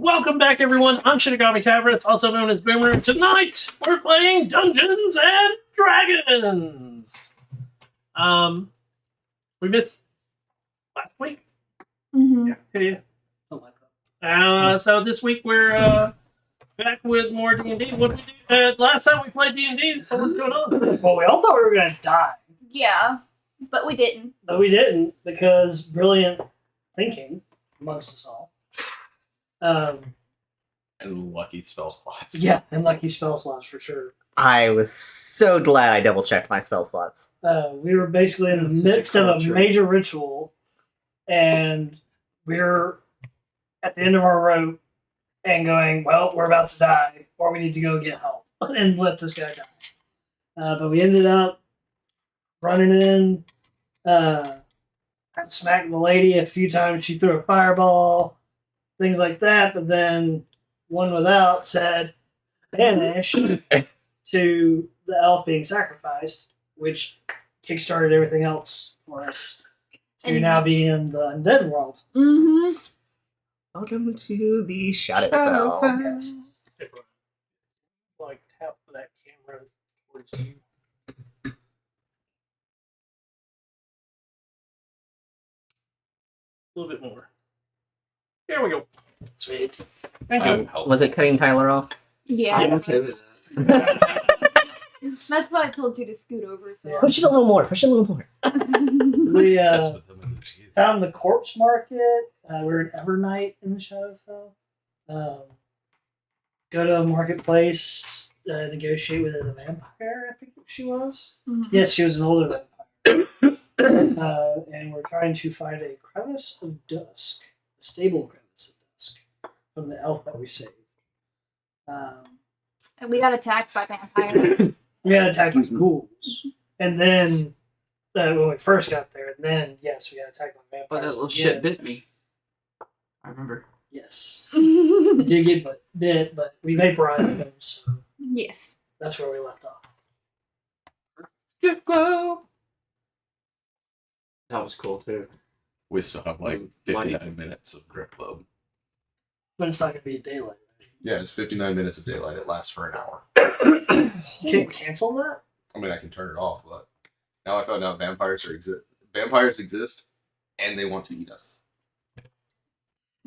Welcome back, everyone. I'm Shinigami Taverns, also known as Boomer. Tonight, we're playing Dungeons and Dragons. We missed last week. Mm-hmm. Yeah. So this week we're back with more D&D. What did we do? Last time we played D&D, what was going on? Well, we all thought we were going to die. Yeah, but we didn't. But we didn't, because brilliant thinking amongst us all. And lucky spell slots. Yeah, and lucky spell slots for sure. I was so glad I double-checked my spell slots. We were basically in the midst of a major ritual, and we're at the end of our rope and going, well, we're about to die, or we need to go get help and let this guy die. But we ended up running in. I smacked the lady a few times. She threw a fireball, things like that. But then one without said, vanish to the elf being sacrificed, which kickstarted everything else for us to now be in the undead world. Mm-hmm. Welcome to the Shadowfell. Yes. Like, tap that camera towards you. A little bit more. There we go. Sweet. Thank you. Was it cutting Tyler off? Yeah. Yeah. Okay with that. That's why I told you to scoot over. So. Yeah. Push it a little more. Push it a little more. We That's what them and the cheese. found the corpse market. We're in Evernight in the Shadowfell. Go to a marketplace, negotiate with a vampire, I think she was. Mhm. Yes, she was an older vampire. And we're trying to find a crevice of dusk, a stable crevice of dusk, from the elf that we saved. And we got attacked by vampires. We got attacked by ghouls. And then, when we first got there, and then, yes, we got attacked by vampires. Oh, that little again. shit bit me. I remember. Yes. We did get bit, but we vaporized them, so Yes. that's where we left off. Gift glow. That was cool too. We still have like Money. 59 minutes of Grip Club. But it's not going to be daylight. Yeah, it's 59 minutes of daylight. It lasts for an hour. You can't cancel that? I mean, I can turn it off, but now I found out vampires exist, and they want to eat us.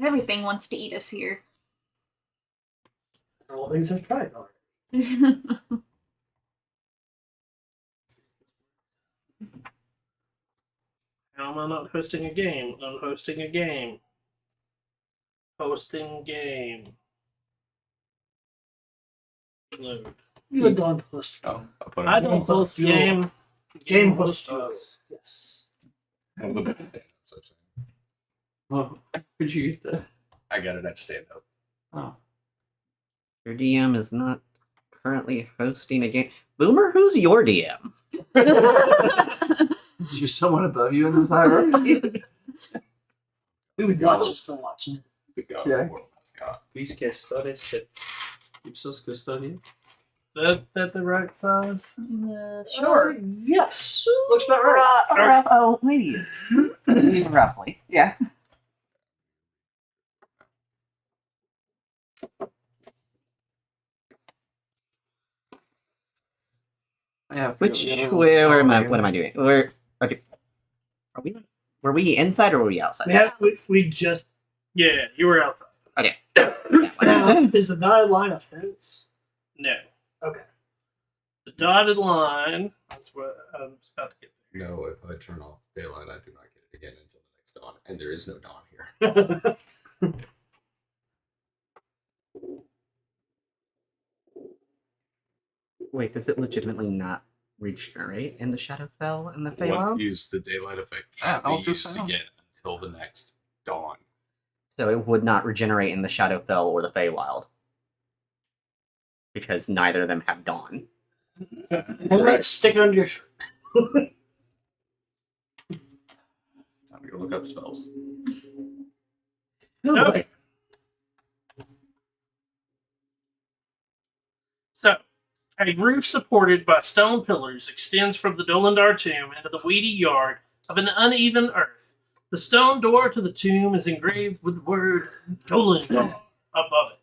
Everything wants to eat us here. All things I've tried already. How am I not hosting a game? I'm hosting a game. Hosting game. Load. You had done host. Oh, I'll put it I in. don't host game. Game host host. us. Yes. Oh, the- so I'm saying. Oh, where'd you get that? I got it at stand up. Oh. Your DM is not currently hosting a game. Boomer, who's your DM? Is there someone above you in the hierarchy? We would watch us the watching. The god Yeah. of the world has got. Please get started. Ipsos custodian. Is that the right size? Sure. Yes. Looks about right. Oh, maybe. Roughly. Yeah. Yeah. Which, where am I? What am I doing? Where? Okay. Are we? Were we inside or were we outside? We just. Yeah, you were outside. Is the dotted line a fence? No. Okay. The dotted line. That's what I was about to get No, if I turn off daylight, I do not get it again until the next dawn, and there is no dawn here. there. Wait, does it legitimately not regenerate in the Shadowfell and the Once Feywild? you use the daylight effect, Ah, can't be ultra used sound. again until the next dawn. So it would not regenerate in the Shadowfell or the Feywild. Because neither of them have dawn. Right. Stick it under your shirt. Time to go look up spells. Oh, Okay. So, a roof supported by stone pillars extends from the Dolendar tomb into the weedy yard of an uneven earth. The stone door to the tomb is engraved with the word Dolendar. above it.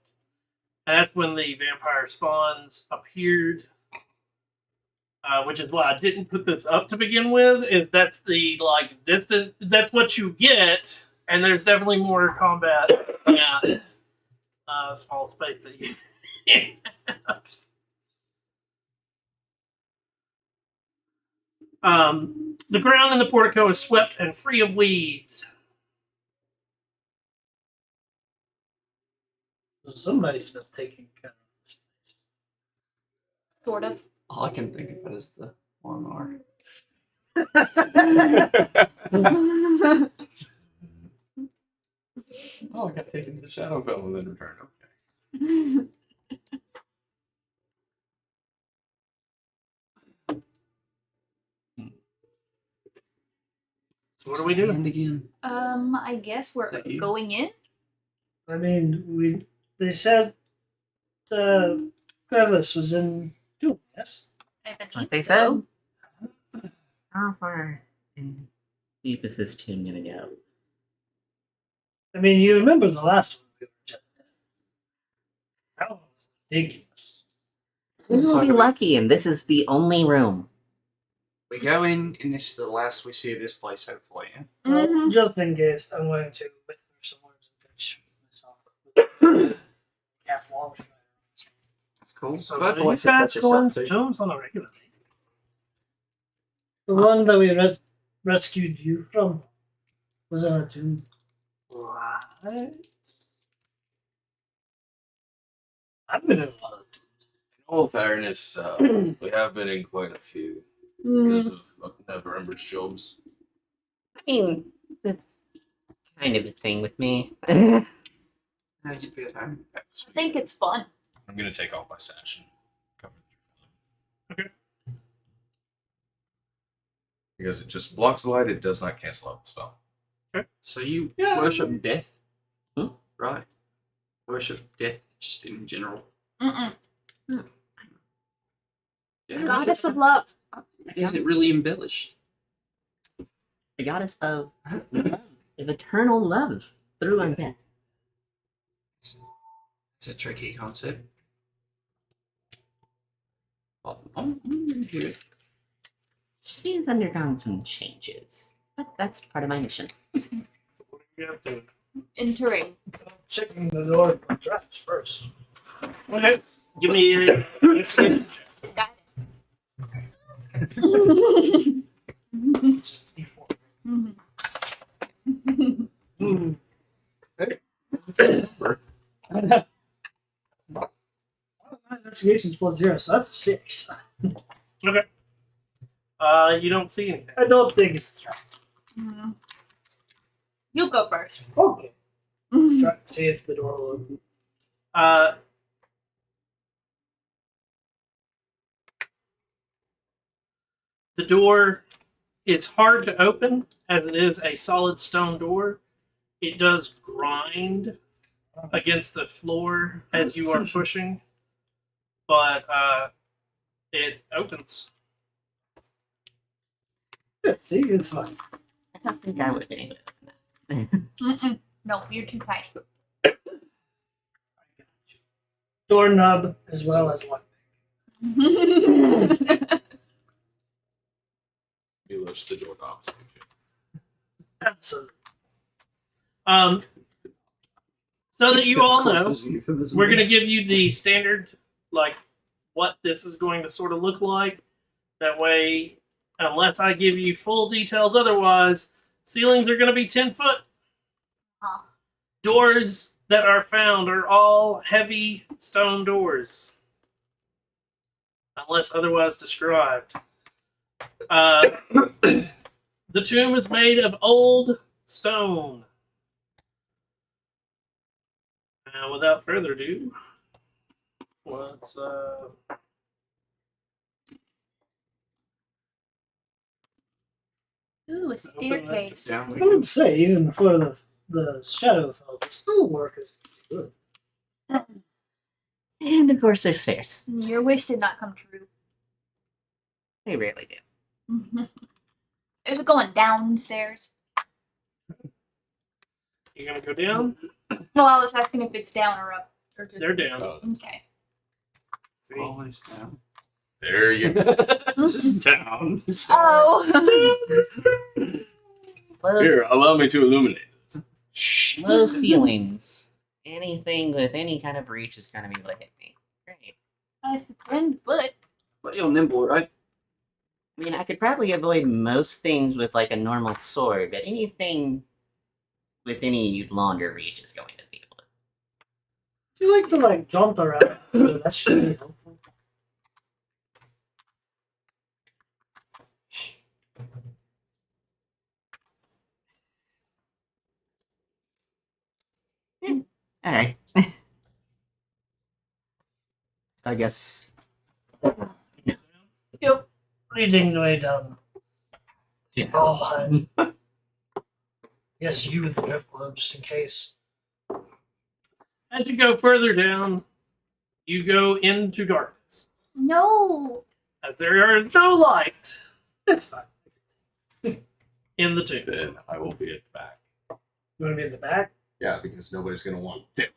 And that's when the vampire spawns appeared. Which is why I didn't put this up to begin with. Is that's the like distance? That's what you get, and there's definitely more combat in that small space that you. The ground in the portico is swept and free of weeds. So somebody's been taking care of this place. Sort of. All I can think about is the 1R. Oh, I got taken to the shadow film and then returned. Okay. So what are we doing? And again. I guess we're Is that you? going in. I mean, they said Crevice was in Doom, yes? I believe What they so. said? How far deep is this tune gonna go? I mean, you remember the last one we were just in. That one was ridiculous. We will be lucky, and this is the only room. We go in, and this is the last we see of this place, hopefully. Yeah? Well, Mhm. just in case, I'm going to whisper some words and pitch myself. Cast long stride. That's cool. So But are you guys going to Jones on a regular basis? The one that we rescued you from was in a tomb. Right. I've been in a lot of tombs. In all fairness, we have been in quite a few Mm. because of Never Ember's jobs. I mean, that's kind of a thing with me. Now you'd be at home. I think it's fun. I'm gonna take off my sash and cover the Okay. because it just blocks the light. It does not cancel out the spell. So you Yeah. worship death? Hmm? Right. Worship death just in general. Mm-mm. Yeah. Goddess of love. Is it really embellished? The goddess of love, of eternal love through undeath. It's a tricky concept. Well, I'm into it. She has undergone some changes, but that's part of my mission. What are you guys doing? Entering. Checking the door for traps first. Okay. Give me a investigation check. Got it. Just D4. Mhm. Hmm. Remember, I know. Well, my investigation's +0, so that's a 6. You don't see anything. I don't think it's trapped. Mhm. You go first. Okay. Mhm. Try to see if the door will open. The door is hard to open as it is a solid stone door. It does grind against the floor as you are pushing, but it opens. See, it's fine. I don't think I would be able to open that. Mm-mm. No, you're too tiny. Doorknob as well as lockpick. you lifts the doorknob. Absolutely. So that you all know, Cautious euphemism. we're going to give you the standard, like, what this is going to sort of look like. That way, unless I give you full details otherwise, ceilings are going to be 10 foot. Huh. Doors that are found are all heavy stone doors. Unless otherwise described. The tomb is made of old stone. Now, without further ado, let's Ooh, a staircase. Down we I would say, even before the shadow fell, the stonework is good. And of course, there's stairs. Your wish did not come true. They rarely do. Is it going downstairs? You're gonna go down. No, I was asking if it's down or up. Or just... They're down. Oh, Okay. See? Always down. there you go. Just down. Oh. Low, Here, allow me to illuminate. low ceilings. Anything with any kind of reach is gonna be able to hit me. Great. I friend foot. But you're nimble, right? I mean, I could probably avoid most things with like a normal sword, but anything with any longer reach is going to be able to. You like to like jump around. That should be helpful. All right. I guess. Yep. Leading the way down. Oh, yes, you with the drift globe, just in case. As you go further down, you go into darkness. No. As there is no light That's fine. in the tomb. Then I will be at the back. You want to be in the back? Yeah, because nobody's gonna want it.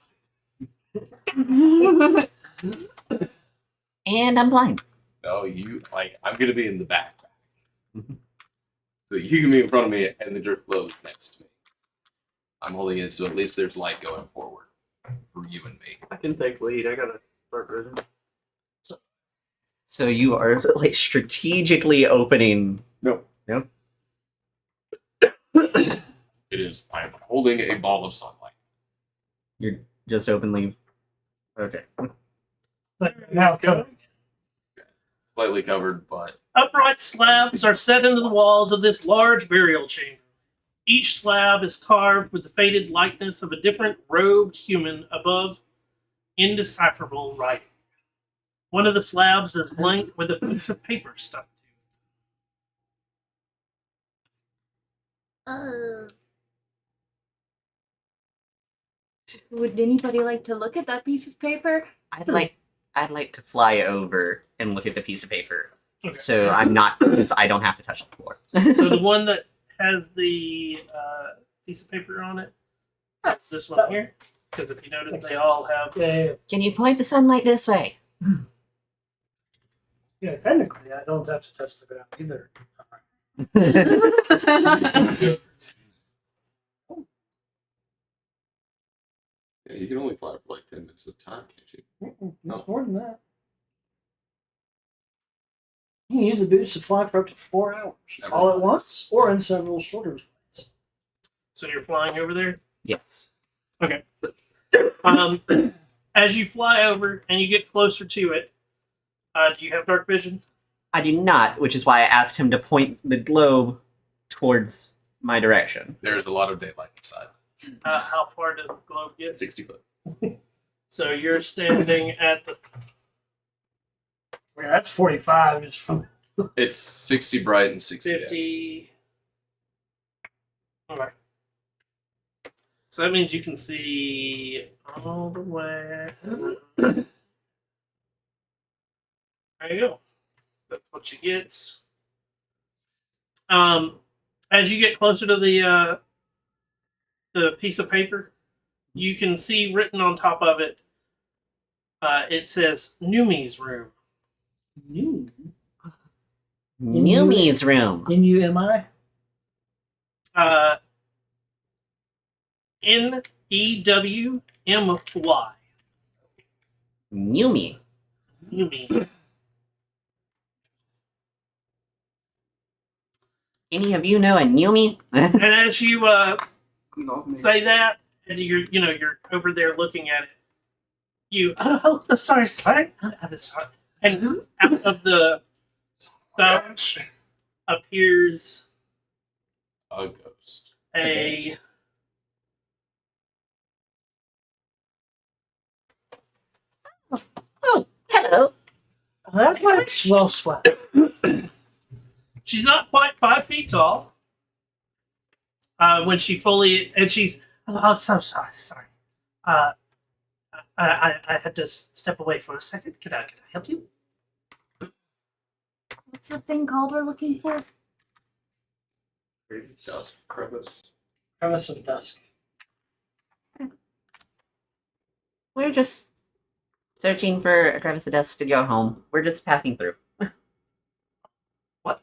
And I'm blind. No, I'm gonna be in the back. So you can be in front of me and the drift globe is next to me. I'm holding it so at least there's light going forward for you and me. I can take lead. I got a dark vision. So you are like strategically opening. No. Nope. It is. I'm holding a ball of sunlight. You're just openly. Okay. But now come. Slightly covered, but Upright slabs are set into the walls of this large burial chamber. Each slab is carved with the faded likeness of a different robed human above indecipherable writing. One of the slabs is blank with a piece of paper stuck to it. Would anybody like to look at that piece of paper? I'd like to fly over and look at the piece of paper. Okay. So I'm not. I don't have to touch the floor. So the one that has the piece of paper on it, that's this one here. Because if you notice, they all have. Yeah. Can you point the sunlight this way? Yeah, technically, I don't have to touch the ground either. yeah, you can only fly for like 10 minutes at a time, can't you? It's more than that. You can use the boots to fly for up to 4 hours, Never all at mind. once, or in several shorter flights. So you're flying over there. Yes. As you fly over and you get closer to it, do you have dark vision? I do not, which is why I asked him to point the globe towards my direction. There's a lot of daylight inside. How far does the globe get? 60 foot. So you're standing at the. Yeah, that's 45 just from. It's 60 bright and 60 dim. 50. Okay. So that means you can see all the way. There you go. That's what you get. As you get closer to the piece of paper, you can see written on top of it. It says Numi's room. New. Numi's room. N-U-M-I? Newmy. Numi. Numi. Any of you know a Numi? And as you Off me. say that, and you're over there looking at it, sorry, I'm sorry. And out of the stone appears A ghost. a Oh, hello. That's why it's well sweat. she's not quite 5 feet tall. When she fully and she's so sorry. I had to step away for a second. Can I help you? What's the thing called we're looking for? Just crevice. Crevice of dusk. We're just searching for a crevice of dust to go home. We're just passing through. What?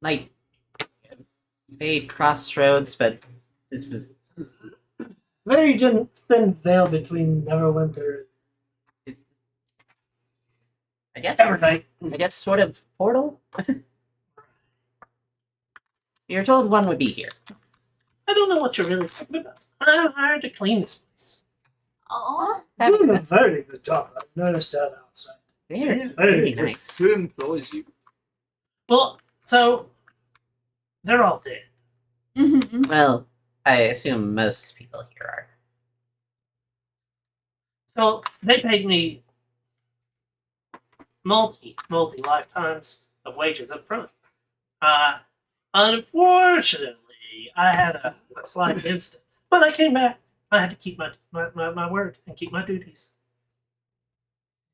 Like, a crossroads, but it's Very thin veil between Neverwinter I guess and Evernight. I guess sort of portal. You're told one would be here. I don't know what you're really talking about. I'm hired to clean this place. Aw. Doing a very good job. I've noticed that outside. Very, Very very good. nice. Who employs you? Well, so they're all dead. Mm-hmm. Well, I assume most people here are. So they paid me multi lifetimes of wages up front. Unfortunately, I had a slight incident, but I came back. I had to keep my word and keep my duties.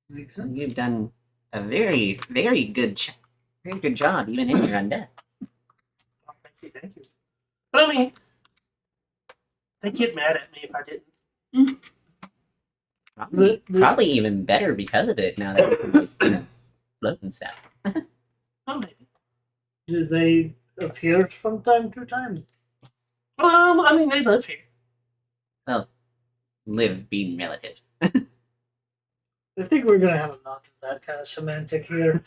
Makes sense. You've done a very, very good job, even if you're undead. Oh, thank you. But I mean, they get mad at me if I didn't. Probably even better because of it now that you can like, float and stuff. Oh, maybe. Do they appear from time to time? I mean, they live here. Live being relative. I think we're gonna have a lot of that kind of semantic here.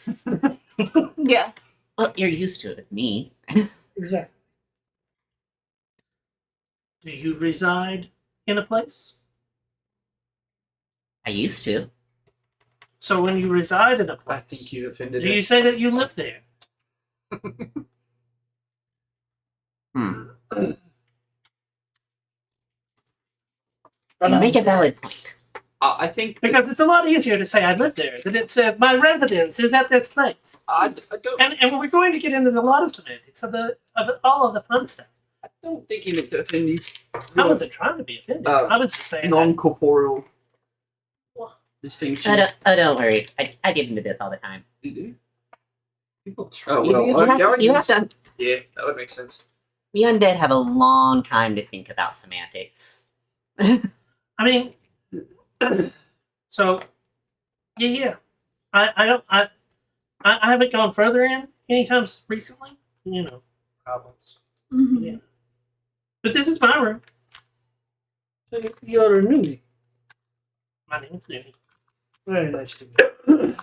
Yeah. Well, you're used to it with me. Exactly. Do you reside in a place? I used to. So when you reside in a I place, think you offended do him. you say that you live there? You make a valid point. I think Because it's a lot easier to say I live there than it says my residence is at this place. I don't. And we're going to get into a lot of semantics of all of the fun stuff. I don't think he meant to offend you. I wasn't trying to be offended. I was just saying that. Non-corporeal distinction. Don't worry. I get into this all the time. You do? People try. Oh well. You have to. Yeah, that would make sense. The undead have a long time to think about semantics. I mean, so yeah. I haven't gone further in anytime recently. You know, problems. Mm-hmm. Yeah. But this is my room. So you're a newbie. My name is Newbie. Very nice to meet you.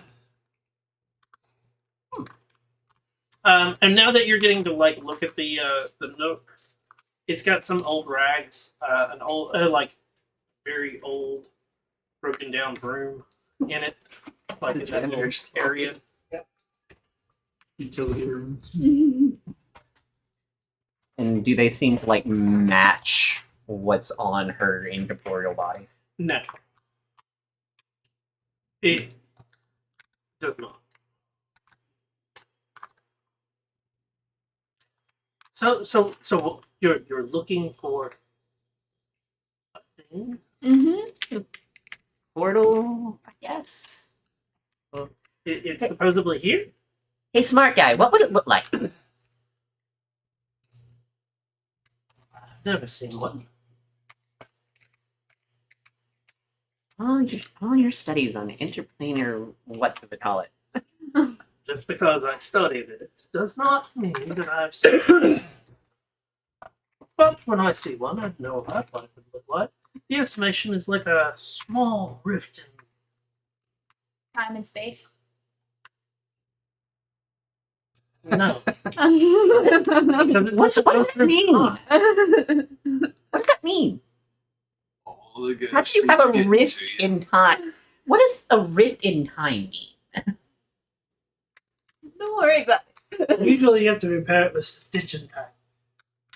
And now that you're getting to like look at the nook, it's got some old rags, an old like very old, broken down broom in it, like in that little area. Utility room. And do they seem to like match what's on her incorporeal body? No, it does not. So you're looking for a thing? Mm-hmm. Portal, I guess. It's supposedly here. Hey, smart guy, what would it look like? I've never seen one. All your studies on interplanar, what's it call it? Just because I studied it does not mean that I've seen it. But when I see one, I know about what it would look like. The estimation is like a small rift in Time and space. no. What does that mean? Oh, What does that mean? All the good How do you have a getting rift to you. in time? What does a rift in time mean? Don't worry about it. Usually you have to repair it with stitch in time.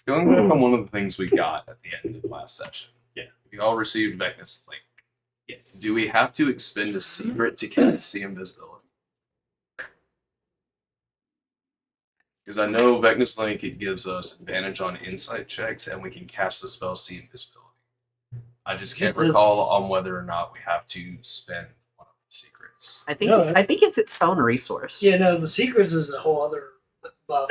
Going back on one of the things we got at the end of the last session. Yeah. We all received Vecna's link. Yes. Do we have to expend a secret to cast the invisibility? Because I know Vecna's link, it gives us advantage on insight checks, and we can cast the spell See Invisibility. I just can't Just this. recall on whether or not we have to spend one of the secrets. I think No, I think it's its own resource. Yeah, no, the secrets is a whole other buff.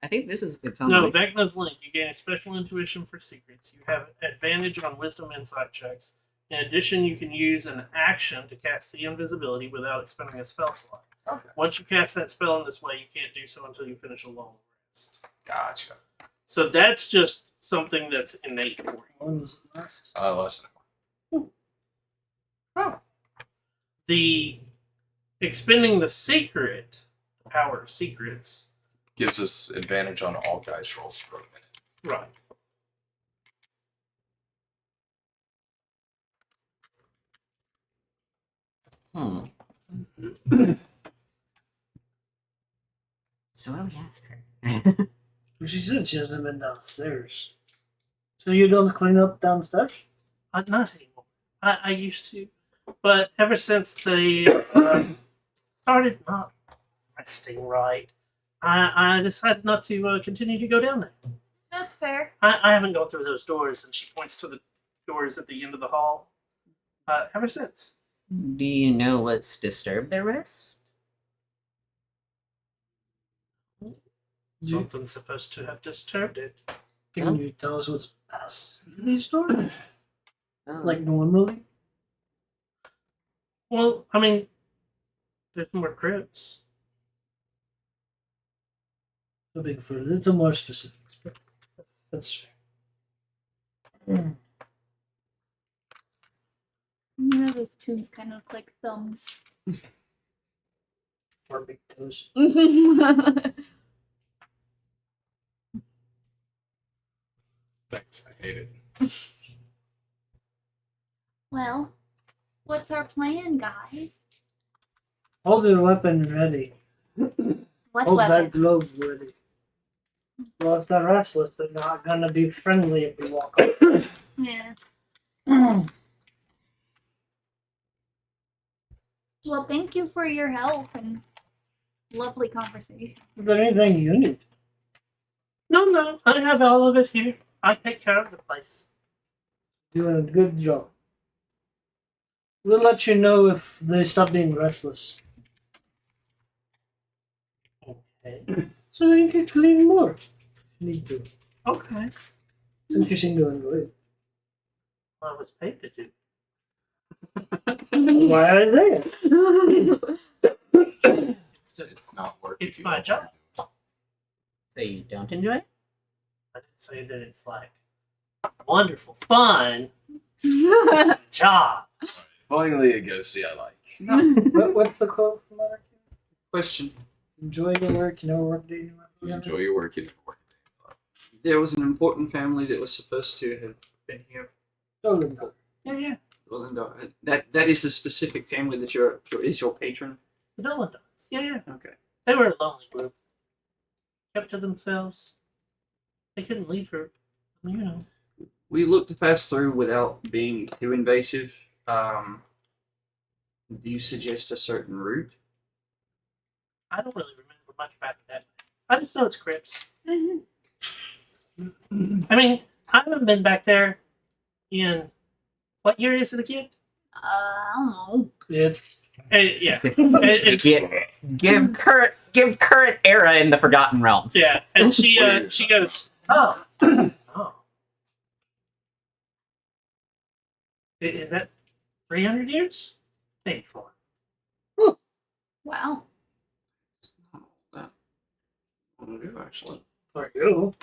I think this is its own. No, way. Vecna's link. You gain a special intuition for secrets. You have advantage on wisdom insight checks. In addition, you can use an action to cast see invisibility without expending a spell slot. Okay. Once you cast that spell in this way, you can't do so until you finish a long rest. Gotcha. So that's just something that's innate for you. When does it last? Less than The expending the secret, the power of secrets, gives us advantage on all dice rolls for a minute. right? Hmm. So what do we ask her? Well, she said she hasn't been downstairs. So you don't clean up downstairs? Not anymore. I used to, but ever since they started not resting right, I decided not to continue to go down there. That's fair. I haven't gone through those doors, and she points to the doors at the end of the hall. Ever since. Do you know what's disturbed their rest? Something's supposed to have disturbed it. Can you tell us what's past these doors? Oh. Like normally? Well, I mean, there's more crypts. A big further. It's a more specific. That's fair. You know, those tombs kind of look like thumbs. Or big toes. Thanks. I hate it. Well, what's our plan, guys? Hold your weapon ready. What Hold that weapon? glove ready. Well, if they're restless, they're not gonna be friendly if we walk up. Yeah. Is Well, thank you for your help and lovely conversation. there anything you need? No, I have all of it here. I take care of the place. Doing a good job. We'll let you know if they stop being restless. Okay. So you can clean more if you need to. Okay. Since you seem to enjoy it. Well, I was paid to do. Why are they? It's just, It's not working. it's my job. So you don't enjoy it? I didn't say that it's like wonderful fun job. Finally, a ghosty I like. What's the quote from that? Question. Enjoy your work, you never work day you You never enjoy your work. You never work. There was an important family that was supposed to have been here. Oh, Yeah. Well, and, that is a specific family that is your patron. The Dolendons. Yeah. Okay. They were a lonely group. Kept to themselves. They couldn't leave her. You know. We looked to pass through without being too invasive. Do you suggest a certain route? I don't really remember much about that. I just know it's crypts. I mean, I haven't been back there in what year is it again? I don't know. It's Yeah. It's, Give current era in the Forgotten Realms. yeah. And she goes, oh. Oh. Is that 300 years? Maybe 4. Wow. That long ago, actually. for you.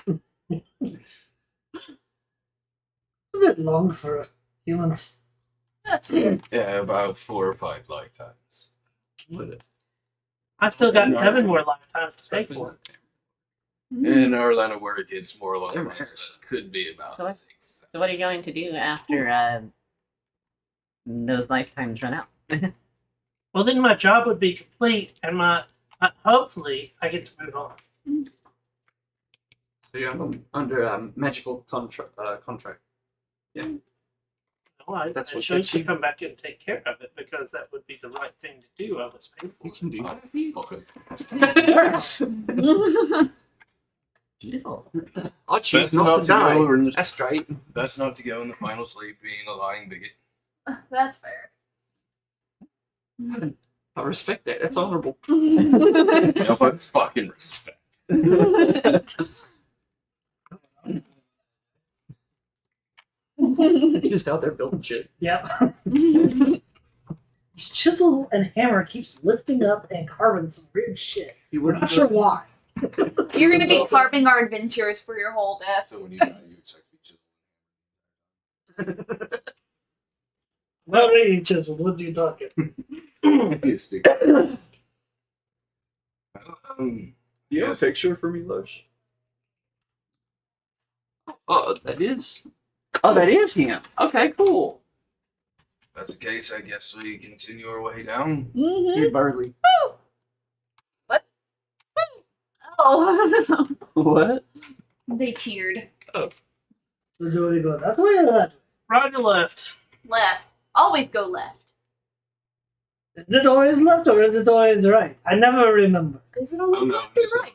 A bit long for humans. That's fair. Yeah, about 4 or 5 lifetimes. I still got 7 more lifetimes to pay for. In our line of work, it's more along the They're lines of embarrassed. that. Could be about So what's- 6. So what are you going to do after those lifetimes run out? Well, then my job would be complete, and hopefully I get to move on. So you're under a magical contract. Well, I That's what chose gets to you. come back and take care of it because that would be the right thing to do. I was paid for You it. can do that. Beautiful. I choose Best not not to to die. go in the- That's great. Best not to go in the final sleep being a lying bigot. That's fair. I respect that. That's honorable. No, but fucking respect. Just out there building shit. Yep. His chisel and hammer keeps lifting up and carving some weird shit. We're not sure why. You're gonna be carving our adventures for your whole death. So when you die, you expect to be chiseled. Not really chiseled. What are you talking? You speak. You have a picture for me, Lush? Oh, that is. Oh, that is him. Okay, cool. That's the case. I guess we continue our way down. Mm-hmm. Hey, Barley. Oh. What? They cheered. So do we go that way or that way? Right or left? Left. Always go left. Is it always left or is it always right? I never remember. Is it always Oh no, left or it's not right?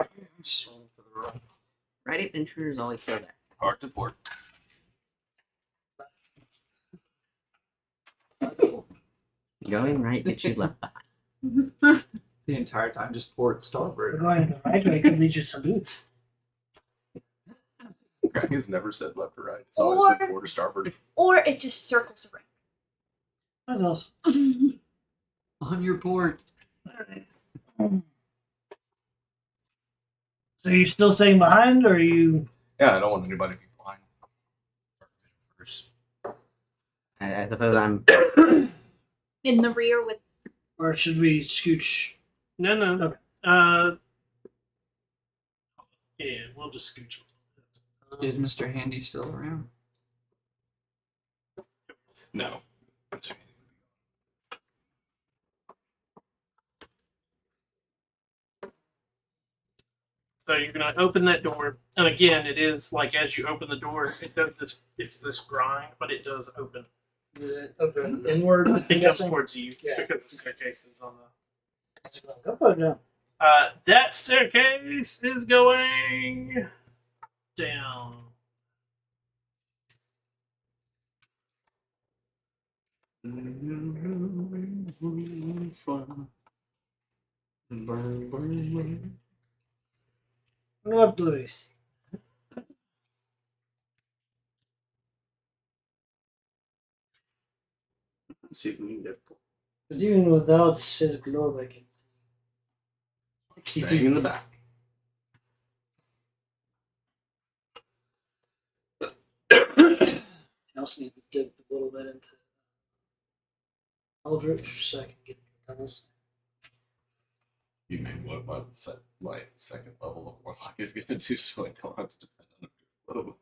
right. I'm just rolling for the ride. Right adventurers always say that. Hard to port. Going right gets you left behind. The entire time, just port We're starboard. going the right way could lead you to loot. Greg has never said left or right. It's always been port or starboard. Or it just circles That's awesome. around. On your port. So you still staying behind or are you Yeah, I don't want anybody to be blind. I suppose I'm. In the rear with. or should we scooch? No, no. Okay. Yeah, we'll just scooch. Is Mr. Handy still around? No. So you're gonna open that door, and again, it is like as you open the door, it does this. It's this grind, but it does open. Is it open inward? I'm It comes guessing? towards you Yeah. because the staircase is on the. Up or down? That staircase is going down. What do we see? Let's see if we can get. Because even without his globe, I can 60 Staying in the back. I also need to dip a little bit into Eldritch so I can get the doubles. You mean what my second level of Warlock is going to do so I don't have to depend on a globe.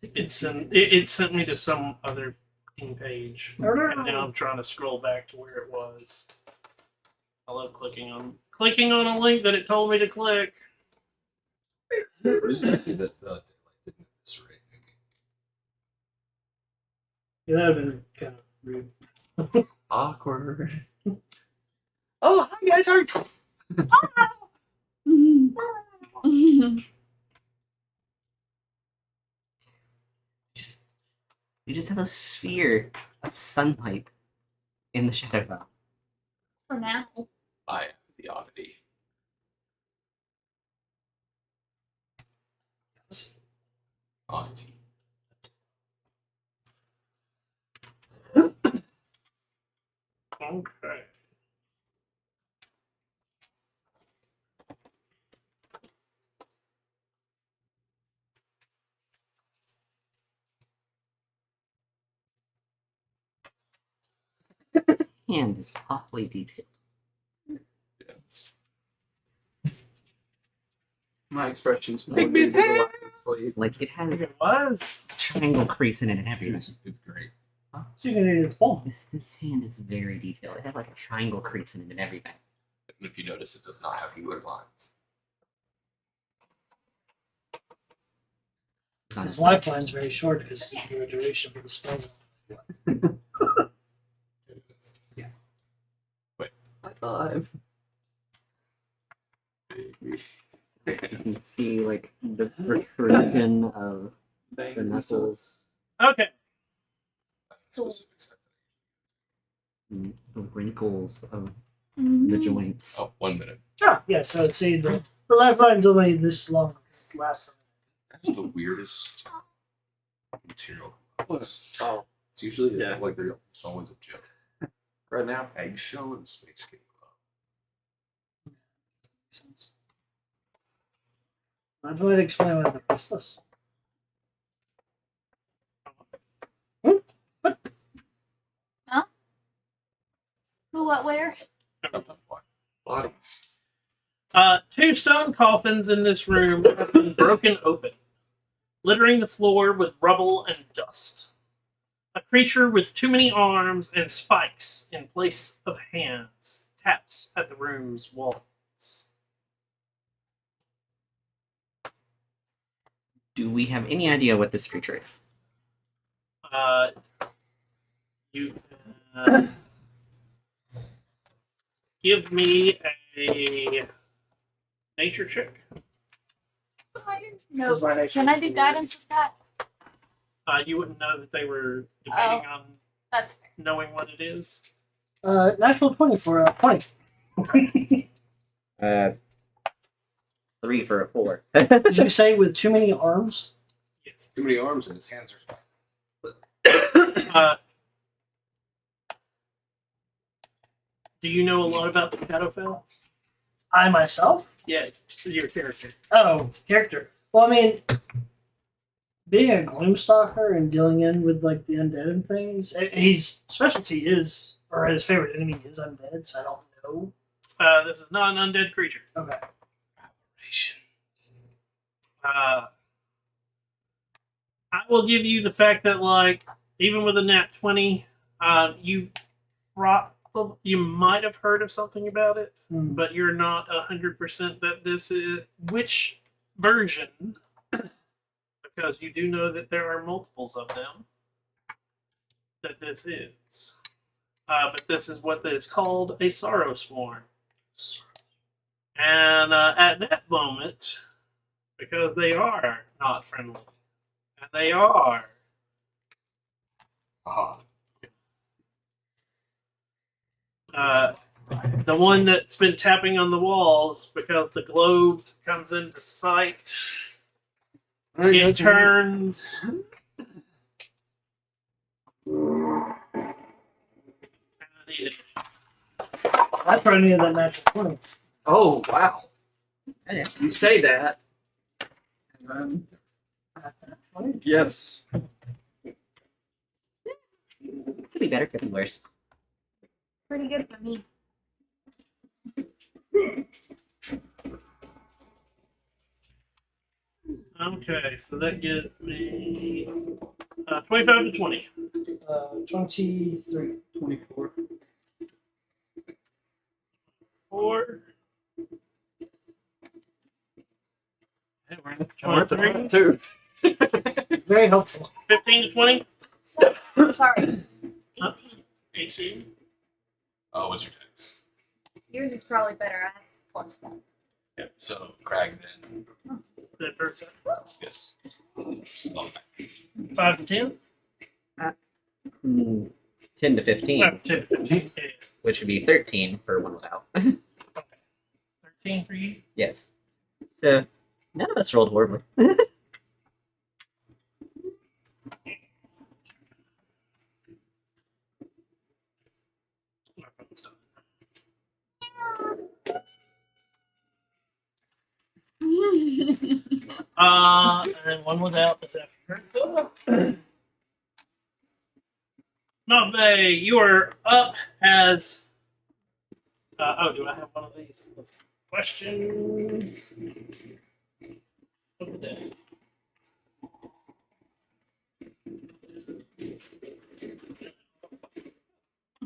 It sent me to some other page, and now I'm trying to scroll back to where it was. I love clicking on a link that it told me to click. What is it that daylight didn't eviscerate maybe? Yeah, that would have been kind of rude. Awkward. Oh, hi guys, how are you? You just have a sphere of sunlight in the shadow realm. For now. I am the oddity. Oddity. Okay. Hand is awfully detailed. Yes. My expressions. Bigby's hand! Like it has It was. a triangle crease in it and everything. It's great. So you can eat its palm. This hand is very detailed. It has like a triangle crease in it and everything. And if you notice, it does not have healer lines. His lifeline's very short because the duration for the spell. High five. You can see like the protrusion of the knuckles. Okay. Specific set. The wrinkles of the Mhm. joints. Oh, 1 minute. Ah, yeah. So see, the lifeline's only this long because it's last. That is the weirdest material. Oh, It's usually Yeah. like there's always a joke. right now. Eggshell and snakeskin glove. I'm going to explain why they're priceless. Who, what, where? Sometimes why. Bodies. 2 stone coffins in this room have been broken open, littering the floor with rubble and dust. A creature with too many arms and spikes in place of hands taps at the room's walls. Do we have any idea what this creature is? You give me a nature check. No. Can I do guidance with that? You wouldn't know that they were debating on That's fair. knowing what it is. Natural 20 for 20. 3 for a 4. Did you say with too many arms? Yes. Too many arms and his hands are small. Do you know a lot about the Shadowfell? I myself? Yeah, your character. Oh, character. Well, I mean, being a Gloomstalker and dealing in with like the undead and things, his specialty is, or his favorite enemy is undead. So I don't know. This is not an undead creature. Okay. I will give you the fact that, like, even with a nat 20, you might have heard of something about it, but you're not 100% that this is which version, because you do know that there are multiples of them. That this is, but this is what is called a sorrow swarm, and at that moment, because they are not friendly. And they are. The one that's been tapping on the walls because the globe comes into sight. It turns. That's where I needed that natural 20. Oh wow! Okay. You say that. Yes. Could be better, could be worse. Pretty good for me. Okay, so that gives me 25 to 20. 23. 24. 4. Hey, we're in the 23. too. Very helpful. 15 to 20. Sorry. 18. 18. Oh, what's your text? Yours is probably better. I have +1. Yep. So Crag then. That first. Yes. So, 5 to 10. 10 to 15, 5 to 10 to 15. Yeah. which would be 13 for one without. 13 for you. Yes. So, none of us rolled horribly. And then one without is after. Nave, you are up as. Do I have one of these? Let's question of the day.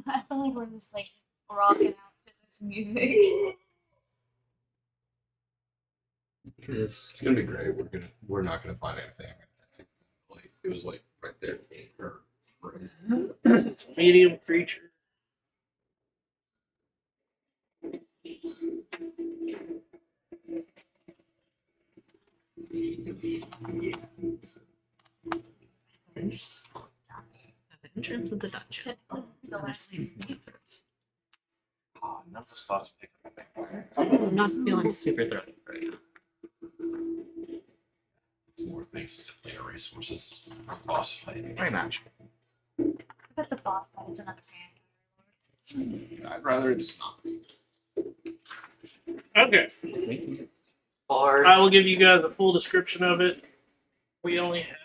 I feel like we're just like rocking out to this music. it's gonna be great. We're not gonna find anything. Like it was like right there. It's a medium creature. Entrance of the dungeon. The last never thought to pick up a vampire. I'm not feeling super threatened right now. More things to deplete our resources. Boss fight. Very much. I bet the boss fight is another vampire. I'd rather just not. Okay. Bard. I will give you guys a full description of it. We only have.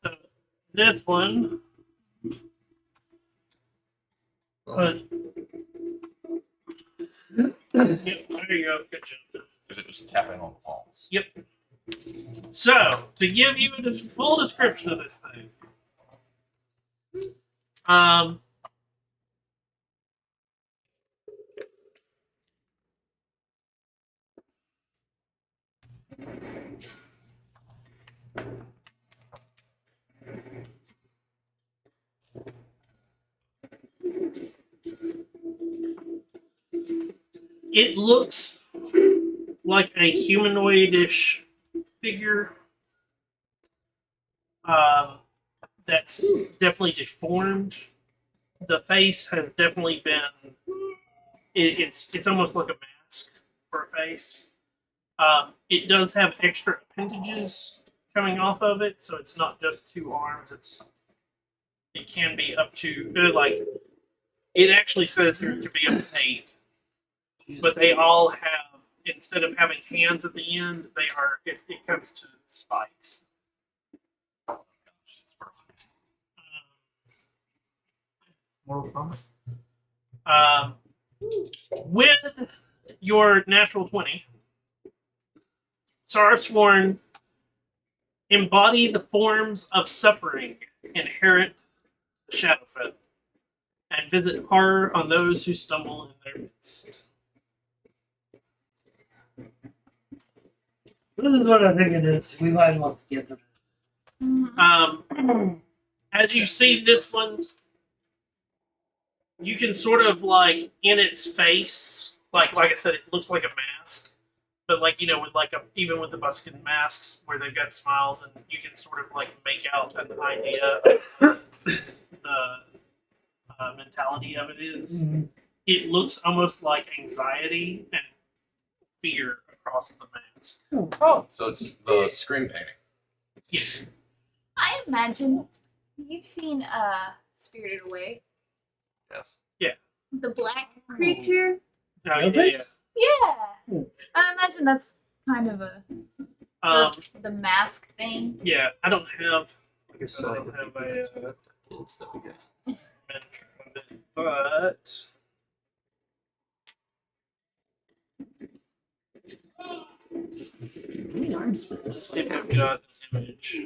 So this one. But, yep, there you go. Good job. Because it was tapping on the walls. Yep. So, to give you a full description of this thing, it looks like a humanoidish figure. That's definitely deformed. The face has definitely been. It's almost like a mask for a face. It does have extra appendages coming off of it, so it's not just 2 arms. It can be up to like. It actually says here to be up to 8, but they all have, instead of having hands at the end, it comes to spikes. Mortal Kombat. With your natural 20, Sarsworn embody the forms of suffering inherent to Shadowfell, and visit horror on those who stumble in their midst. This is what I think it is. We might want to get them. As you see this one, you can sort of like in its face, like I said, it looks like a mask, but like with like even with the buskin masks where they've got smiles, and you can sort of like make out an idea of the mentality of it is. Mm-hmm. It looks almost like anxiety and fear across the mask. Oh, so it's the screen painting. Yeah. I imagine you've seen Spirited Away, Yes. the black creature. Okay. Yeah. Yeah, I imagine that's kind of the mask thing. Yeah, I don't have. I guess I don't have a It's that we get. miniature of it, but How many arms does let's this see if have? I've got an image.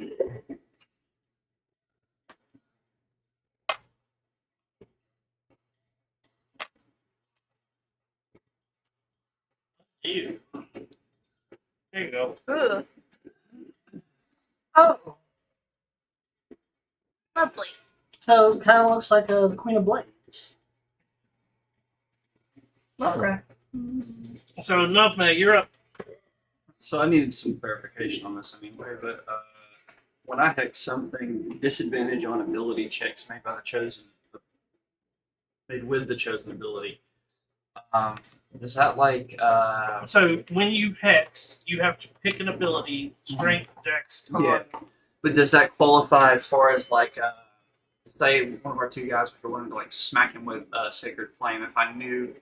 Ew. There you go. Ooh, Oh, lovely. so kind of looks like the Queen of Blades. Okay. So, Nutmeg, you're up. So I needed some clarification on this anyway, but when I hex something, disadvantage on ability checks made by the chosen, made with the chosen ability. Is that like So, when you hex, you have to pick an ability: strength, dex, con. Yeah. But does that qualify as far as like say one of our 2 guys were wanting to like smack him with Sacred Flame if I knew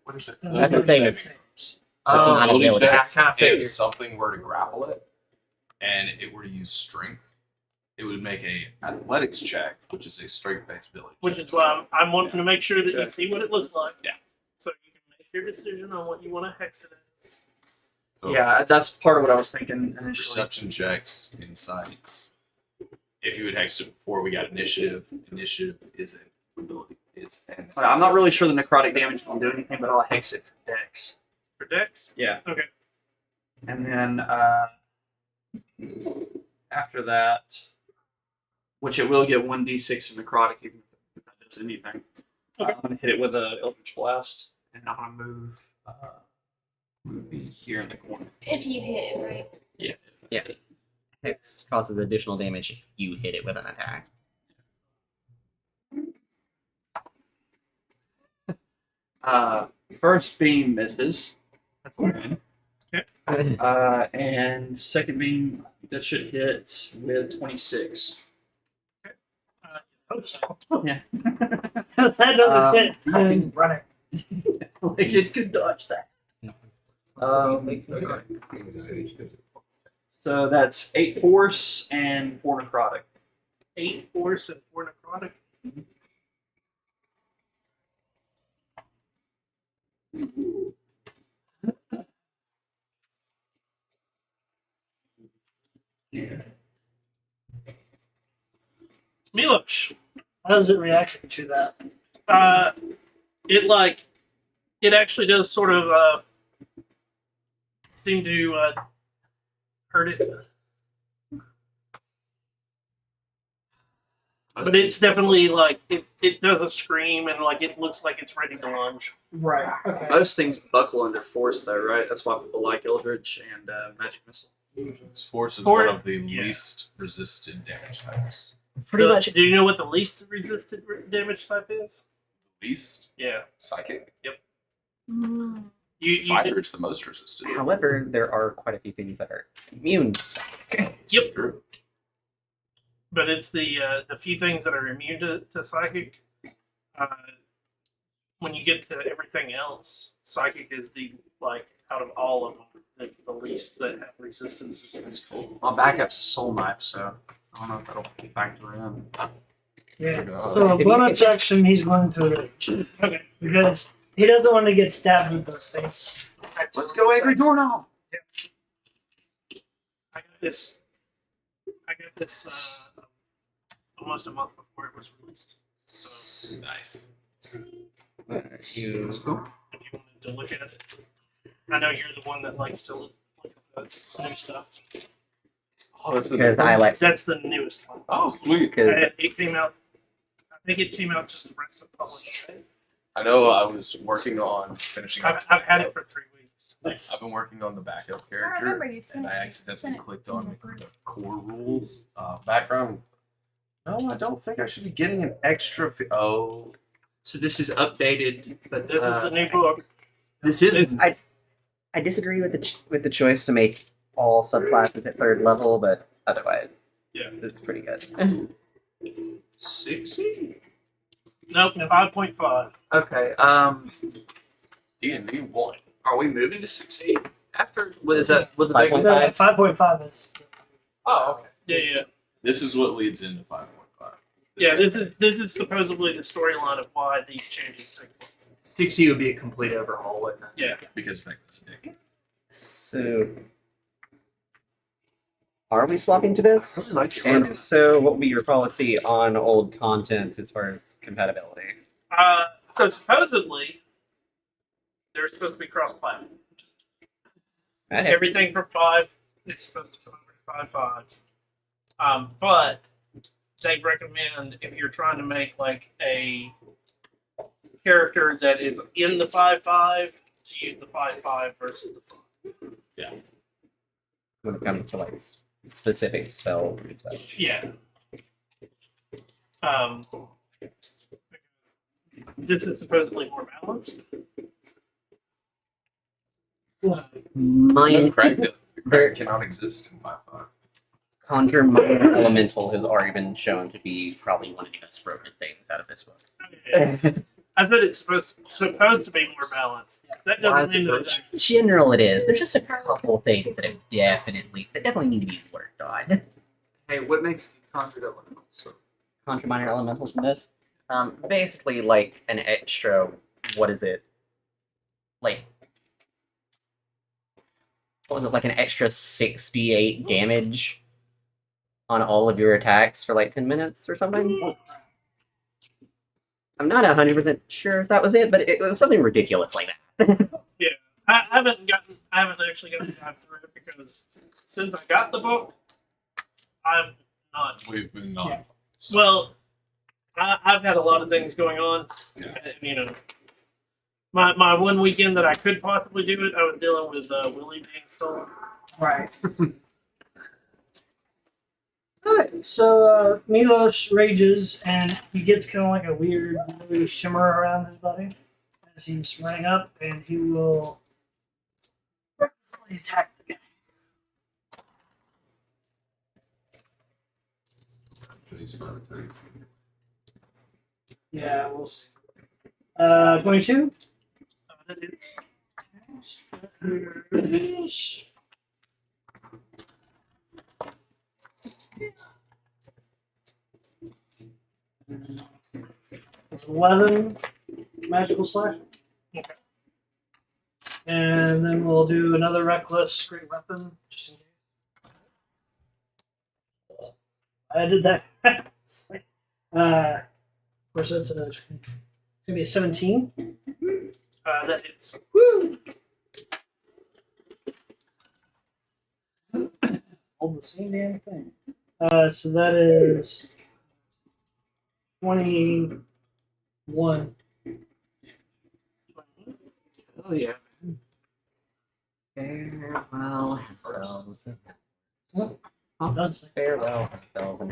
what is it? That's the thing. It's Oh, not ability ability. check, Kind of figured. if something were to grapple it and it were to use strength, it would make a athletics check, which is a strength-based ability. Which check. is why I'm wanting to make sure that Yeah. you see what it looks like. Yeah. So you can make your decision on what you want to hex it as. So Yeah, that's part of what I was thinking initially. perception checks, insights. If you would hex it before we got initiative is an ability. I'm not really sure the necrotic damage will do anything, but I'll hex it for Dex. For dex? Yeah. Okay. And then after that, which it will get 1d6 of necrotic, even if that does anything. Okay. I'm gonna hit it with a Eldritch Blast, and I'm gonna move me here in the corner. If you hit it, right? Yeah. Yeah. Hex causes additional damage if you hit it with an attack. First beam misses. That's one. Okay. And second beam, that should hit with 26. Hope so. Yeah. that doesn't hit. you I'm running. like it could dodge that. So that's 8 force and 4 necrotic. 8 force and 4 necrotic. Milos, How's it reacting to that? it actually does sort of seem to hurt it, but it's definitely like it does a scream and like it looks like it's ready to lunge. Right. Okay. Most things buckle under force, though, right? That's why people like Eldritch and Magic Missile. Force is For- one of the yeah. least resisted damage types. Pretty much. Do you know what the least resisted damage type is? Least Yeah. psychic. Mm. You Fire did- is the most resisted. However, there are quite a few things that are immune. Yep. True. But it's the few things that are immune to psychic. When you get to everything else, psychic is the like out of all of them the least that have resistance. It's cool. My backup's a soul knife, so I don't know if that'll factor in. Yeah. God. So a bonus action, he's going to rage Okay. because he doesn't want to get stabbed with those things. Let's go, Angry Doorknob! I got this almost a month before it was released. So Nice. You if you wanted to look at it, I know you're the one that likes to look at the new stuff. Oh, that's because I like That's the newest one. Oh, sweet. because It came out. I think it came out just the rest of published. I know I was working on finishing up. I've had it for 3 weeks. Nice. I've been working on the backup I remember character, you sent and it. I sent accidentally it clicked in on the the group. core rules background. No, I don't think I should be getting an extra. Oh, So this is updated, but This is the new book. this is I disagree with the choice to make all subclasses at 3rd level, but otherwise, Yeah. it's pretty good. 60. Nope, 5.5. Okay. D&D 1. Are we moving to 60 after? What is that? With the 5.5? big? 5.5 is. Oh, okay. Yeah. This is what leads into 5.5. Yeah, this is supposedly the storyline of why these changes take place. 60 would be a complete overhaul, wouldn't it? Yeah. because Vecna's dick. So, are we swapping to this? I really like your And art. if so, what will be your policy on old content as far as compatibility? So supposedly, they're supposed to be cross-platform. Everything from 5 is supposed to come over to 5.5. But they recommend if you're trying to make like a character that is in the 5.5 to use the 5.5 versus the 5. When it comes to like specific spells and stuff. Yeah. This is supposedly more balanced. Mine, Crack there- cannot exist in 5.5. Conjure Minor Elemental has already been shown to be probably one of the most broken things out of this book. I said it's supposed to be more balanced. That Why doesn't is it mean that. broken? In general, it is. There's just a couple things that definitely need to be worked on. Hey, what makes the conjured elemental so? Conjure Minor Elementals in this. Basically, like an extra. What is it? Like. What was it? Like an extra 68 damage on all of your attacks for like 10 minutes or something? I'm not 100% sure if that was it, but it was something ridiculous like that. I haven't actually gotten to dive through it because since I got the book, I've not. We've been on. Yeah. Well, I've had a lot of things going on. Yeah. You know, my one weekend that I could possibly do it, I was dealing with Willie being stolen. Right. Alright, so Milos rages and he gets kind of like a weird blue shimmer around his body as he's running up, and he will recklessly attack the guy. Yeah, we'll see. 22. That is. It's 11 magical slash. Okay. And then we'll do another reckless great weapon, just in case. I did that. Of course, that's it's gonna be a 17. That is. Woo! Hold the same damn thing. So that is 21. Oh yeah. Farewell, fellows. Does Farewell, fellows.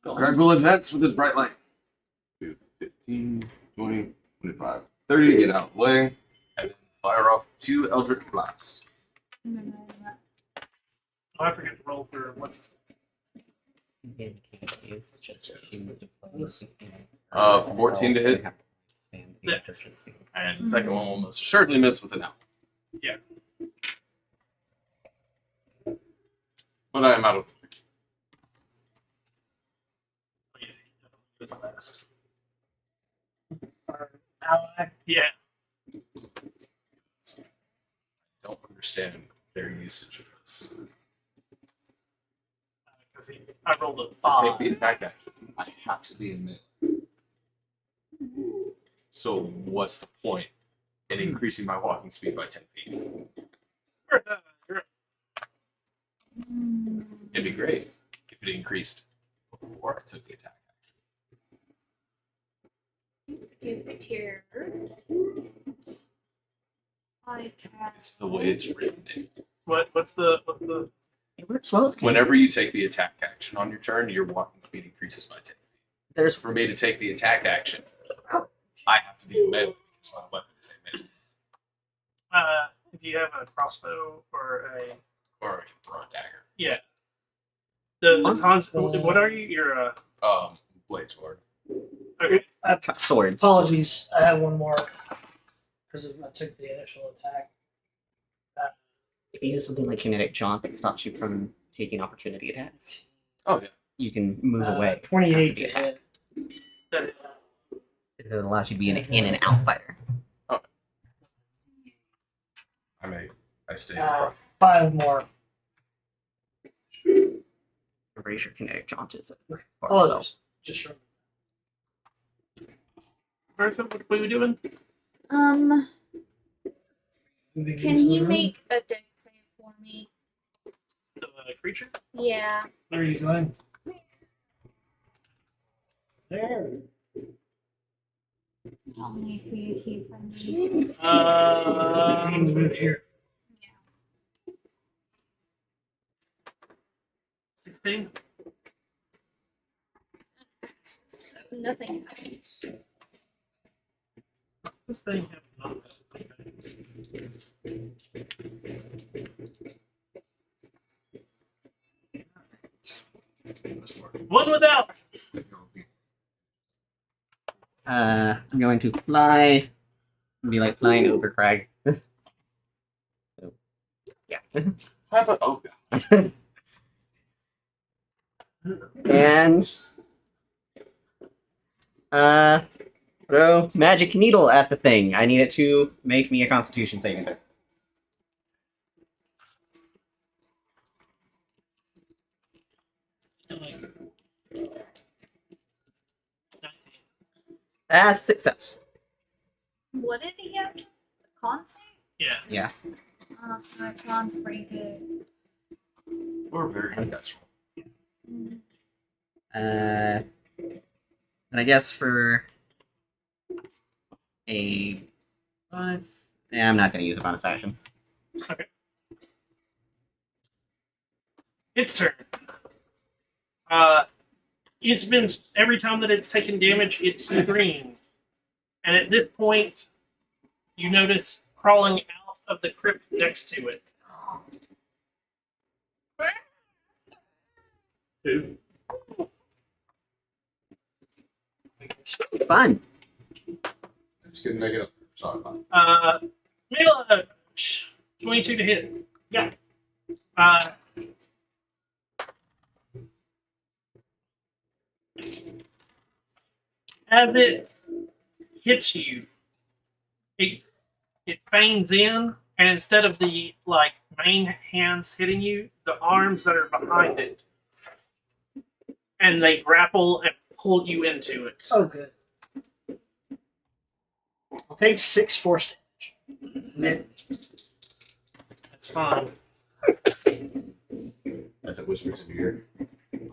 Greg will advance with his bright light. 15, 20, 25, 30 to get out of the way, and then fire off 2 Eldritch Blasts. Oh, I forget to roll for what's. 14 to hit. And the second one will most certainly miss with an out. Yeah. But I am out of. Was last. our ally. Yeah. Don't understand their usage of this. Because I rolled a To 5. take the attack action, I have to be in mid. So what's the point in increasing my walking speed by 10 feet? It'd be great if it increased before I took the attack Jupiter. I can. It's the way it's written. What's the It works well. It's Whenever you take the attack action on your turn, your walking speed increases by 10 feet. there's For me to take the attack action, I have to be in melee because my weapon is a melee. if you have a crossbow or a Or I can throw a dagger. yeah. The cons. What are you? You're Blade sword. okay. swords. Apologies, I have one more because I took the initial attack. If you use something like kinetic jaunt that stops you from taking opportunity attacks, Oh yeah. you can move away. 28 to after the attack, hit. That is. because it allows you to be an in and out fighter. I stay in Uh, front. 5 more. Raise your kinetic jaunt is a part of Apologies. Just remember. Bertha, what are we doing? Can Moving he into the room. make a dex save for me? The creature? Yeah. Where are you going? There. I'll need for you to see from me. Move here. 16. So nothing happens. This thing have not. One without. I'm going to fly. Be like flying over Crag. So, yeah. How about oh And throw magic needle at the thing. I need it to make me a Constitution saving throw. That's success. What did he have? Con save? Yeah. Yeah. Oh, so my con's pretty good. We're very good. That's Mm. And I guess for a bonus, yeah, I'm not going to use a bonus action. Its turn. It's been every time that it's taken damage, it's screamed. And at this point, you notice crawling out of the crypt next to it. Two. Fun. I'm just gonna make it up. Sorry about it. Mila, 22 to hit. Yeah. As it hits you, it feigns in, and instead of the main hands hitting you, the arms that are behind it, and they grapple and pull you into it. Oh, good. I'll take 6 force damage. That's fine. As it whispers in your ear.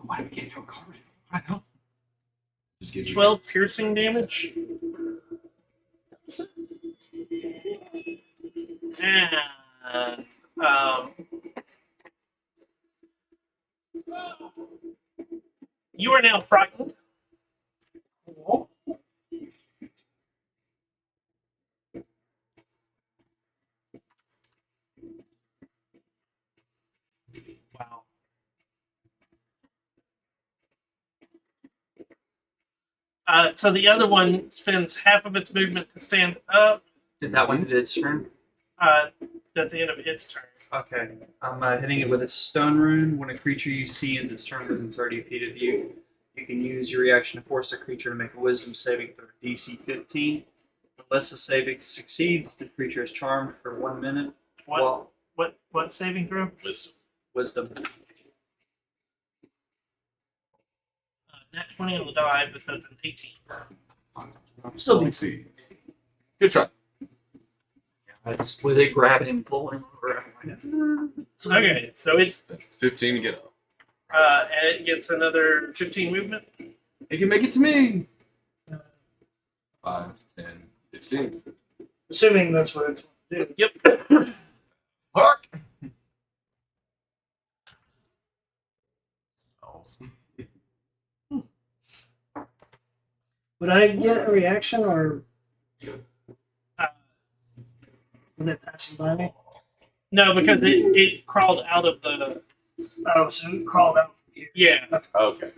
Why did we get into a car? I don't know. Just give you 12 piercing damage. And you are now frightened. Wow. So the other one spends half of its movement to stand up. Did that one did its turn? That's the end of its turn. Okay. I'm hitting it with a stone rune. When a creature you see ends its turn within 30 feet of you, you can use your reaction to force the creature to make a wisdom saving throw DC 15. Unless the saving succeeds, the creature is charmed for 1 minute. What? What saving throw? Wisdom. Nat 20 on the die, but that's an 18. Still succeeds. Good try. I just with it grabbing him, pulling him over. I'm like, Okay, so it's 15 to get up. and it gets another 15 movement. It can make it to me. 5, 10, 15. Assuming that's what it's going to do. Yep. Fuck. Would I get a reaction or Uh, with it passing by me? no, because it crawled out of the Oh, so it crawled out from here. yeah. Okay.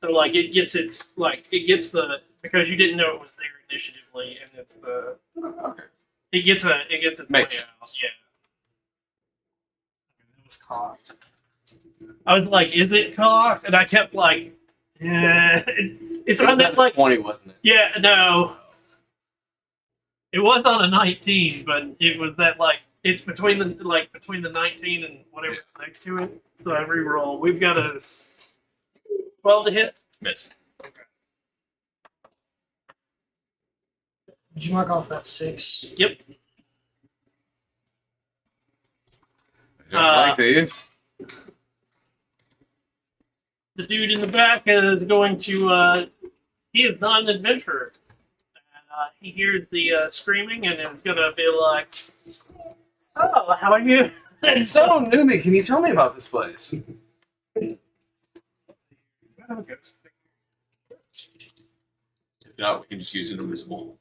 So it gets the because you didn't know it was there initiatively, and it's the Okay. it gets its Makes way out. sense. Yeah. It was cocked. I was like, "Is it cocked?" And I kept it's on that 20, wasn't it? yeah, no. It was on a 19, but it was that it's between the 19 and whatever's next to it. So I reroll. We've got a 12 to hit. Missed. Did you mark off that 6? Yep. Like these. The dude in the back is going to. He is not an adventurer. And, he hears the screaming and is going to be like, "Oh, how are you?" And So, Numi, can you tell me about this place? If not, we can just use an invisible.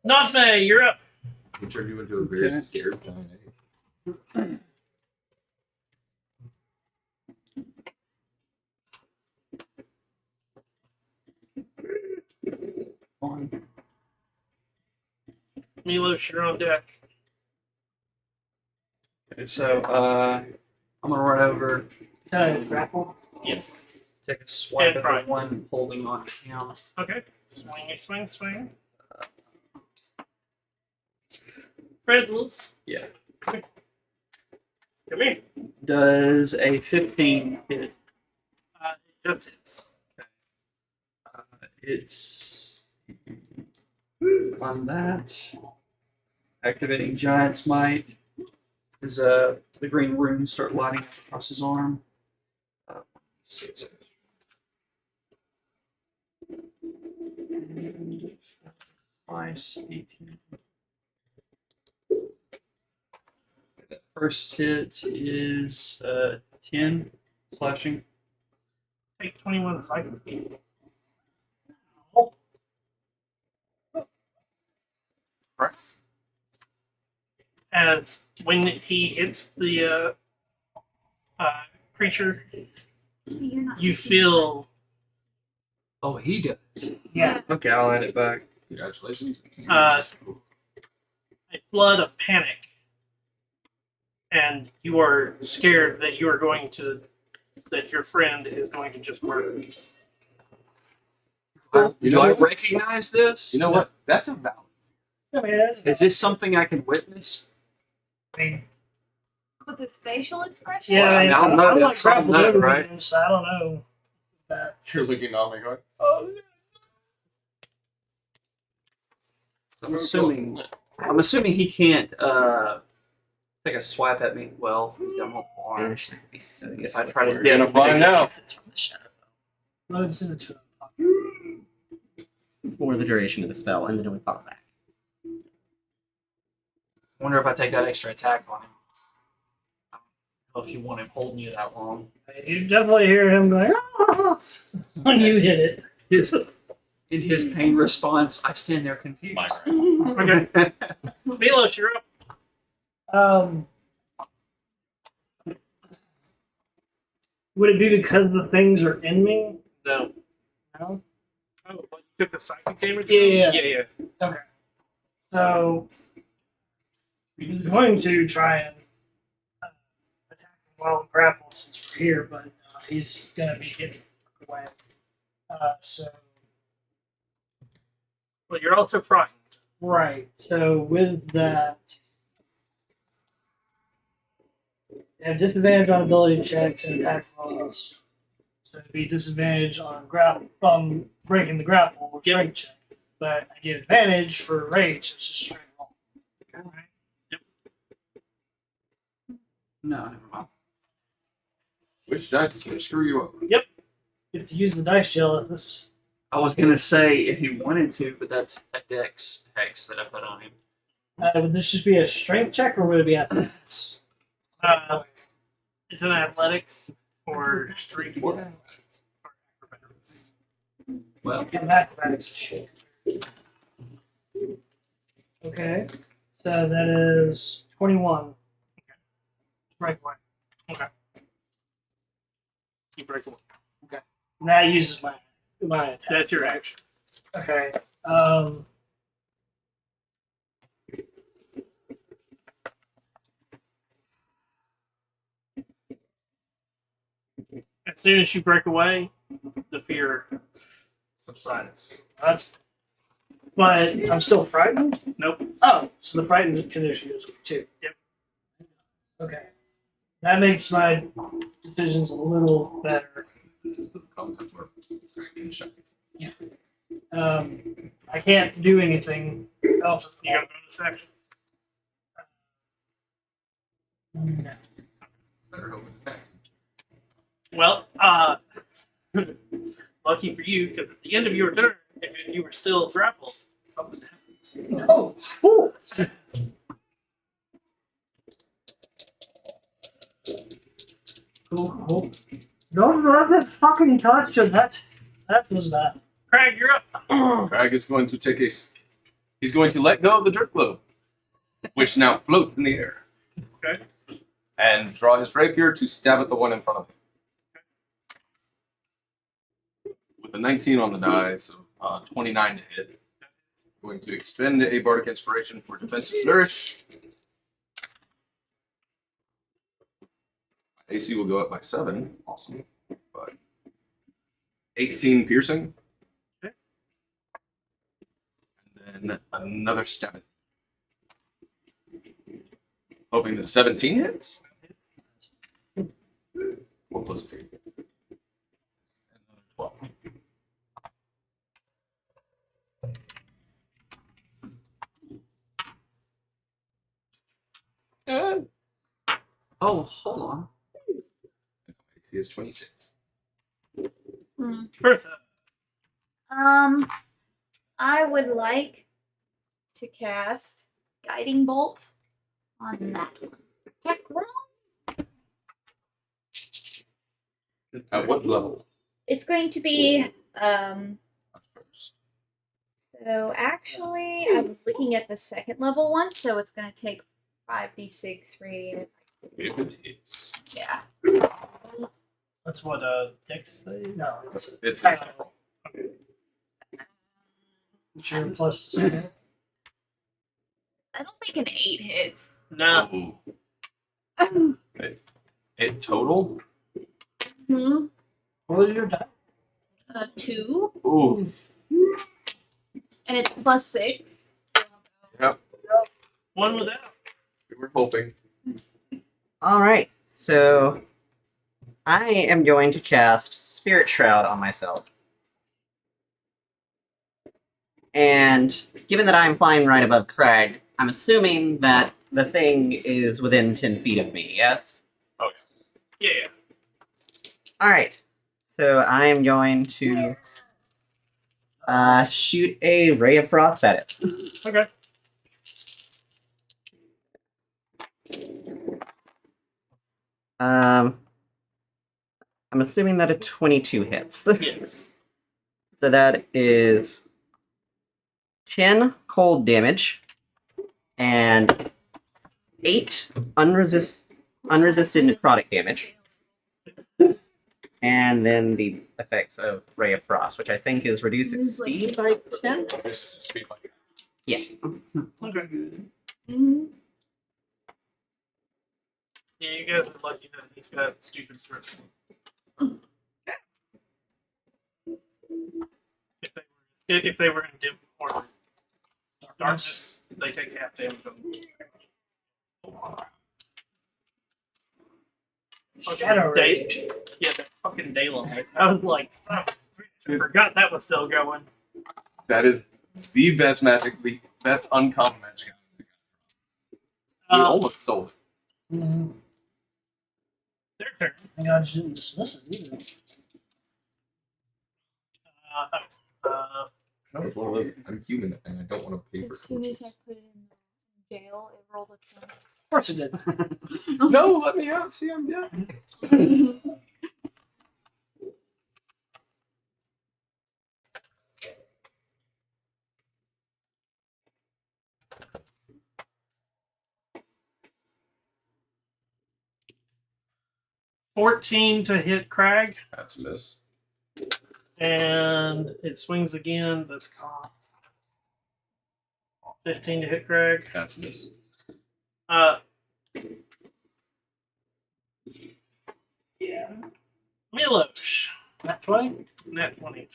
Notme, you're up. We turned you into a very Okay. scared giant ape. one. Milos, you're on deck. Okay, so I'm gonna run over, Grapple. Yes. take a swipe And at try. the one holding on to him. Okay. Swing. Frizzles, Yeah. come here. Does a 15 hit? It just hits. It's on that. Activating Giant Smite. As the green runes start lighting up across his arm. 6. And twice 18. First hit is 10 slashing. Take 21 psychic damage. Right. As when he hits the creature, You're not you taking feel Oh, he does. Yeah. Okay, I'll add it back. Congratulations. a flood of panic, and you are scared that you are going to that your friend is going to just murder you. You Do know I what? recognize this? You know what? That's a valid. I mean, that's, Is this something I can witness? I mean, with his facial expression. yeah, I mean, I'll know I'm that like something grappled that, over right? him, so I don't know. That. You're looking at me going, oh, I'm assuming he can't take a swipe at me. Well, he's got multiple arms. If I try to We're dip gonna find out. It's from the shadow. Load send it to him. For the duration of the spell, and then it would pop back. Wonder if I take that extra attack on him. I don't know if you want him holding you that long. You definitely hear him going "Ah!" when you hit it. In his pain response, I stand there confused. My right. Okay, Milos, you're up. Would it be because the things are in me? No. No. Oh, but you took the psychic damage. Yeah. yeah. Okay. So he's going to try and attack him while grappled since we're here, but he's going to be hit away. So Well, you're also frightened. right. So with that, you have disadvantage on ability checks and attack rolls. So it'd be disadvantage on breaking the grapple or strength check. But I get advantage for rage, so it's just straight roll. Right? No, never mind. Which dice is gonna screw you up? Get to use the dice gel if this. I was gonna say if he wanted to, but that's a dex hex that I put on him. Would this just be a strength check or would it be athletics? It's an athletics or street or acrobatics. Well, Give him acrobatics. Shit. Okay. So that is 21. Right away. You break away. And that uses my attack. That's your action. Okay. As soon as you break away, the fear subsides. That's. But I'm still frightened? Nope. Oh, so the frightened condition is too. Yep. Okay. That makes my decisions a little better. This is the combat where I can shine. I can't do anything else. You got a bonus action. No. Better hope it attacks. Well, lucky for you, because at the end of your turn, if you were still grappled, something happens. Oh, cool. Cool. Don't let that fucking touch you. That was bad. Craig, you're up. Crag is going to take he's going to let go of the drift globe, which now floats in the air. Okay. And draw his rapier to stab at the one in front of him. With a 19 on the die, so 29 to hit. Going to expend a bardic inspiration for defensive flourish. AC will go up by 7. Awesome. But 18 piercing. Okay. And then another stab. Hoping that 17 hits. 4 plus 3. And another 12. Oh, hold on. AC is 26. Bertha. I would like to cast Guiding Bolt on that one. At what level? It's going to be First. so actually I was looking at the second level one, so it's gonna take 5d6 radiant. If it hits. Yeah. That's what Dex say. No, it's It's an attack roll. your plus second. I don't think an 8 hits. No. Ooh. It total? Hmm. What was your die? 2, Ooh. and it's plus 6. Yep. One without. We were hoping. All right, so I am going to cast Spirit Shroud on myself. And given that I'm flying right above Craig, I'm assuming that the thing is within 10 feet of me, yes? Okay. Yeah. Alright, so I am going to shoot a Ray of Frost at it. Okay. I'm assuming that a 22 hits. Yes. So that is 10 cold damage and 8 unresisted necrotic damage. And then the effects of Ray of Frost, which I think is reduce its speed by 10? This is a speed like that. Yeah. Okay. Mm-hmm. Yeah, you guys are lucky that he's got stupid trip. If they were in dim or darkness, they take half damage on Shadow Rage. Yeah, that fucking daylight. I was like, son of a bitch, I forgot that was still going. That is the best magic, the best uncommon magic. You Um, almost sold it. Mm-hmm. their turn. Thank God you didn't dismiss it either. I'm human and I don't want to pay for As soon as I torches. put it in jail, it rolled a 20. Of course it did. No, let me out. See, I'm dead. 14 to hit Crag, That's a miss. and it swings again. That's con. 15 to hit Crag. That's a miss. Yeah. Milosh. Nat 20? Nat 20.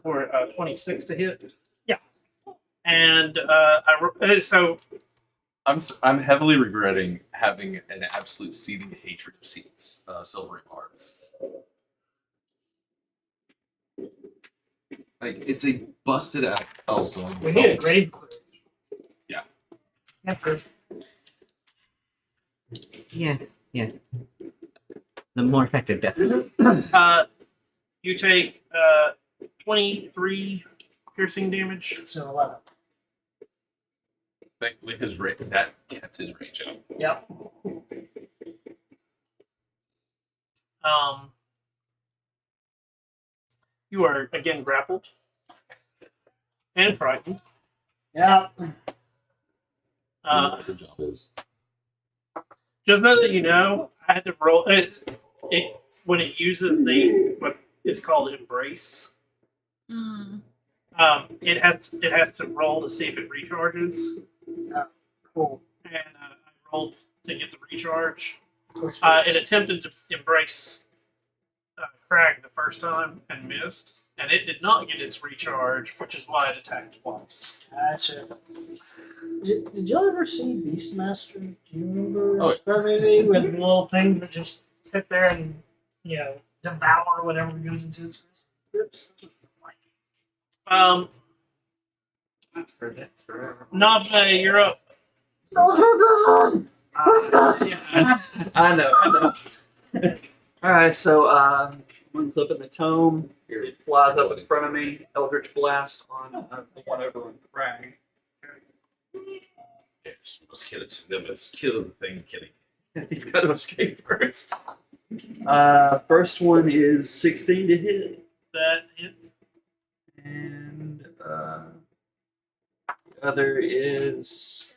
Or 26 to hit. Yeah. And so I'm heavily regretting having an absolute seething hatred of silvery barbs. Like it's a busted out spell, so We need a grave clear. Yeah. Yeah. The more effective death. you take 23 piercing damage. So 11. Thankfully, his that kept his range up. Yep. You are again grappled and frightened. Yeah. The job is. Just know that you know I had to roll it when it uses the what is called embrace. Mm. It has to roll to see if it recharges. Cool. And I rolled to get the recharge. Of course. It attempted to embrace Crag the first time and missed, and it did not get its recharge, which is why it attacked twice. Gotcha. Did y'all ever see Beastmaster? Do you remember Oh, yeah. that movie with the little thing that just sit there and, devour whatever goes into its grips? That's what it feels like. I've heard that forever. Nave, you're up. Don't hurt this one! I know. All right, so one clip in the tome. It flies up in front of me. Eldritch blast on the one over on Crag. Yes, must kill it. They must kill the thing killing. He's got to escape first. First one is 16 to hit, That hits. and the other is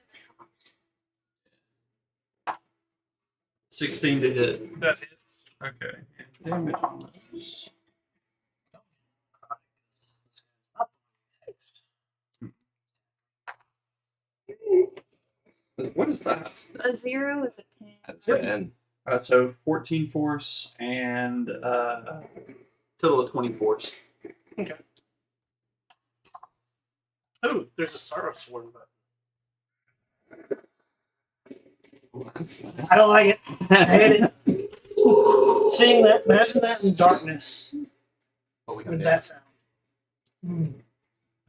16 to hit. That hits. Okay. And damage on those. What is that? A 0 is a 10. That's the end. So 14 force and total of 20 force. Oh, there's a sorrow sword button. I don't like it. I hate it. Seeing that, imagine that in darkness But we with have that sound.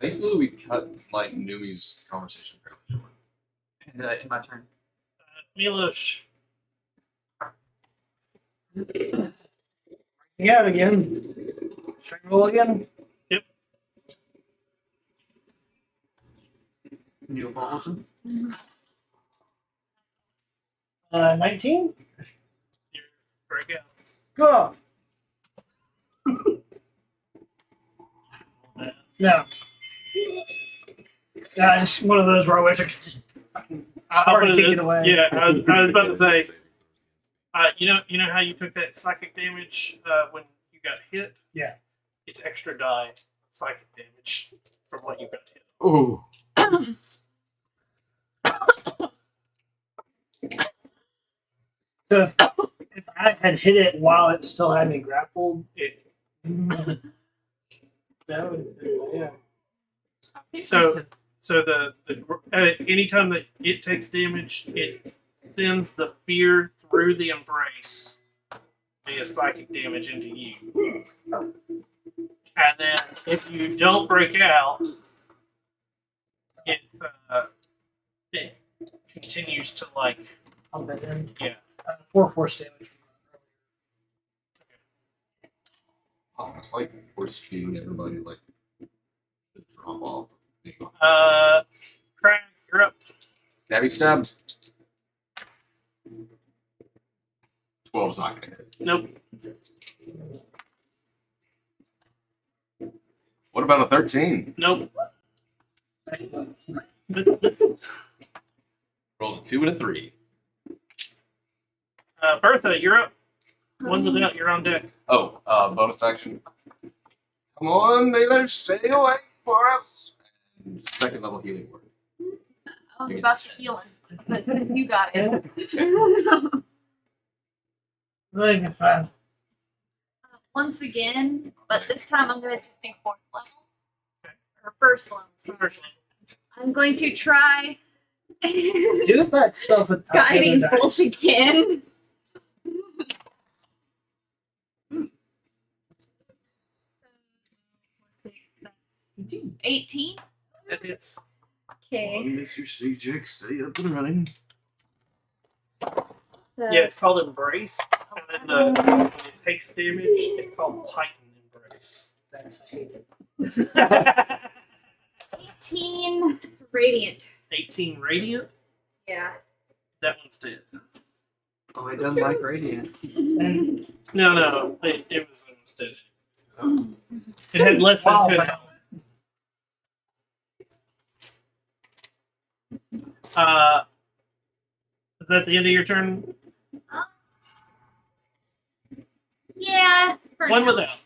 Thankfully, we cut like Numi's conversation fairly short. And in my turn. Milosh. Yeah, again. Should I roll again? New Bolton. 19? Your breakout. Go. No. Just one of those where I wish I could just fucking start put kicking away. Yeah, I was about to say. You know how you took that psychic damage when you got hit? Yeah. It's extra die psychic damage from what you got hit. Ooh. So if I had hit it while it still had me grappled, It, that would yeah. so anytime that it takes damage, it sends the fear through the embrace via psychic damage into you. And then if you don't break out, it continues to like I'll bet in. Yeah. 4 force damage. It's like force feeding everybody like the drop off. Craig, you're up. Stabby stab. 12's not gonna hit. Nope. What about a 13? Nope. Rolled a 2 and a 3. Bertha, you're up. One without, you're on deck. Oh, bonus action. Come on, Milo, stay away for us. And second level healing word. I was about to heal him, but you got it. Really good fun. Once again, but this time I'm going to just do 4th level. Or 1st level, sorry. I'm going to try Do that stuff with guiding other bolt dice. again. 18. That hits. Okay. Mr. CJ, stay up and running. Yeah, it's called Embrace. And then when it takes damage, it's called Titan Embrace. That's I hate it. 18 radiant. 18 Radiant. Yeah. That one's dead. Oh, I don't like Radiant. And No, it was almost dead. It had less than Wow. 10 health. Is that the end of your turn? Yeah. for One now. without.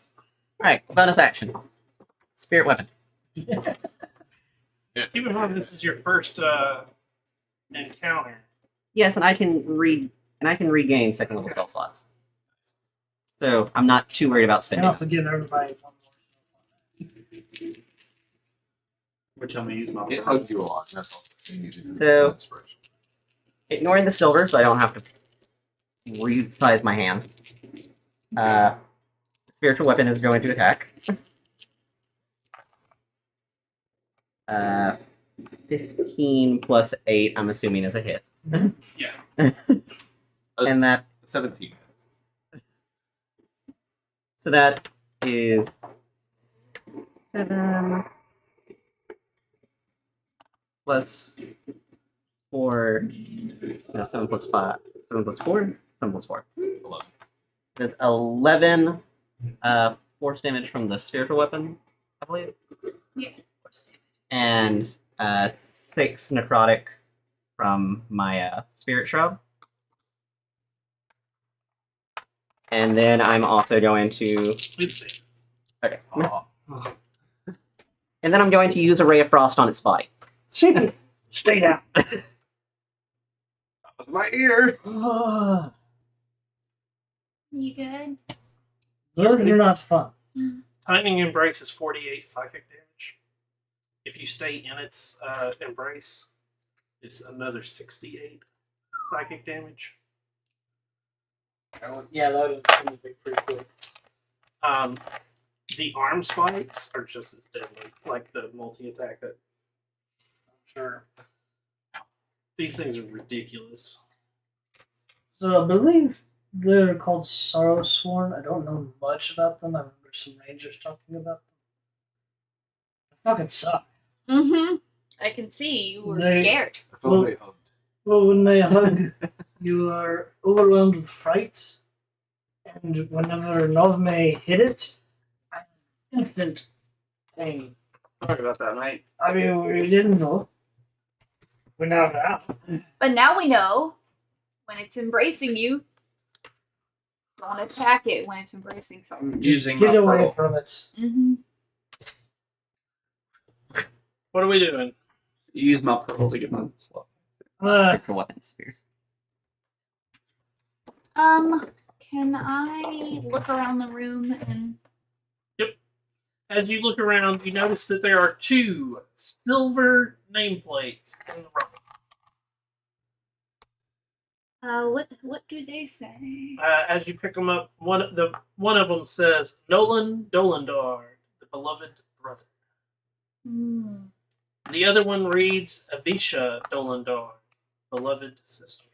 Alright, bonus action. Spirit weapon. Keep in mind this is your first encounter. Yes, and I can regain second level spell slots. So I'm not too worried about and spending. also give everybody one more. Which I'm going to use my. It hugged you a lot. That's all. You needed So- inspiration. Ignoring the silver, so I don't have to resize my hand. Spiritual weapon is going to attack. 15 plus 8, I'm assuming, is a hit. Yeah. And that 17 minutes. so that is 7 plus 4. No, 7 plus 5. 7 plus 4. 7 plus 4. 11. There's 11 force damage from the spiritual weapon, I believe. Yeah, of course. And 6 necrotic from my spirit shroud. And then I'm also going to. It's Okay. Oh, And then I'm going to use a ray of frost on its body. Stay down. that was my ear. You good? Those are not fun. Tightening Embrace is 48 psychic damage. If you stay in its embrace, it's another 68 psychic damage. Yeah, that would be pretty cool. The arm spikes are just as deadly, like the multi-attack that I'm sure. These things are ridiculous. So I believe they're called Sorrow Sworn. I don't know much about them. I remember some rangers talking about them. They fucking suck. Mm-hmm. I can see you were They- scared. I thought they hugged. Well, when they hug, you are overwhelmed with fright, and whenever Novme hit it, instant pain. Sorry about that, mate. I mean, we didn't know. We now know. But now we know when it's embracing you, don't attack it when it's embracing something. I'm using Get my away pearl. from it. Mm-hmm. What are we doing? Use my pearl to get my slot. Spiritual weapon spears. Can I look around the room and As you look around, you notice that there are 2 silver nameplates in the room. what do they say? As you pick them up, one of them says Nolan Dolendar, the beloved brother. Hmm. The other one reads Avisha Dolendar, beloved sister.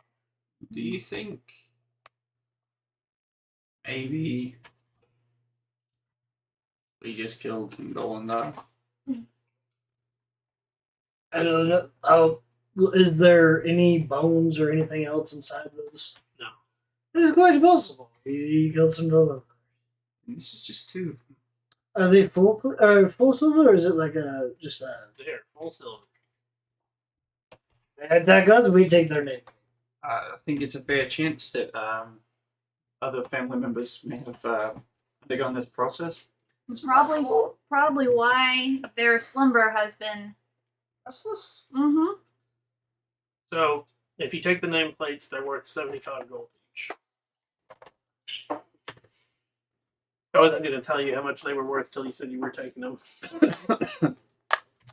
Do you think maybe we just killed some Dolendar? I don't know. Is there any bones or anything else inside those? No. It's quite possible. He killed some Dolan. This is just 2. Are they full silver, or is it like just a? There, full silver. They attack us, we take their name. I think it's a fair chance that other family members may have undergone this process. It's probably why their slumber has been. Restless. Mm-hmm. So, if you take the nameplates, they're worth 75 gold each. I wasn't going to tell you how much they were worth till you said you were taking them.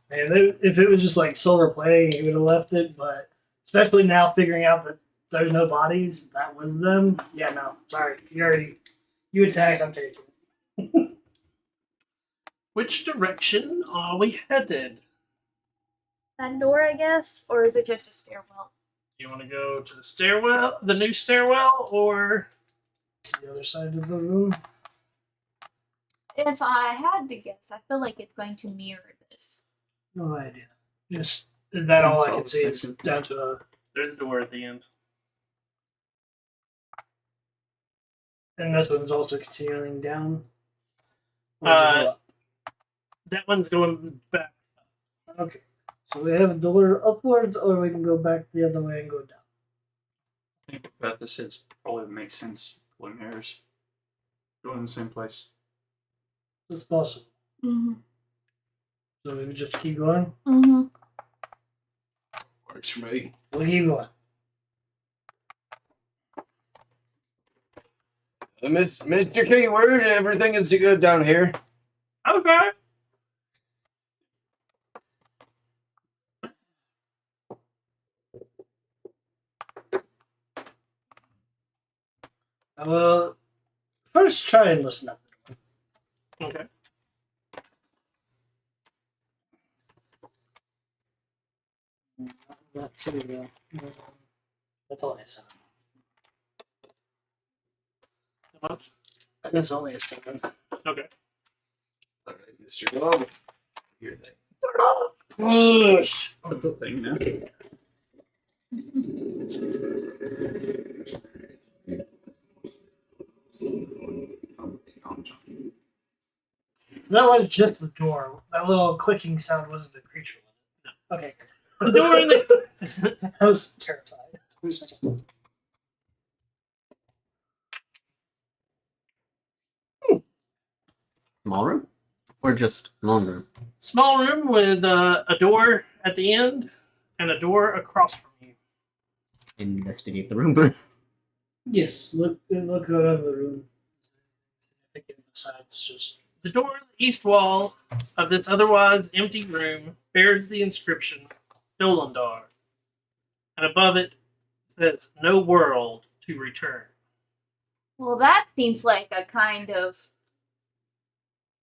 Man, if it was just like silver plating, he would have left it. But especially now, figuring out that there's no bodies, that was them. Yeah, no, sorry, you attacked. I'm taking. Which direction are we headed? That door, I guess, or is it just a stairwell? You want to go to the stairwell, the new stairwell, or To the other side of the room. If I had to guess, I feel like it's going to mirror this. No idea. Just is that all I can see? It's down to a. there's a door at the end. And this one's also continuing down. Or does it go up? That one's going back. Okay. So we have a door upwards, or we can go back the other way and go down. I think what Beth said probably makes sense. Pulling mirrors. Go in the same place. It's possible. Mm-hmm. So we just keep going. Mm-hmm. Works for me. We'll keep going. Mr. Keyword, everything is good down here. Okay. I will first try and listen up. Okay. Not too well. That's only a 7. How much? That's only a 7. Okay. All right, Mr. Dog. Your thing. Push. That's a thing now. That was just the door. That little clicking sound wasn't a creature, was it? Okay. The door in the I was terrified. Small room? Or just long room? small room with a door at the end and a door across from you. Investigate the room. Yes, look around the room. Besides just The door in the east wall of this otherwise empty room bears the inscription Dolandar, and above it says "No world to return." Well, that seems like a kind of.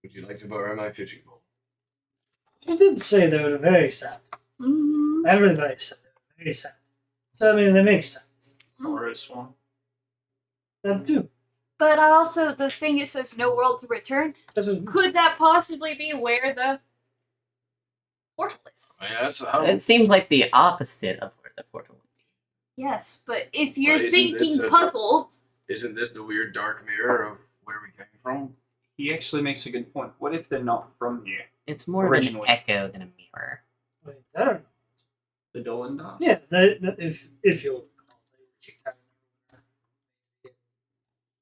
Would you like to borrow my fishing pole? she did say they were very sad. Mm-hmm. Everybody said they were very sad. So I mean, that makes sense. Or a swan. That do. But also, the thing it says no world to return. That's what, Could that possibly be where the portal is? Yeah, that's how. It seems like the opposite of where the portal would be. Yes, but if you're Well, isn't thinking this the- puzzles, Isn't this the weird dark mirror of where we came from? He actually makes a good point. What if they're not from here? It's more of Originally. an echo than a mirror. wait, I don't know. The Dolan Yeah, if you'll recall, they were kicked out of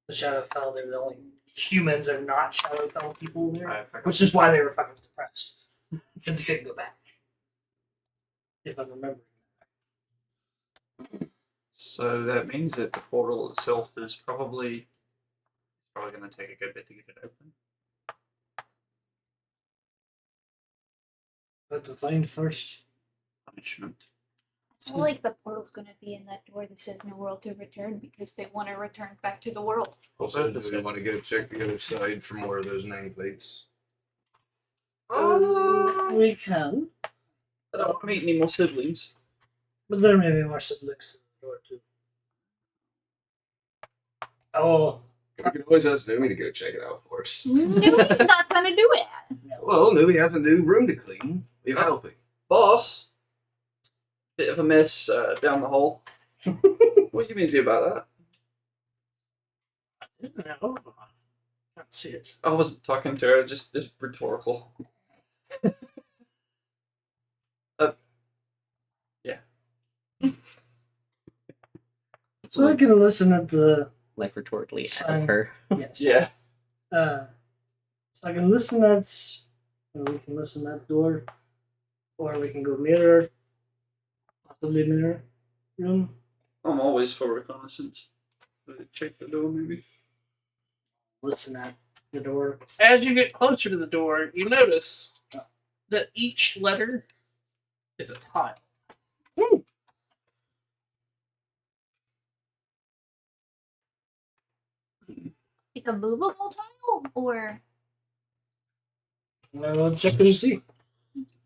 the Shadowfell. They were the only humans and not Shadowfell people there, which is why they were fucking depressed because they couldn't go back. If I'm remembering. So that means that the portal itself is probably going to take a good bit to get it open. But to find first. Punishment. I feel like the portal's gonna be in that door that says no world to return because they want to return back to the world. Also, do we want to go check the other side for more of those nameplates? We can, I don't want to meet any more siblings. but there may be more siblings to the door too. Oh, We can always ask Numi to go check it out for us. Nobody's not gonna do it. Well, Numi has a new room to clean. You're helping. Boss! Bit of a mess down the hall. What do you mean to do about that? No, can't see it. I wasn't talking to her, just it's rhetorical. Yeah. so I can listen at the Like rhetorically Sign. at her. yes. Yeah. So I can listen at, or we can listen at door, or we can go mirror, possibly mirror room. I'm always for reconnaissance. Check the door, maybe. Listen at the door. As you get closer to the door, you notice that each letter is a tile. Like a movable tile, or We'll check and see.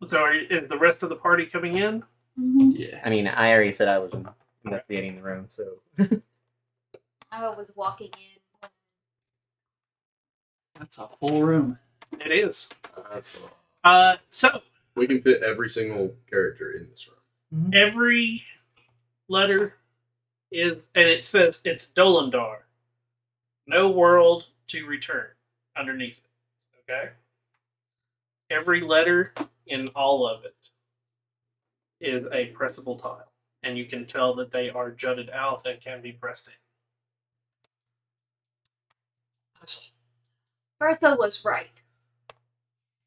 So, is the rest of the party coming in? Yeah. I mean, I already said I was investigating the room, so. I was walking in. That's a full room. It is. That's So we can fit every single character in this room. every letter is, and it says it's Dolandar. No world to return underneath it. Okay? Every letter in all of it is a pressable tile. And you can tell that they are jutted out and can be pressed in. Bertha was right.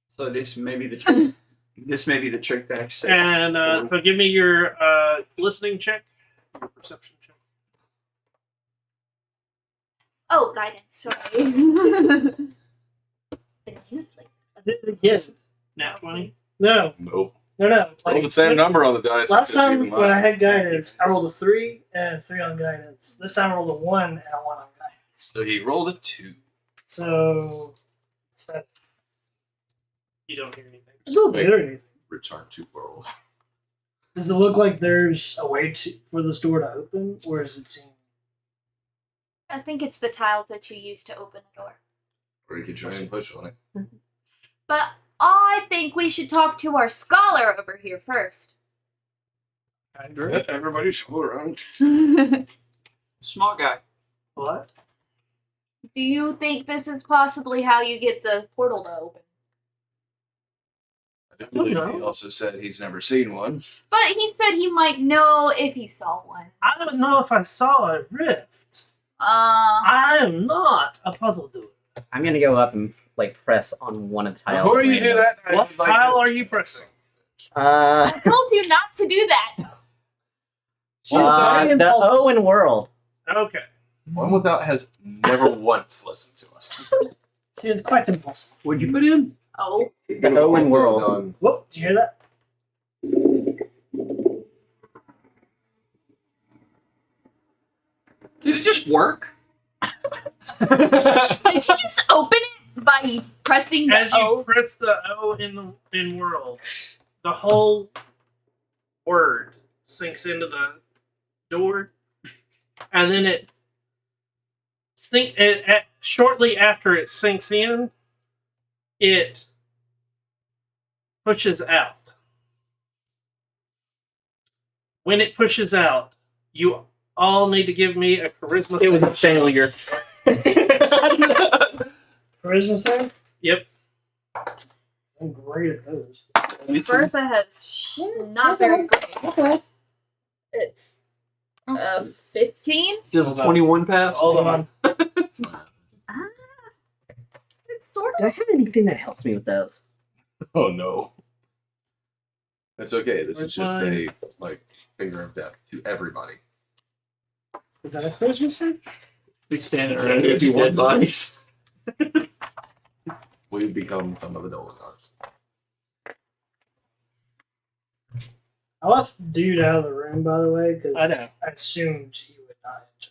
So this may be the trick. This may be the trick to actually. And so give me your listening check, your perception check. Oh, guidance. Sorry. Yes. Nat 20. No. Nope. No. Roll the same number on the dice. Last just time even when I mine. had guidance, I rolled a 3 and a 3 on guidance. This time I rolled a 1 and a 1 on guidance. So he rolled a 2. So, so You don't hear anything. I don't hear anything. Return to world. Does it look like there's a way for this door to open, or does it seem? I think it's the tiles that you use to open a door. Or you could try and push on it. But I think we should talk to our scholar over here first. I agree. Everybody shuffle around. Do Smart guy. What? you think this is possibly how you get the portal to open? I do believe he also said he's never seen one. But he said he might know if he saw one. I don't know if I saw a rift. Uh, I am not a puzzle doer. I'm gonna go up and like press on one of the tiles. Before you do that, I What would like tile to- are you pressing? I told you not to do that. The Owen world. Okay. One Without has never once listened to us. She's quite impulsive. What'd you put in? Oh, The Owen world. Done. Whoop! Did you hear that? Did it just work? did you just open it by pressing the As you O? press the O in world, the whole word sinks into the door, and then shortly after it sinks in, it pushes out. When it pushes out, you all need to give me a charisma. It was a failure. Charisma save? Yep. I'm great at those. Bertha has not very great. Okay. It's 15. Does a 21 pass? Hold on. It's sort Do I have anything that helps me with those? Oh no. That's okay. This is Where's just mine? a finger of death to everybody. Is that a charisma save? Be standing around here, two dead bodies. We become some of the Dolagars. I left dude out of the room, by the way, because I know. I assumed he would not answer.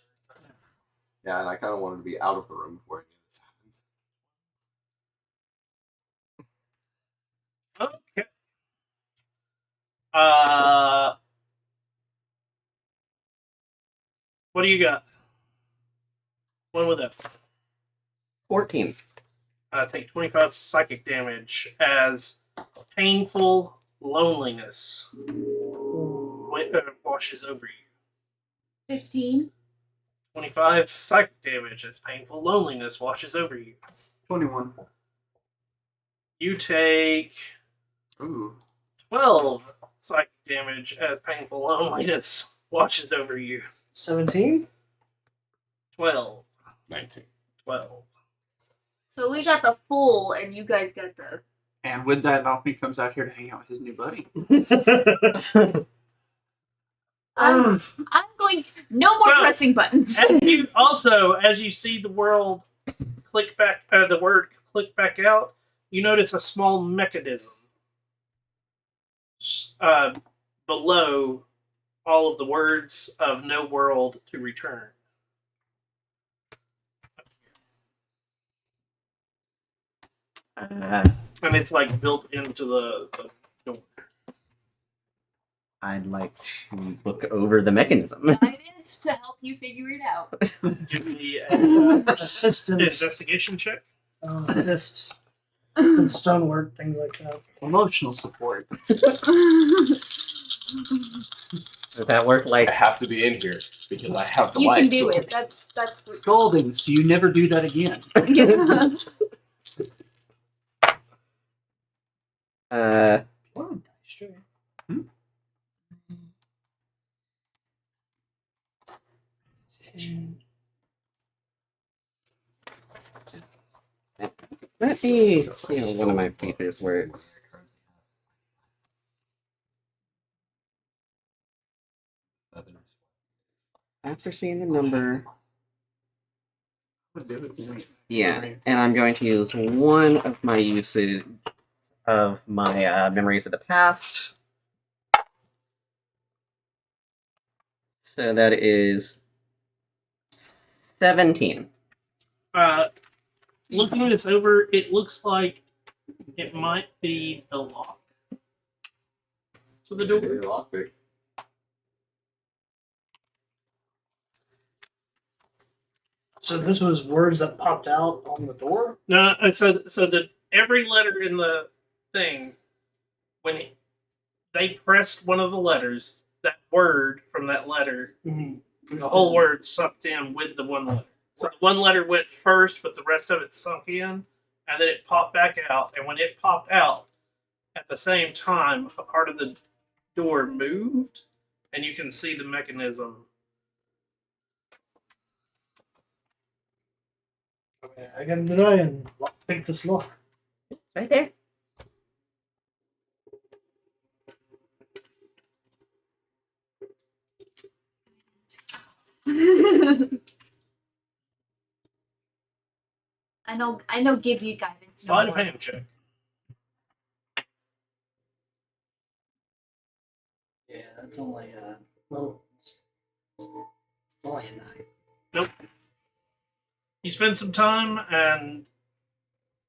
Yeah, and I kind of wanted to be out of the room before I knew this happened. Okay. What do you got? One with that. 14. Take 25 psychic damage as painful loneliness washes over you. 15. 25 psychic damage as painful loneliness washes over you. 21. You take Ooh. 12 psychic damage as painful loneliness washes over you. 17? 12. 19. 12. So we got the full, and you guys got the. And with that, Nalfi comes out here to hang out with his new buddy. I'm going to. No more So- pressing buttons. And you also, as you see the world click back, the word click back out, you notice a small mechanism below all of the words of no world to return. And it's like built into the door. I'd like to look over the mechanism. Guidance to help you figure it out. Give me a Assistance. investigation check. Assist. And stonework, things like that. Emotional support. Does that work I like have to be in here because I have the You can lights do on. it. That's Scolding, so you never do that again. yeah. What a dice tray. let's see how one of my features works. After seeing the number, yeah, and I'm going to use one of my usage of my memories of the past. So that is 17. Looking this over, it looks like it might be the lock to the door. Okay, lockpick. So this was words that popped out on the door. No, so that every letter in the thing, when they pressed one of the letters, that word from that letter, the whole word sucked in with the one letter. So the one letter went first, but the rest of it sunk in, and then it popped back out. And when it popped out, at the same time, a part of the door moved, and you can see the mechanism. Okay, I can try and pick this lock. Right there. I know give you guidance. Sleight of hand check. Yeah, that's only well, it's only a 9. You spend some time, and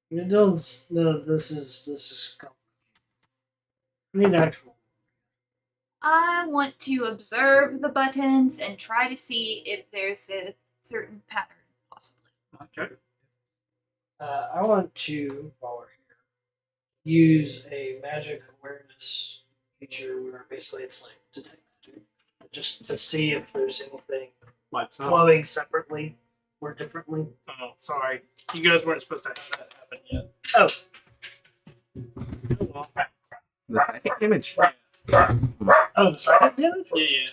You don't. No, this is. I need actual. I want to observe the buttons and try to see if there's a certain pattern, possibly. okay. I want to, while we're here, use a magic awareness feature where basically it's like detect magic, just to see if there's anything Lights up. glowing separately or differently. Oh, sorry. You guys weren't supposed to have that happen yet. Oh, Well, The psychic image. oh, the psychic damage. yeah.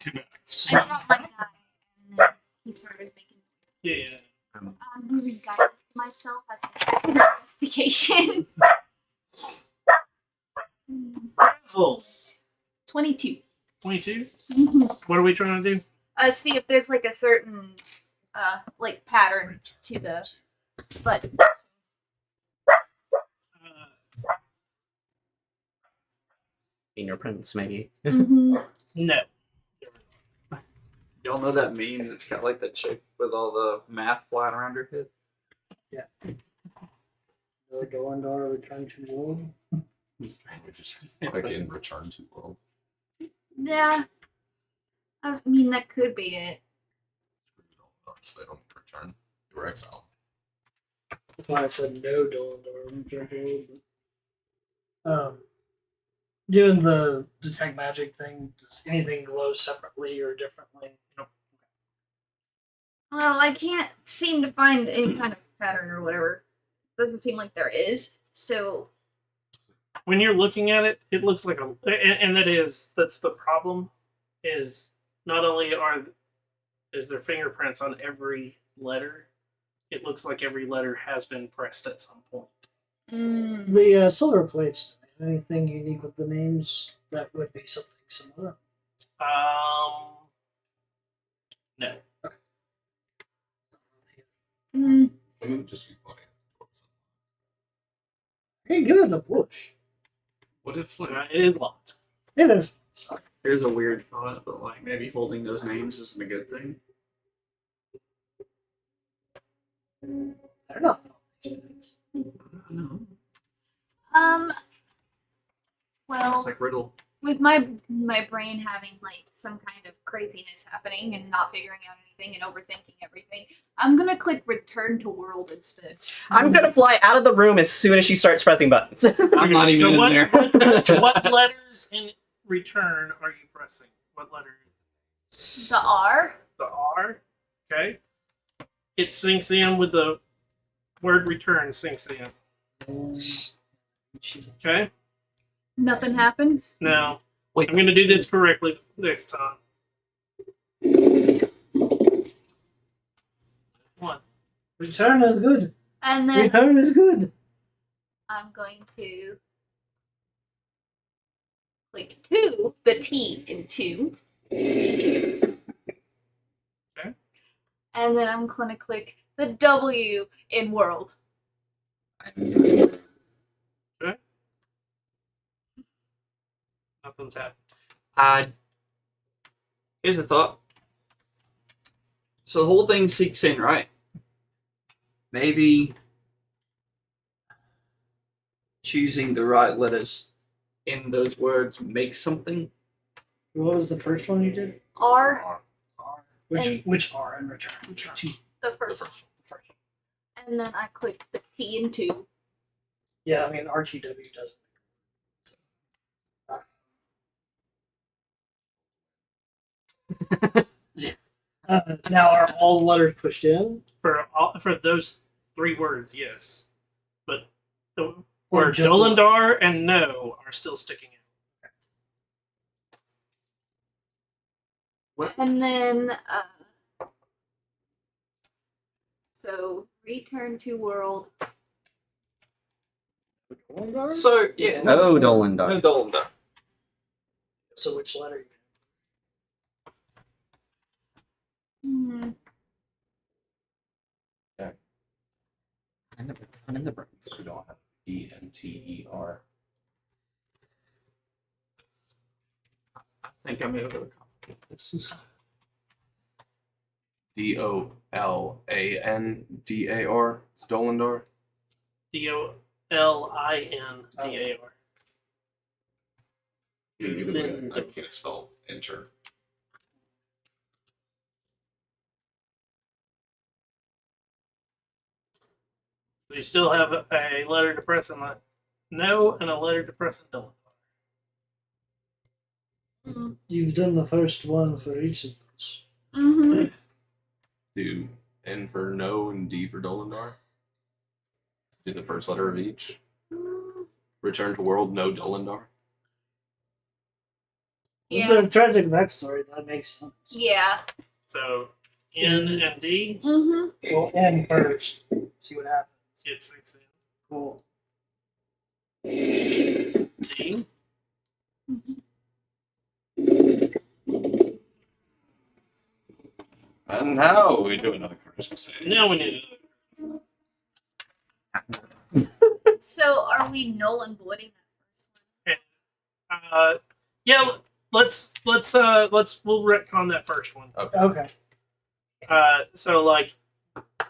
I dropped my die, and then he started making. Yeah. I'm using guidance to myself as an investigation. Puzzles. 22. 22? Mm-hmm. What are we trying to do? See if there's like a certain like pattern to the but Fingerprints, maybe. mm-hmm. No. Y'all know that meme that's got like that chick with all the math flying around her head? No Dolandar return to world. Click in return to world. Yeah. I mean that could be it. So they don't return. They were exiled. That's why I said no Dolandar return to world. Doing the detect magic thing, does anything glow separately or differently? Nope. Well, I can't seem to find any kind of pattern or whatever. Doesn't seem like there is. So When you're looking at it, it looks like and that's the problem, is not only is there fingerprints on every letter, it looks like every letter has been pressed at some point. The silver plates, anything unique with the names that would be something similar? No. mm, I mean, just be funny. Hey, give it a push. What if like It is locked. It is. Here's a weird thought, but like maybe holding those names isn't a good thing. They're not. No. well, It's like riddle. with my brain having like some kind of craziness happening and not figuring out anything and overthinking everything, I'm gonna click return to world instead. I'm gonna fly out of the room as soon as she starts pressing buttons. I'm not even in what, there. what letters in return are you pressing? What letter? The R. The R. Okay. It sinks in with the word return sinks in. Okay. Nothing happens. Now Wait. I'm going to do this correctly this time. 1. Return is good. And then Return is good. I'm going to click 2, the T in 2. Okay. And then I'm going to click the W in world. Nothing's happened. Here's a thought. So the whole thing sinks in, right? Maybe choosing the right letters in those words makes something. What was the first one you did? R. Which are in return? Two. The first one. And then I click the T and 2. Yeah, I mean RTW doesn't. Now are all the letters pushed in? For those 3 words, yes, but the Or word just Dolendar and no are still sticking out. And then, so return to world. So yeah, No Dolendar. no Dolendar. So which letter? Hmm. We don't have ENTER. I think I'm able to complicate this. DOLANDAR. It's Dolendar. DOLINDAR. Either way, I can't spell enter. So you still have a letter to press on the no and a letter to press on Dolendar. You've done the first one for each of those. Mm-hmm. Do N for no and D for Dolendar. Do the first letter of each. Return to world, no Dolendar. With Yeah. the tragic backstory, that makes sense. Yeah. So N and D. Mm-hmm. Well, N first. See what happens. It's Cool. D. And now we do another Christmas save. Now we need to. So are we null and voiding that first one? Yeah. Let's we'll retcon that first one. Okay. So like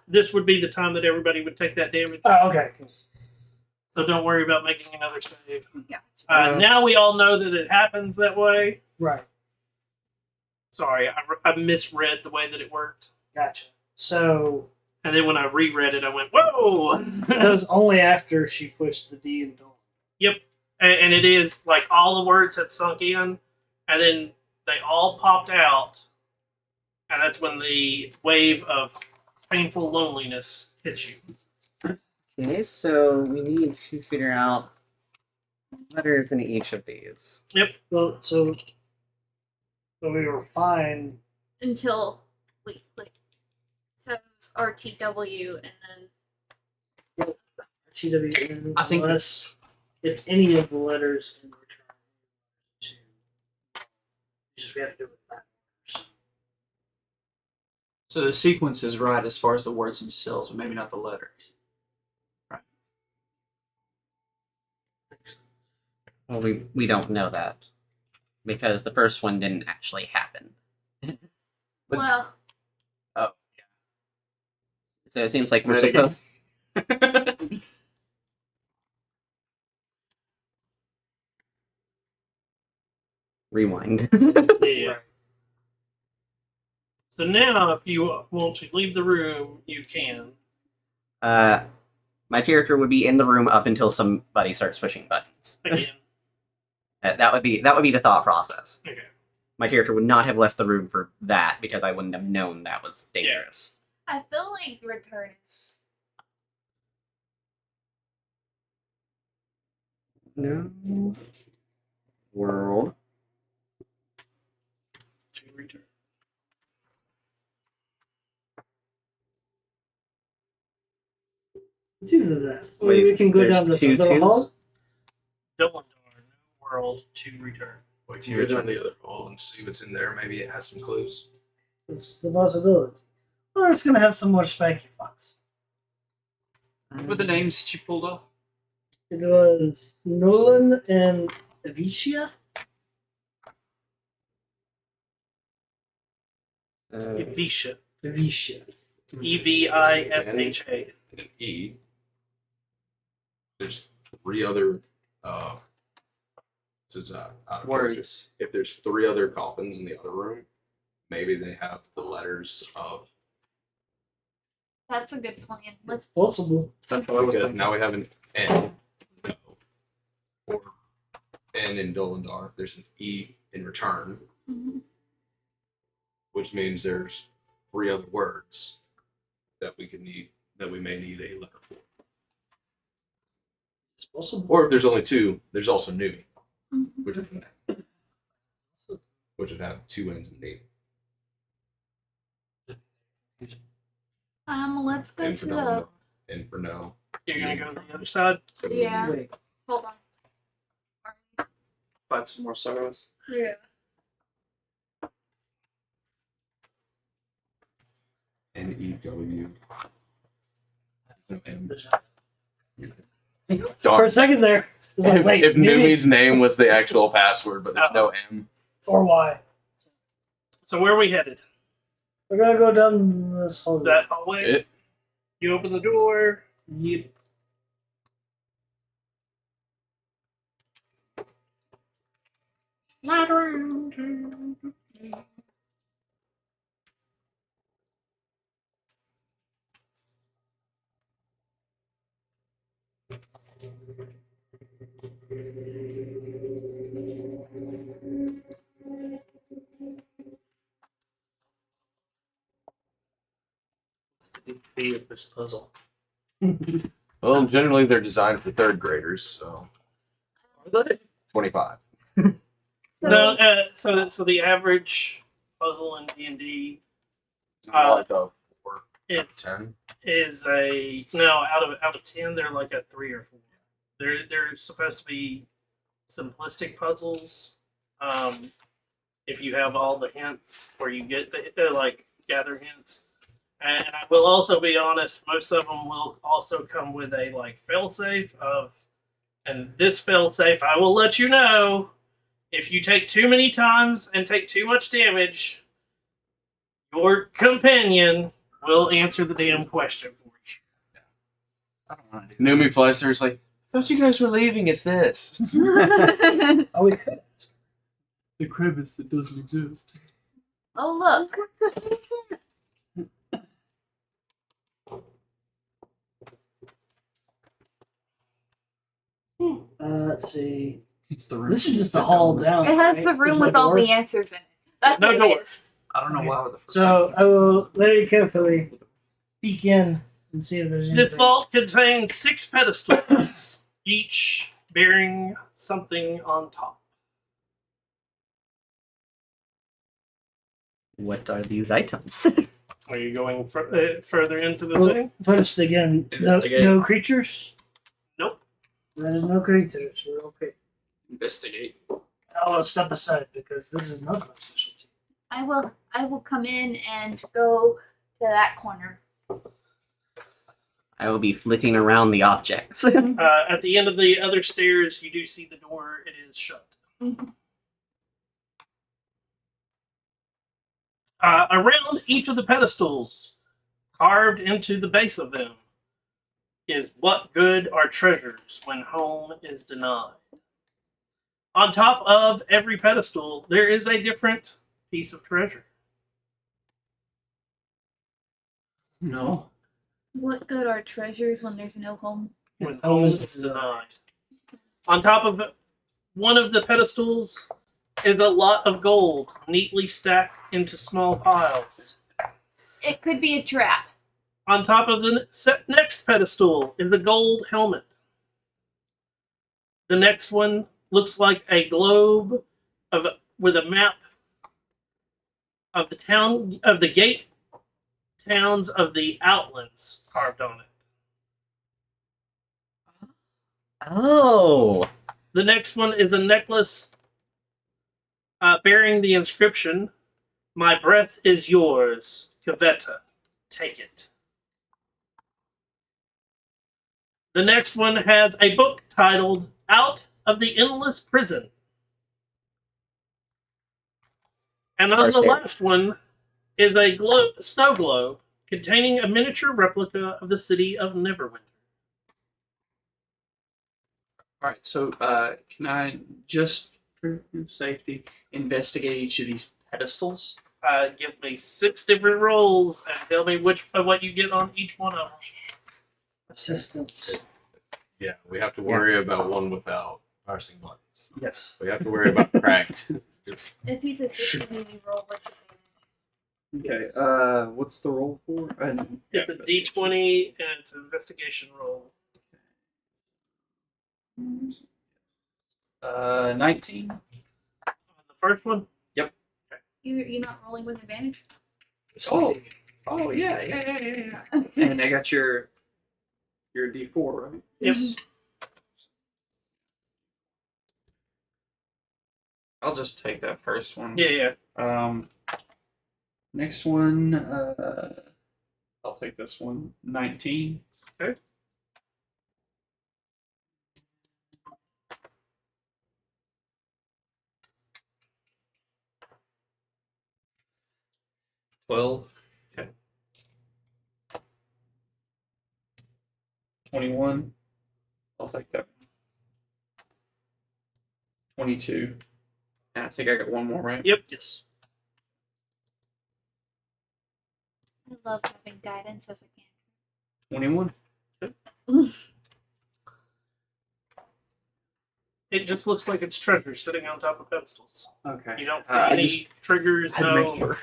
this would be the time that everybody would take that damage. Oh, okay. Cool. So don't worry about making another save. Gotcha. Now we all know that it happens that way. Right. Sorry, I misread the way that it worked. Gotcha. So And then when I reread it, I went, whoa! that was only after she pushed the D and Dolendar. Yep. And it is like all the words had sunk in, and then they all popped out. And that's when the wave of painful loneliness hits you. Okay, so we need to figure out letters in each of these. Well, so we were fine. Until we click. So it's RTW and then TWN. I think unless it's any of the letters in return to. Just we have to do it backwards. So the sequence is right as far as the words themselves, but maybe not the letters. Well, we don't know that because the first one didn't actually happen. But- well, So it seems like we're Ready? supposed. Rewind. Yeah. So now, if you want to leave the room, you can. My character would be in the room up until somebody starts pushing buttons. Again. That would be the thought process. Okay. My character would not have left the room for that because I wouldn't have known that was dangerous. I feel like return is. No. World. To return. It's either that. Or Wait, we can go there's down this two other twos? hall. Dolendar, New World, to return. Wait, can you go down the other hole and see what's in there? Maybe it has some clues. It's the possibility. Or it's gonna have some more spiky fucks. What were the names that you pulled off? It was Nolan and Avicia. Evisha. Avicia. EVISHA. And an E. There's 3 other. This is out of Words. If there's 3 other coffins in the other room, maybe they have the letters of, That's a good plan. Let's. Possible. That's what I was because thinking. now we have an N, no, or N in Dolendar. There's an E in return, Mhm. which means there's 3 other words that we may need a letter for. It's possible. Or if there's only 2, there's also new, Mhm. which would have 2 N's in name. Let's go N to for the. Dolendar, N for no. You're gonna go to the other side. So Yeah. Wait. Hold on. Find some more sorrows. Yeah. N-E-W. No M. For Darn. a second there, it's like, wait, If maybe- Numi's name was the actual password, but there's no M. or why? So where are we headed? We're gonna go down this hallway. That hallway. It, You open the door. Yep. Light around. The DC of this puzzle. well, generally they're designed for 3rd graders, so Are they? 25. No, so the average puzzle in D&D Like a 4, is 10. is a no out of 10. They're like a 3 or 4. They're supposed to be simplistic puzzles. If you have all the hints, or you get the like gather hints. And I will also be honest, most of them will also come with a like failsafe of, and this failsafe, I will let you know, if you take too many times and take too much damage, your companion will answer the damn question for you. I don't want to do that. Numi flies through. It's like, I thought you guys were leaving. It's this. Oh, we could. The crevice that doesn't exist. Oh look. Let's see. It's the room. This is just the hall down. It has right? the room There's no with all door. the answers in it. That's No what door. it is. I don't know Okay. why with the first So I will very carefully peek in and see if there's This anything. vault contains 6 pedestals, each bearing something on top. What are these items? Are you going further into the Well, thing? first again, Investigate. no creatures. Nope. There's no creatures. We're okay. Investigate. I will step aside because this is not my specialty. I will come in and go to that corner. I will be flitting around the objects. At the end of the other stairs, you do see the door. It is shut. Mhm. Around each of the pedestals, carved into the base of them, is what good are treasures when home is denied. On top of every pedestal, there is a different piece of treasure. No. What good are treasures when there's no home? When home is denied. On top of one of the pedestals is a lot of gold, neatly stacked into small piles. It could be a trap. On top of the next pedestal is a gold helmet. The next one looks like a globe with a map of the town of the gate towns of the Outlands carved on it. Oh, The next one is a necklace bearing the inscription, "My breath is yours, Kaveta. Take it." The next one has a book titled "Out of the Endless Prison." And on the Parser. last one is a snow globe containing a miniature replica of the city of Neverwinter. All right. So, can I just, for your safety, investigate each of these pedestals? give me 6 different rolls and tell me what you get on each one of them. Assistance. Yeah, we have to worry about one without parsing buttons. Yes. We have to worry about cracked. It's If he's assisting me, we roll with advantage. Okay. What's the roll for? It's a D20 and it's an investigation roll. 19. On the first one, You're not rolling with advantage? Oh yeah. And I got your D4, right? yes. I'll just take that first one. Yeah. Next one, I'll take this one. 19. Okay. $12. Okay. 21. I'll take that. 22. And I think I got one more, right? Yep. Yes. I love having guidance as a cantrip. 21. It just looks like it's treasure sitting on top of pedestals. Okay. You don't see I any just triggers, had to make no, sure.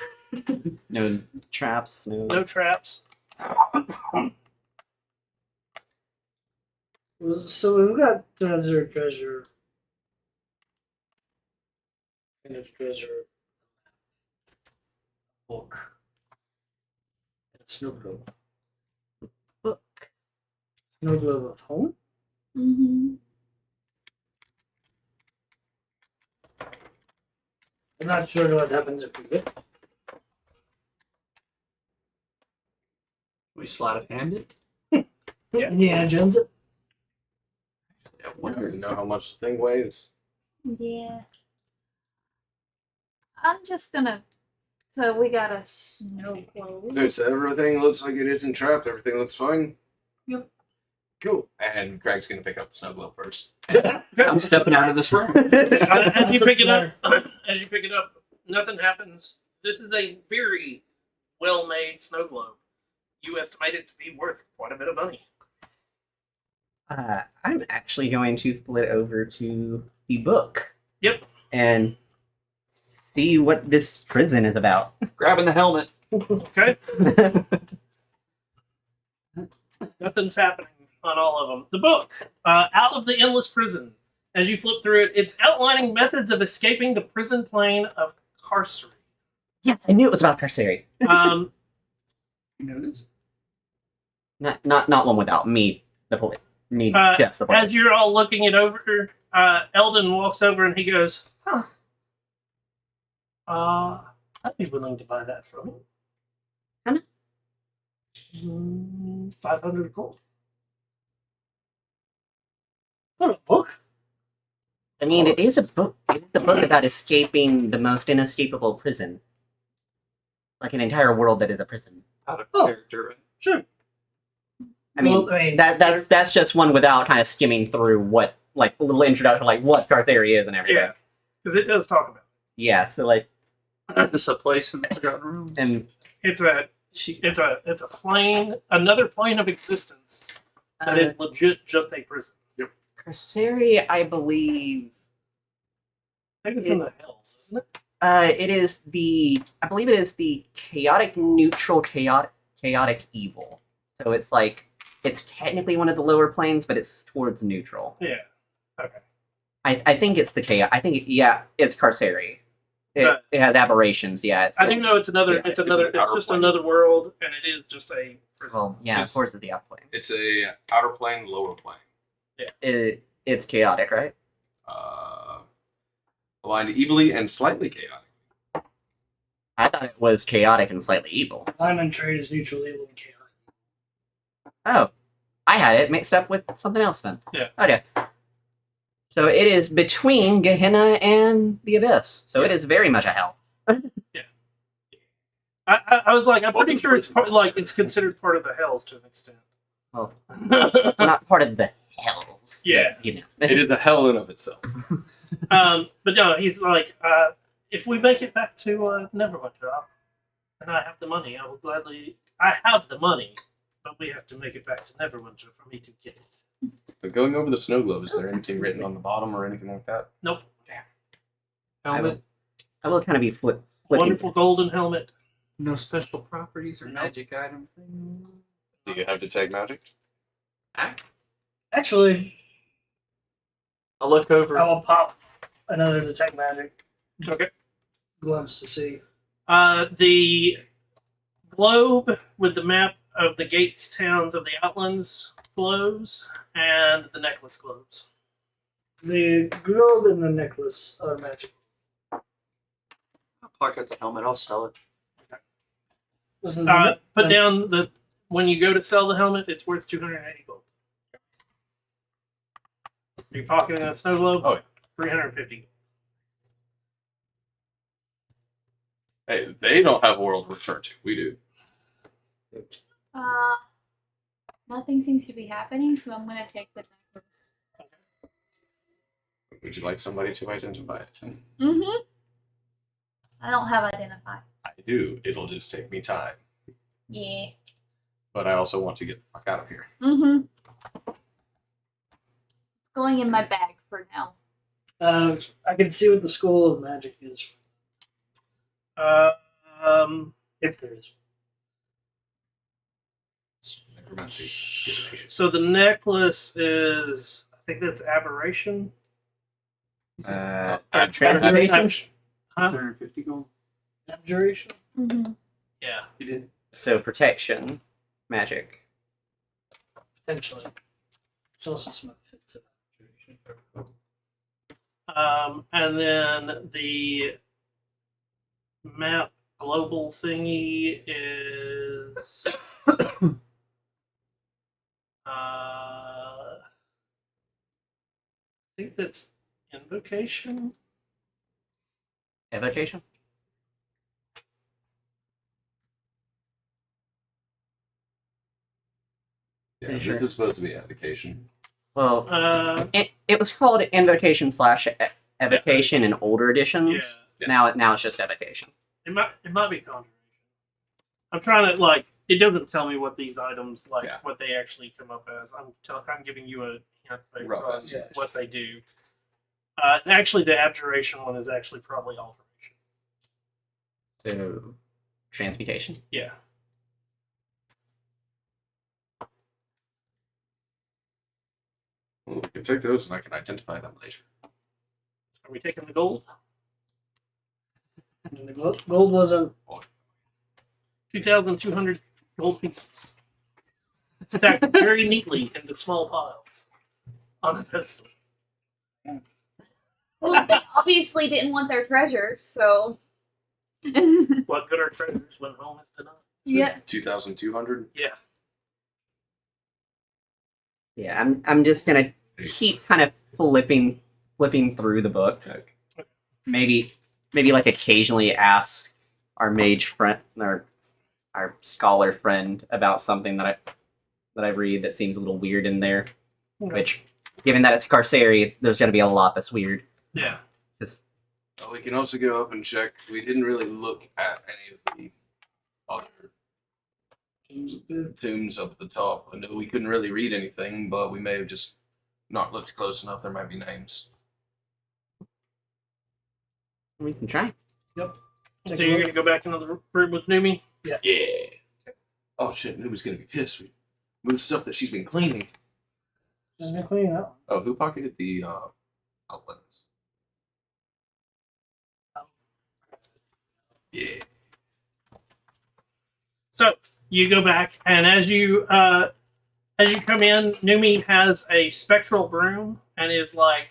No traps, no. no traps. So we've got treasure. Kind of treasure. Book. And a snow globe. Book. Snow globe of home? Mm-hmm. I'm not sure what happens if we get it. We sleight of hand it. Yeah. Indiana Jones it? I you wonder. know how much the thing weighs. Yeah. I'm just gonna. So we got a snow globe. Dude, so everything looks like it isn't trapped. Everything looks fine. Yep. Cool. And Craig's gonna pick up the snow globe first. I'm stepping out of this room. As you pick it up, nothing happens. This is a very well-made snow globe. You estimate it to be worth quite a bit of money. I'm actually going to flip over to the book. Yep. And see what this prison is about. Grabbing the helmet. Okay. Nothing's happening on all of them. The book, Out of the Endless Prison. As you flip through it, it's outlining methods of escaping the prison plane of carcery. Yes, I knew it was about Carceri. Um, You know this? Not one without me, the police. Me, just the as police. you're all looking it over, Eldon walks over and he goes, "Huh. I'd be willing to buy that from you. How much? 500 gold. What, a book? I mean, it is a book. It's a book about escaping the most inescapable prison. Like an entire world that is a prison. Out of Oh. character, right? Sure. I mean, Well, I mean, that's just one without kind of skimming through what, like, a little introduction, like what Carceri is and everything. Yeah, because it does talk about it. Yeah, so like, It's a place in the Forgotten Room. and It's a plane, another plane of existence that is legit just a prison. Carceri, I believe, I think it's in the hills, isn't it? it is I believe it is the chaotic neutral chaotic evil. So it's like, it's technically one of the lower planes, but it's towards neutral. Yeah. Okay. I think it's the chaos. I think it's Carceri. It has aberrations. Yeah, I do know it's another. Yeah, it's it's another. an It's outer just plane. another world, and it is just a prison. Well, yeah, of It's- course it's the outplane. It's a outer plane, lower plane. It's chaotic, right? Aligned evilly and slightly chaotic. I thought it was chaotic and slightly evil. Diamond trade is neutral, evil, and chaotic. Oh, I had it mixed up with something else then. Yeah. Okay. So it is between Gehenna and the Abyss. So it is very much a hell. I was like, I'm pretty sure it's it's considered part of the hells to an extent. Well, not part of the hells. Yeah. You know. It is a hell in of itself. But no, he's like, if we make it back to Neverwinter, and I have the money, I will gladly. I have the money, but we have to make it back to Neverwinter for me to get it. But going over the snow globe, is there anything written on the bottom or anything like that? Nope. Helmet. I will kind of be flipping. Wonderful golden helmet. No special properties or magic item thing. Do you have detect magic? Actually, I'll look over. I will pop another detect magic Okay. glimpse to see. The globe with the map of the gates, towns of the Outlands glows, and the necklace glows. The globe and the necklace are magic. I'll pocket the helmet. I'll sell it. Put down the when you go to sell the helmet, it's worth 280 gold. Are you pocketing a snow globe? Oh, yeah. 350. Hey, they don't have a world to return to. We do. Nothing seems to be happening, so I'm gonna take the necklace. Would you like somebody to identify it? Mm-hmm. I don't have identify. I do. It'll just take me time. Yeah. But I also want to get the fuck out of here. Mm-hmm. Going in my bag for now. I can see what the School of Magic is, if there is. Necromancy. So the necklace is, I think that's aberration. Transmutation. Huh? 250 gold. Abjuration? Mm-hmm. Yeah. You did. So protection, magic. Potentially. There's also some offensive abjuration. And then the map global thingy is I think that's invocation. Evocation. Yeah, Pretty this sure. is supposed to be evocation. Well, Uh, it was called invocation slash evocation in older editions. yeah. Now it's just evocation. It might be conjuration. I'm trying to like. It doesn't tell me what these items like Yeah. what they actually come up as. I'm giving you a hint based Rough on estimation. what they do. Actually, the abjuration one is actually probably alteration. So transmutation. Yeah. Well, we can take those and I can identify them later. Are we taking the gold? And the gold wasn't. 2,200 gold pieces. Stacked very neatly into small piles on the pedestal. Well, they obviously didn't want their treasure, so. What good are treasures when home is denied? Yeah. 2,200? Yeah. Yeah, I'm just gonna keep kind of flipping through the book. Heck. Maybe like occasionally ask our mage friend or our scholar friend about something that I read that seems a little weird in there. Okay. Which, given that it's Carceri, there's gonna be a lot that's weird. Yeah. Well, we can also go up and check. We didn't really look at any of the other tombs up at the top. I know we couldn't really read anything, but we may have just not looked close enough. There might be names. We can try. So you're gonna go back into the room with Numi? Yeah. Oh shit, Nuba's gonna be pissed. We moved stuff that she's been cleaning. Just been cleaning up. Oh, who pocketed the outlets? Yeah. So you go back, and as you come in, Numi has a spectral broom and is like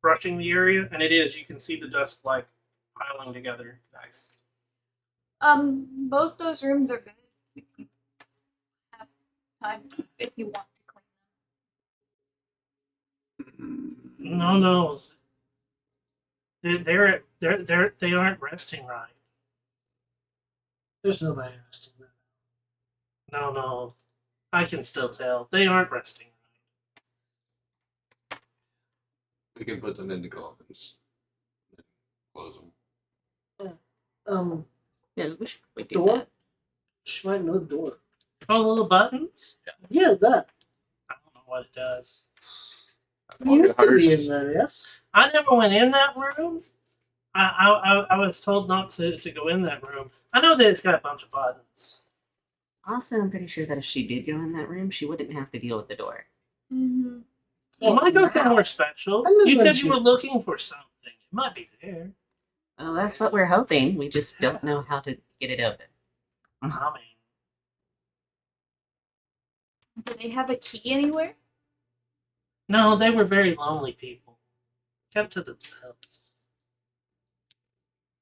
brushing the area, and it is. You can see the dust like piling together. Nice. Both those rooms are good. If you have time, if you want to clean them. No. They aren't resting right. There's nobody resting there. No. I can still tell. They aren't resting right. We can put them into coffins. Close them. Yeah, we should we do Door? that. She might know the door. Oh, little buttons? Yeah, that. I don't know what it does. You could be Hurts. in there, yes. I never went in that room. I was told not to go in that room. I know that it's got a bunch of buttons. Also, I'm pretty sure that if she did go in that room, she wouldn't have to deal with the door. Mm-hmm. You might go wow. somewhere special. I'm You gonna said you were looking for something. It might be there. Well, that's what we're hoping. We just don't know how to get it open. I mean, Do they have a key anywhere? no, they were very lonely people. Kept to themselves.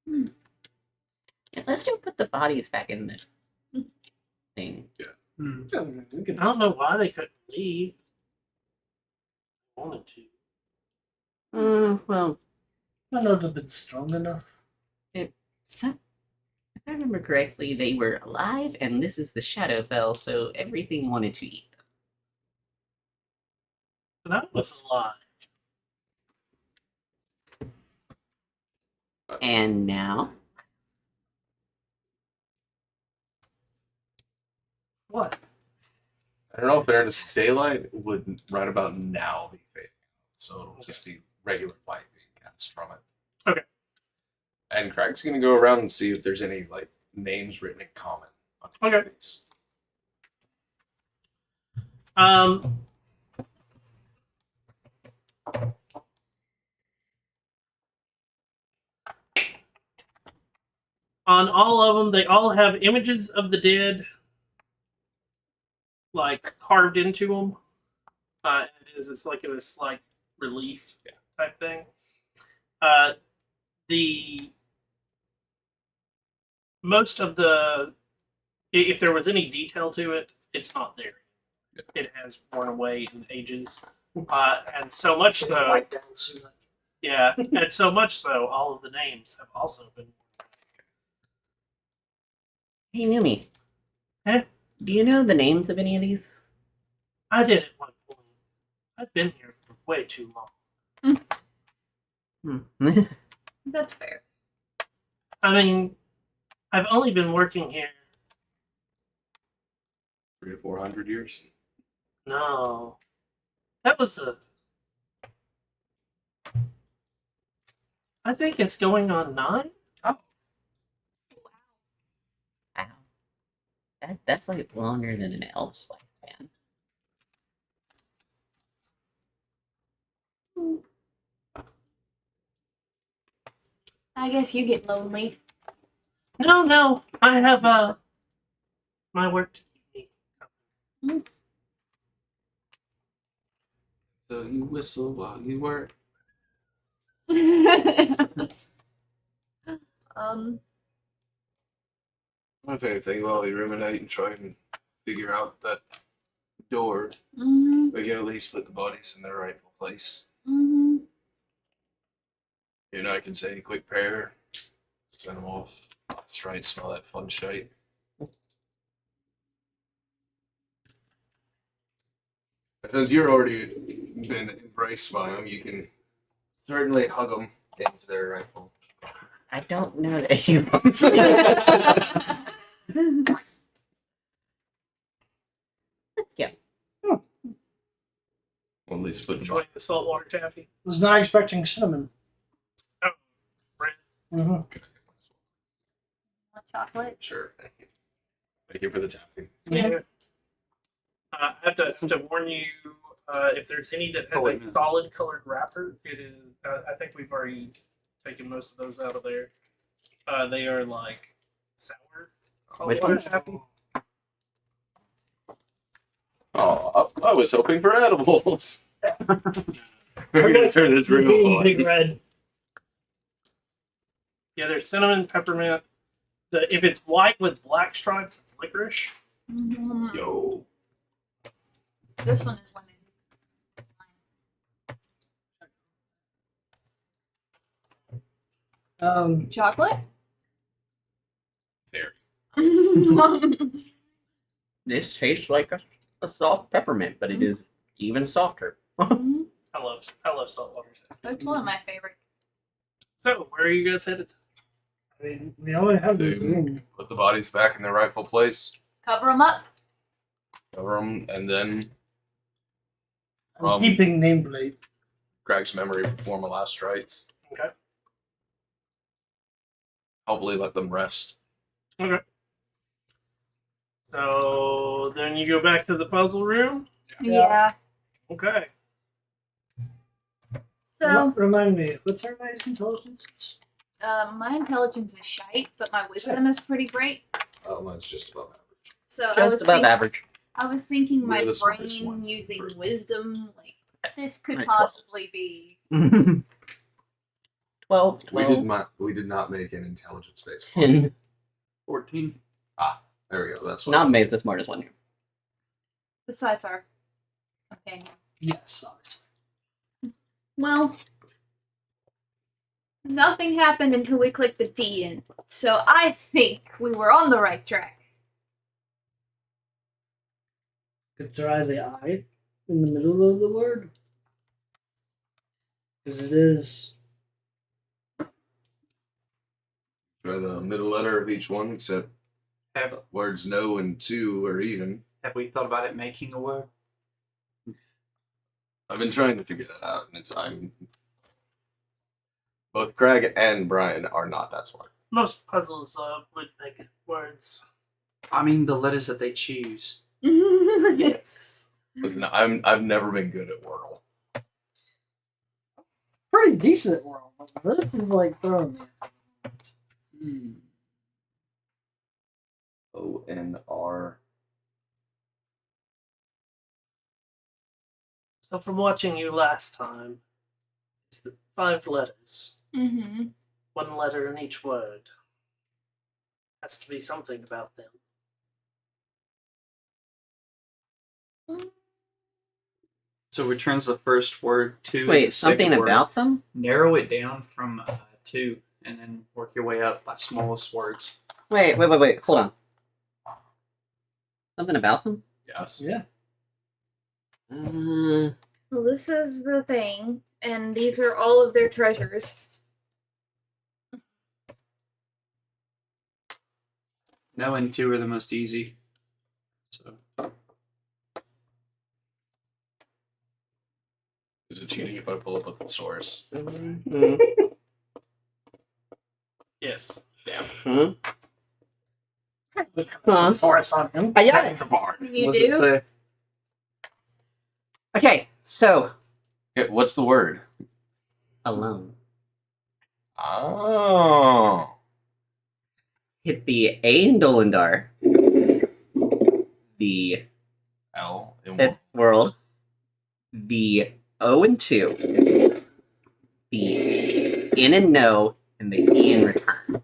Yeah, let's go put the bodies back in the thing. Hmm. We could- I don't know why they couldn't leave. They wanted to. Well, I know they've been strong enough. so, if I remember correctly, they were alive, and this is the Shadowfell, so everything wanted to eat them. But that was a lie. And now, What? I don't know, fairness, daylight would right about now be fading out, so it'll just be regular light being cast from it. Okay. And Craig's gonna go around and see if there's any like names written in common on Okay. these. On all of them, they all have images of the dead, like carved into them. It's like this like relief type thing. The most of the if there was any detail to it, it's not there. Yeah. It has worn away in ages, and so much so. Wipe down soon. Yeah, and so much so, all of the names have also been. hey, Numi. Huh? Do you know the names of any of these? I did at one point. I've been here for way too long. Hmm. That's fair. I mean, I've only been working here. 300 to 400 years. No, that was a. I think it's going on 9. Wow. That's like longer than an elf's lifespan. I guess you get lonely. No, I have my work to keep me. So you whistle while you work. If anything, while we ruminate and try and figure out that door, Mhm, we can at least put the bodies in their rightful place. mhm. You and I can say a quick prayer, send them off, strikes and all that fun shit. Since you're already been embraced by them, you can certainly hug them into their rightful. I don't know that he Yeah. Well, at least put them Enjoying the saltwater taffy. Was not expecting cinnamon. Right. Mm-hmm. Chocolate. Sure, thank you. Thank you for the tapping. Yeah. I have to warn you, if there's any that has Oh, wait a a minute. solid colored wrapper, it is. I think we've already taken most of those out of there. They are like sour. Which saltwater ones? taffy. Oh, I was hoping for edibles. We're gonna turn this room on. Big red. Yeah, there's cinnamon, peppermint. If it's white with black stripes, it's licorice. Mhm. Yo. This one is lemon. Chocolate? Very. This tastes like a soft peppermint, but it is even softer. Mhm. I love saltwater taffy. That's one of my favorite. So, where are you guys headed? I mean, we only have the room. Put the bodies back in their rightful place, Cover them up. cover them, and then I'm keeping nameplate. Greg's memory perform a last rites. Okay. Hopefully, let them rest. Okay. So then you go back to the puzzle room. Yeah. Okay. So, Remind me, what's everybody's intelligence? my intelligence is shite, but my wisdom is pretty great. Oh, mine's just above average. So Just above average. I was thinking my We're the smartest brain ones. using wisdom, like this could Right, possibly be. 12, We did not make an intelligence based. 10. 14. There we go. That's what Not made the smartest one here. Besides our companion. Yes, obviously. Well, nothing happened until we clicked the D in, so I think we were on the right track. Could try the I in the middle of the word. Because it is. Try the middle letter of each one, except Have, words no and two are even. have we thought about it making a word? I've been trying to figure that out, and both Craig and Brian are not that smart. Most puzzles would make words. I mean, the letters that they choose. Yes. Listen, I've never been good at Wordle. Pretty decent world, but this is like throwing me. O-N-R. So from watching you last time, it's the 5 letters. Mm-hmm. 1 letter in each word. Has to be something about them. So returns the first word, 2 is Wait, the second something word. about them? Narrow it down from 2, and then work your way up by smallest words. Wait. Hold on. Something about them? Yes. Yeah. Well, this is the thing, and these are all of their treasures. No and 2 are the most easy. So Is it cheating if I pull up a thesaurus? Yes. Huh? Huh? Forest on him. I got it. It's a bard. You what's do? it say? Okay, so Okay, what's the word? alone. Oh. Hit the A in Dolendar, the L in fifth world, the O in 2, the N in no, and the E in return.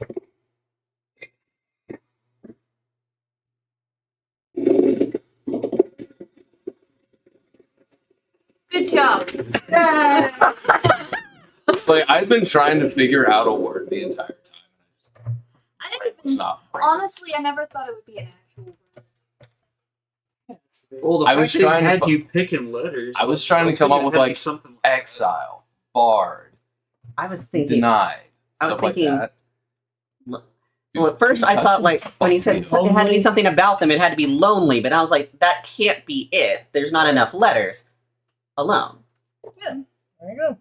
Good job. It's like I've been trying to figure out a word the entire time. I didn't It's even. not. Honestly, I never thought it would be an actual word. Well, the I fact was that it trying to had fu- you picking letters. I was trying to come up with, like, something Exile, bard, I was thinking. denied, I was stuff like thinking- that. Well, at first I thought like when he said it had to be Lonely. something about them, it had to be lonely, but I was like, that can't be it. There's not enough letters. Alone. There you go.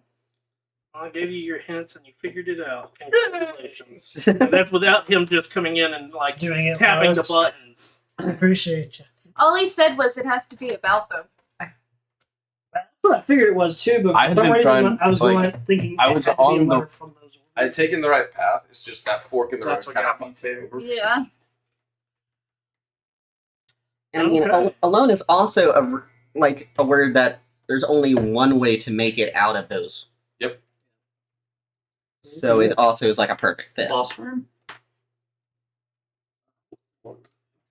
I gave you your hints and you figured it out. Congratulations. And that's without him just coming in and like Doing it. tapping for the us. buttons. I appreciate you. All he said was it has to be about them. That's what I figured it was too, but I for had some been reason trying- I was like, going thinking I it was had to be a on the- letter from those. I had taken the right path. It's just that fork in the road That's what kind got of me fucked me too. over. Yeah. And I mean, Okay. alone is also a word that there's only one way to make it out of those. Yep. So it also is like a perfect fit. Lost room.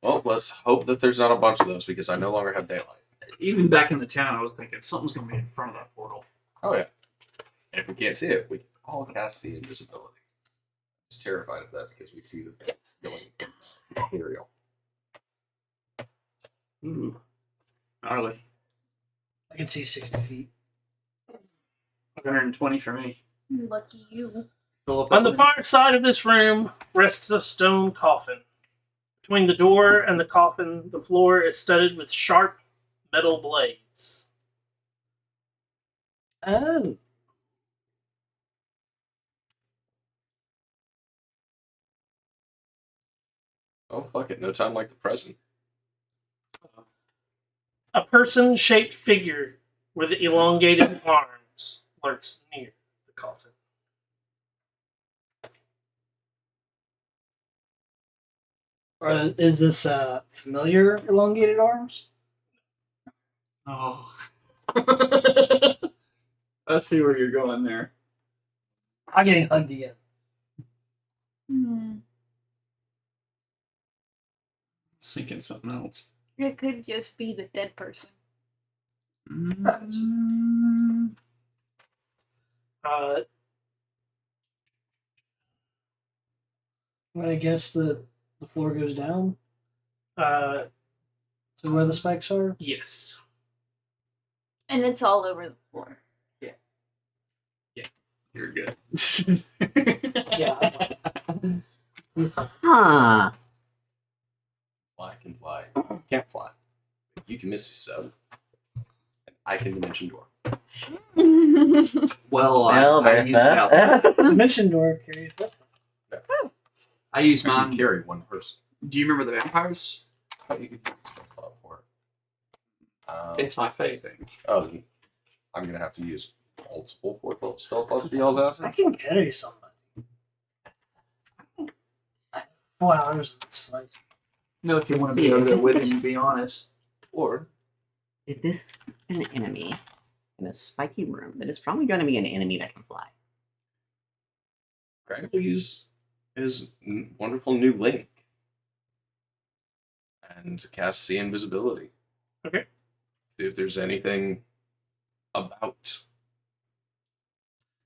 Well, let's hope that there's not a bunch of those because I no longer have daylight. Even back in the town, I was thinking something's gonna be in front of that portal. Oh yeah. And if we can't see it, we can all cast see invisibility. I'm just terrified of that because we see that it's going material. Ooh, gnarly. I can see 60 feet. 120 for me. Lucky you. Fill up On the with- far side of this room rests a stone coffin. Between the door and the coffin, the floor is studded with sharp metal blades. Oh. Oh, fuck it. No time like the present. A person-shaped figure with elongated arms lurks near the coffin. Or is this familiar elongated arms? Oh. I see where you're going there. I'm getting hugged again. Hmm. I was thinking something else. It could just be the dead person. Uh, I guess the floor goes down uh, to where the spikes are. yes. And it's all over the floor. You're good. Yeah. I'm fine. Huh. Fly can fly. Can't fly. But you can miss yourself. And I can dimension door. Well, Well, I used mine. Bertha. Dimension door carries with them. I used You can mine. carry one person. Do you remember the vampires? Oh, you can use the spell slot for it. It's my fave thing. Oh, then I'm gonna have to use multiple fourth level spell slots for y'all's asses. I can carry somebody. 4 hours in this fight. No, if you want to be over there with him, be honest. Or If this is an enemy in a spiky room, then it's probably going to be an enemy that can fly. Greg will use his wonderful new link and cast See Invisibility. Okay. See if there's anything about.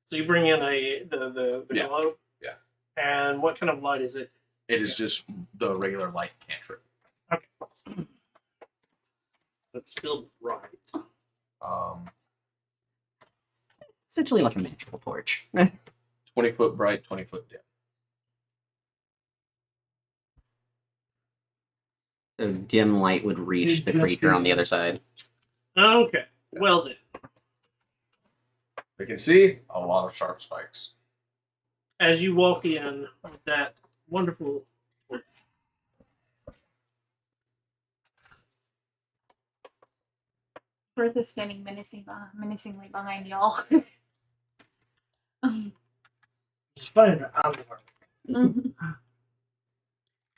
So you bring in the Yeah. globe? Yeah. And what kind of light is it? It is just the regular light cantrip. It's still bright. Essentially like a magical torch. 20-foot bright, 20-foot dim. So dim light would reach the Just creature on be- the other side. Okay. Well then. They can see a lot of sharp spikes. As you walk in with that wonderful Bertha's standing menacingly behind y'all. It's funny that I'm the one.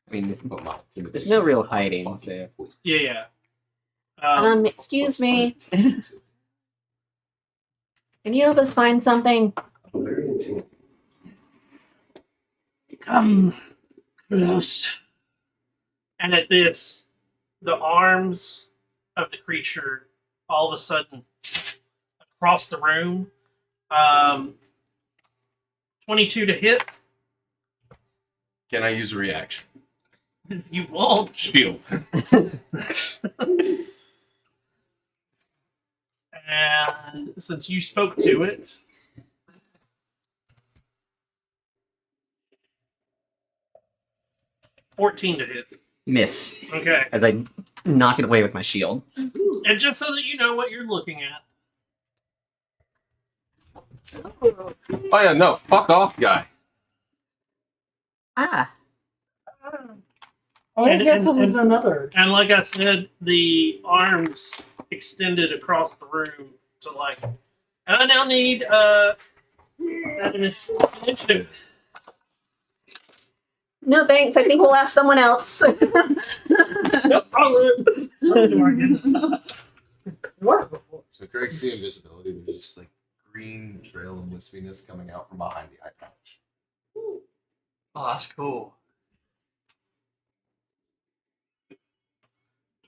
I mean, But my there's no real hiding. So. yeah. Excuse me. Can you help us find something? Very intimidating. Come close. And at this, the arms of the creature all of a sudden across the room. 22 to hit. Can I use a reaction? You won't. Shield. And since you spoke to it, $14 to hit. Miss. Okay. As I knock it away with my shield. And just so that you know what you're looking at. Ooh. Oh yeah, no, fuck off, guy. Ah. Oh, I And- guess and- this is another. And like I said, the arms extended across the room. So like, and I now need that initiative. No thanks. I think we'll ask someone else. No problem. Worked before. So Greg see invisibility, there's just like green trail of wispiness coming out from behind the eye patch. Oh, that's cool.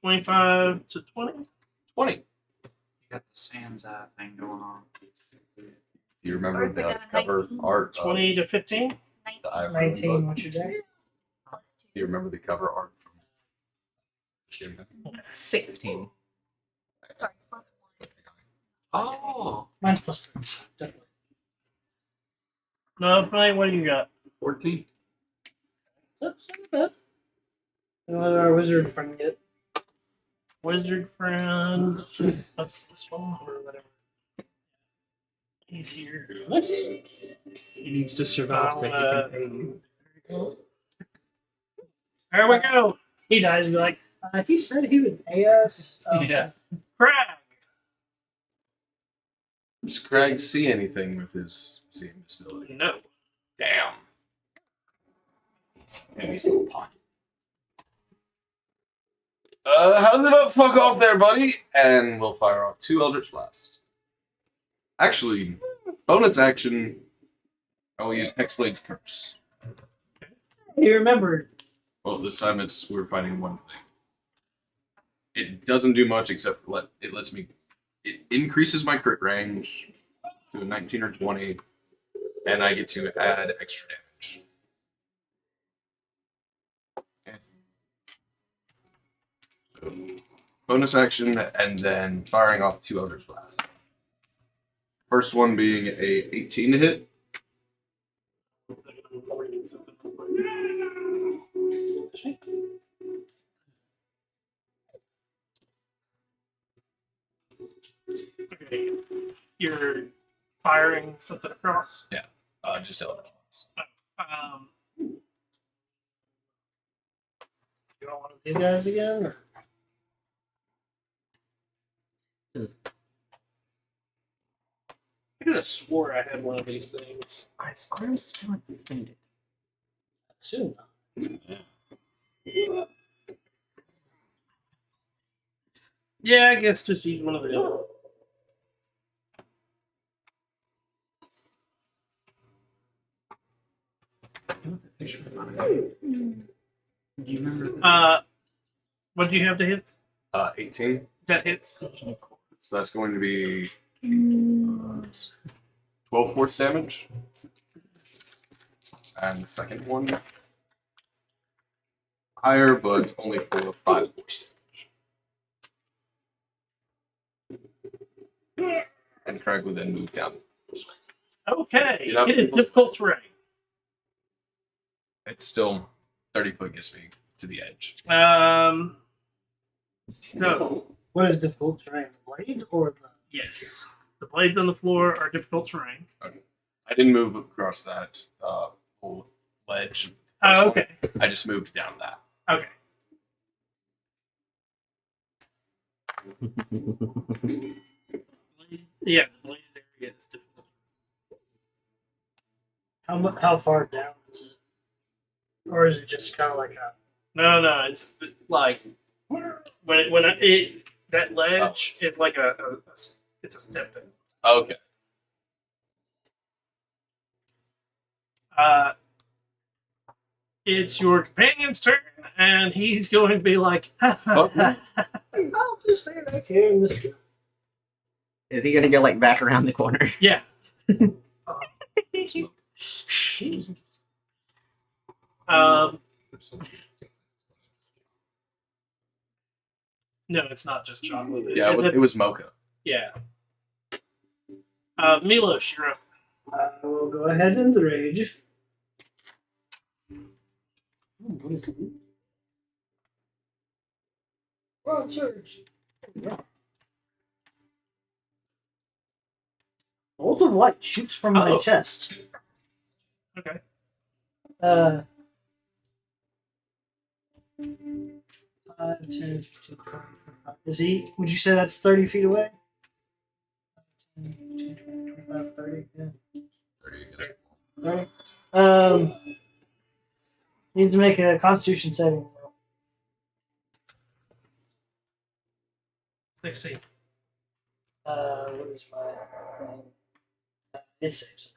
25 to 20. 20. You got the Sans eye thing going on. Do you remember Bertha the got a cover 19. art of 20 to 15. the Eye 19, book? what's your day? Do you remember the cover art from 16. Sorry, it's plus 1. Oh, Mine's plus 3. Definitely. No, Frank, what do you got? 14. That's not bad. Don't let our wizard friend get. Wizard friend. What's this one or whatever? He's here. What? He needs to survive so that he can pay you. There we go. He dies and be like, he said he would pay us. Yeah. Crag. Does Craig see anything with his seeing disability? No. Damn. In his little pocket. How's it up? Fuck off there, buddy. And we'll fire off 2 Eldritch Blasts. Actually, bonus action, I will use Hexblade's Curse. He remembered. Well, this time we're fighting one thing. It doesn't do much except it increases my crit range to a 19 or 20, and I get to add extra damage. Okay. So, bonus action, and then firing off 2 Eldritch Blasts. First one being a 18 to hit. One second, I'm reading something real quick. Okay. You're firing something across. Just Eldritch Blast. Um, You want one of these guys again? Or? I could have swore I had one of these things. Are his arms still extended? Soon. Yeah, I guess just use one of the other. Mm. Do you remember? What do you have to hit? 18. That hits. So that's going to be Mm. 12 force damage. And the second one, higher, but only for 5 force damage. And Craig will then move down. Okay. You know, It is people- difficult terrain. It's still 30 foot gets me to the edge. So, What is difficult terrain? The blades or the. yes. The blades on the floor are difficult terrain. I didn't move across that whole ledge. Oh, okay. I just moved down that. Okay. Yeah, the blade area is difficult. How far down is it? Or is it just kind of like a. No, it's like that ledge is like it's a step in. Okay. It's your companion's turn, and he's going to be like, I'll just stay back here in this. Is he gonna go like back around the corner? yeah. No, it's not just chocolate. Yeah, it was mocha. Yeah. Milos, you're up. I will go ahead and rage. What is it? Wrong surge. Bolt of light shoots from my Oh. chest. Okay. 5, 10, 15, 20, 25. Is he? Would you say that's 30 feet away? 10, 15, 20, 25, 30. Yeah. 30 against- Right. Needs to make a Constitution saving throw. 16. What is my thing? It saves.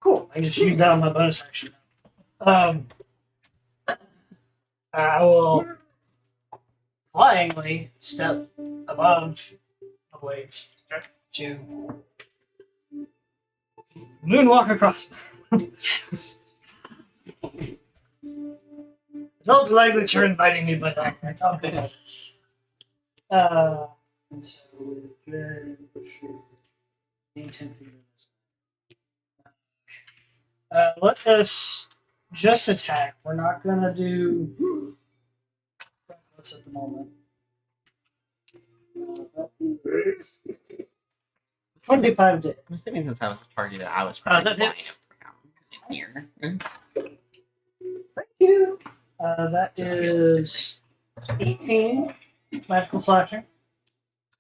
Cool. I can just use that on my bonus action. I will flyingly step above the blades to moonwalk across. Results like that you're inviting me, but I'll go ahead. And so with dredge, need 10 feet of this. Let us just attack. We're not gonna do reckless at the moment. 25 to Assuming since I was targeted, I was That probably hits. in here. Thank you. That is 18 magical slashing.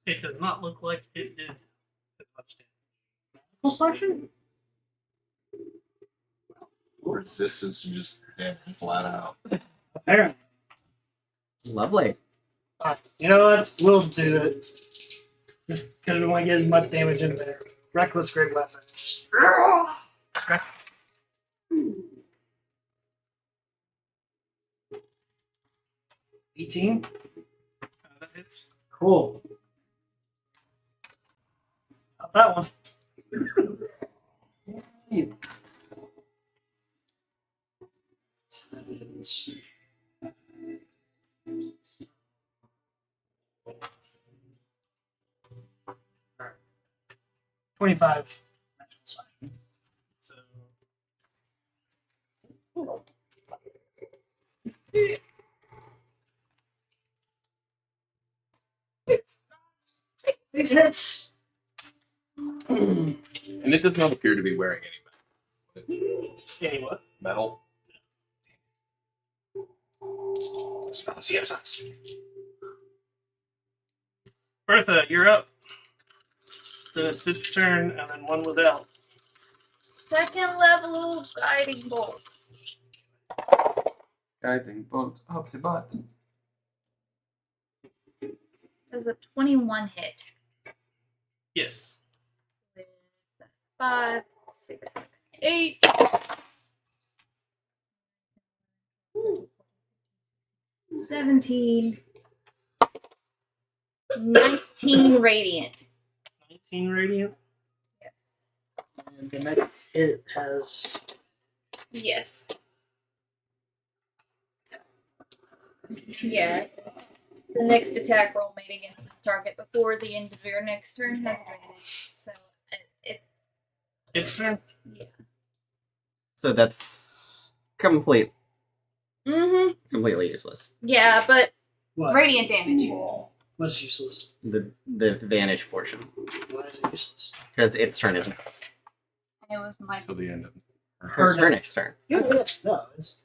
It does not look like it did as much damage. Magical slashing? Resistance to just dead flat out. Apparently. Lovely. You know what? We'll do it. Just because we want to get as much damage in there. Reckless great weapon. Just... Okay. $18. That hits. Cool. Got that one. So that is 25 magical slashing. So These hits. And it does not appear to be wearing any any what? metal. Bertha, you're up. Then it's its turn, and then one without. Second level guiding bolt. Guiding bolt up the butt. Does a 21 hit? Yes. That's 5, 6, 8. 17. 19 radiant. 19 radiant. Yes. And the next hit has Yes. Yeah. The next attack roll made against the target before the end of your next turn has advantage. So it Its turn. yeah. So that's completely useless. Yeah, but what? radiant damage. What's useless? The advantage portion. Why is it useless? Because its turn is And it was my Until the end of her next turn. Yeah, no, it's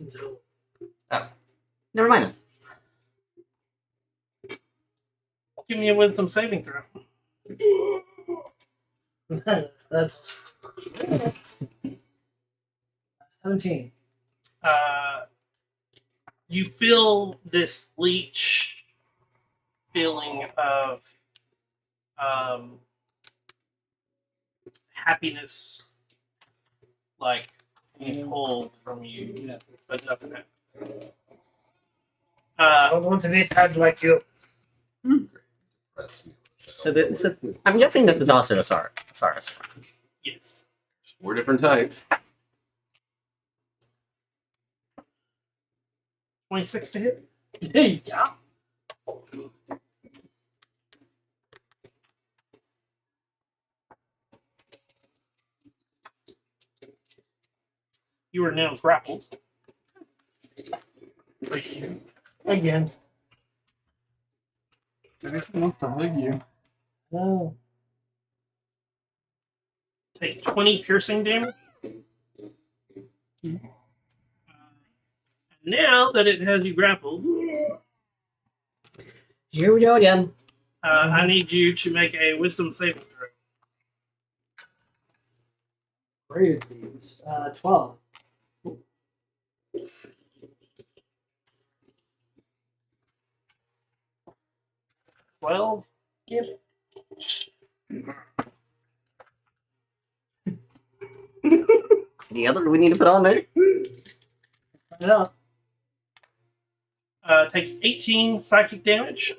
until Never mind. Give me a wisdom saving throw. that's 17. You feel this leech feeling of happiness, like being pulled from you, Yeah. but nothing happens. I don't want to be sad like you. So I'm guessing that there's also a Saurus. Yes. 4 different types. 26 to hit. Yeah. You are now grappled. Again. I just want to hug you. Oh. Take 20 piercing damage. Now that it has you grappled, Here we go again. I need you to make a wisdom saving throw. Great at these. 12. 12. Yep. Any other we need to put on there? Yeah. Take 18 psychic damage.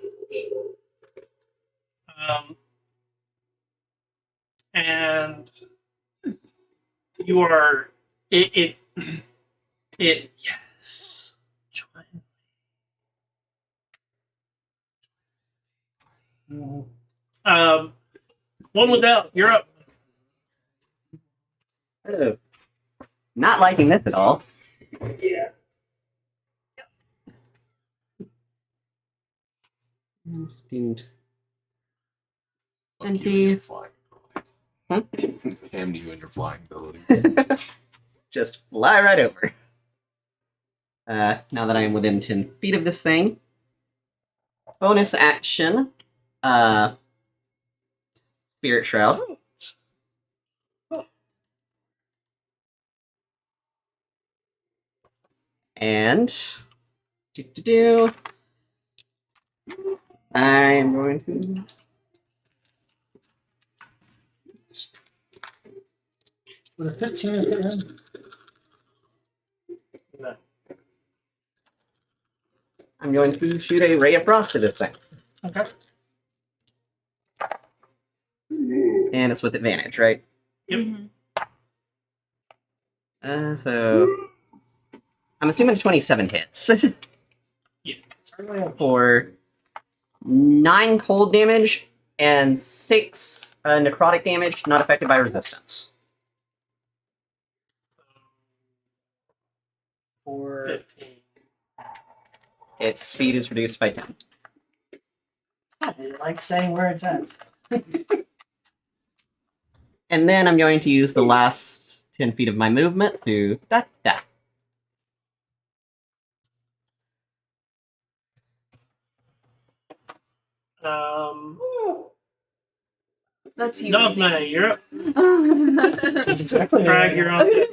And you are it yes. One without. You're up. Oh. Not liking this at all. Yeah. 15, Fuck you and 20. your flying ability. Damn you and your flying ability. Just fly right over. Now that I am within 10 feet of this thing. Bonus action. Spirit Shroud. And I'm going to With a 15 to hit him. No. I'm going to shoot a ray of frost at this thing. Okay. And it's with advantage, right? Yep. So I'm assuming 27 hits. Yes. For 9 cold damage and 6 necrotic damage, not affected by resistance. For 15. Its speed is reduced by 10. I like staying where it's at. And then I'm going to use the last 10 feet of my movement to da. That's you. Dovna, you're up. That's exactly Crag, you're on deck.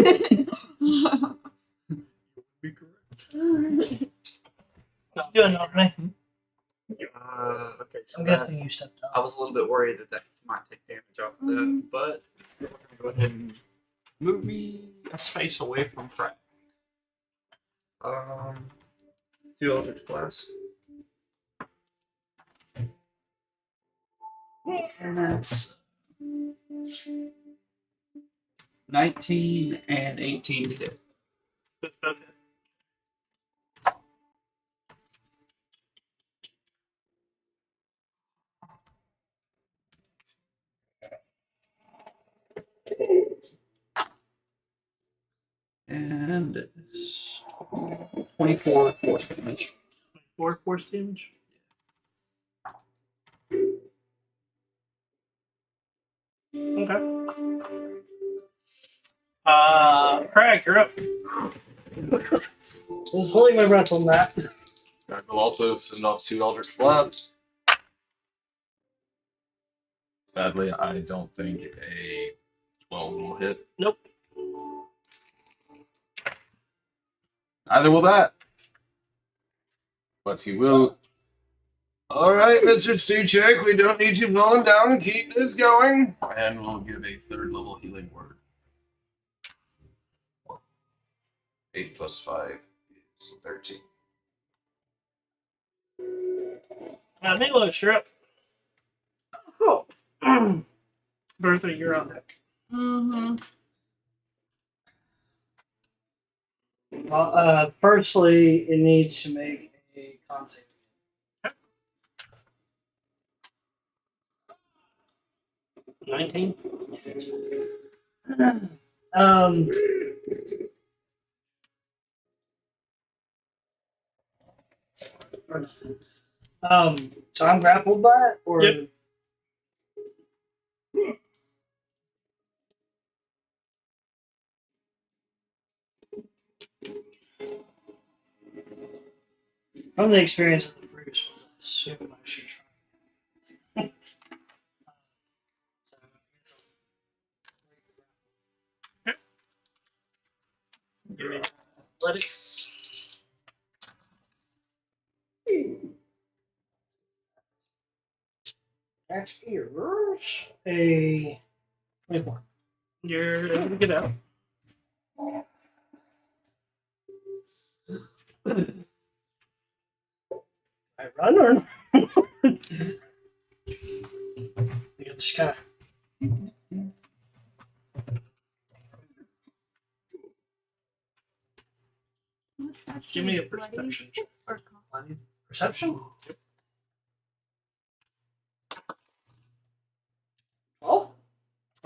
Let's do another thing. Okay, so I'm that, guessing you stepped I up. was a little bit worried that might take damage off of that, but we're gonna go ahead and move me a space away from Crack. 2 Eldritch Blast. And that's 19 and 18 to hit. Both hit. And it's 24 force damage. 4 force damage. Okay. Crag, you're up. I was holding my breath on that. I will also send off 2 Eldritch Blasts. Sadly, I don't think a 12 will hit. Nope. Neither will that. But he will. Alright, Mr. Stuchek, we don't need you falling down. Keep this going. And we'll give a 3rd level healing word. 8 plus 5 is 13. Nicholas, you're up. Cool. Bertha, you're on deck. Firstly, it needs to make a con save. 19. Um. Or nothing. So I'm grappled by it, or Yep. from the experience of the previous ones, I assume I should try. So, Give me athletics. that is a 24. You're able to get out. I run or not? You just kind of. Give me a perception check. Or con- Perception?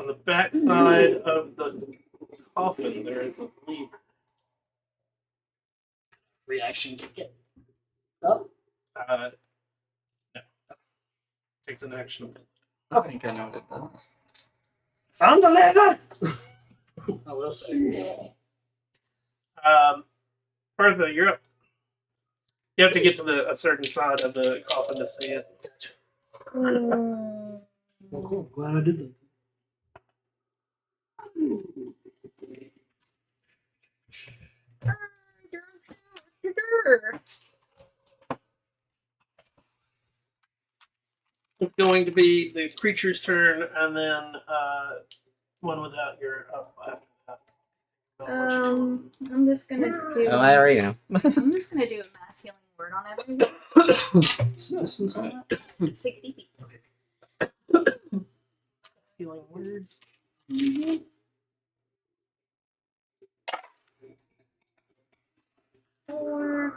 On the back side of the coffin, there is a lever. Reaction can get up. No. Takes an action. I think I know what it does. Found the lever. I will say. Bertha, you're up. You have to get to a certain side of the coffin to see it. Well, cool. Glad I did that. It's going to be the creature's turn, and then one without your up. I'm just gonna do. Oh, I already know. I'm just gonna do a mass healing word on everyone. What's the distance on that? 60 feet. Healing word. Mm-hmm. 4,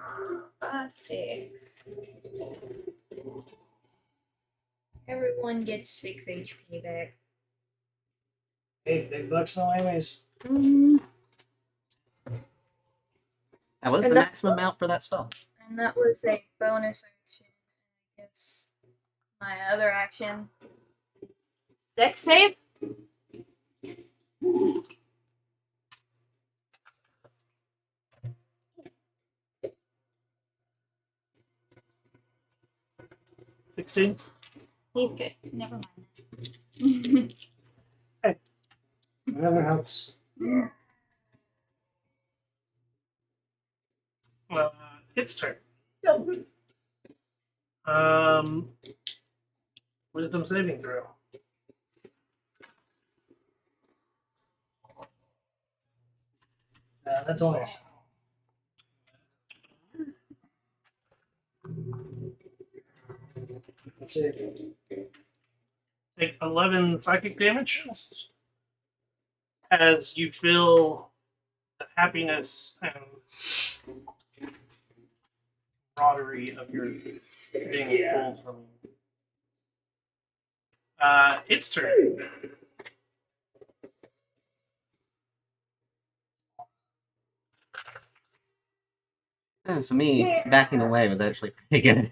5, 6. Everyone gets 6 HP back. Hey, big bucks, no enemies. Mm-hmm. That was And the that- maximum amount for that spell. And that was a bonus action. I guess my other action. Dex save? He's He's good. Never mind. Whatever helps. Its turn. Wisdom saving throw. That's only a Take 11 psychic damage as you feel the happiness and camaraderie of your being pulled from you. Its turn. Oh, so me backing away was actually pretty good.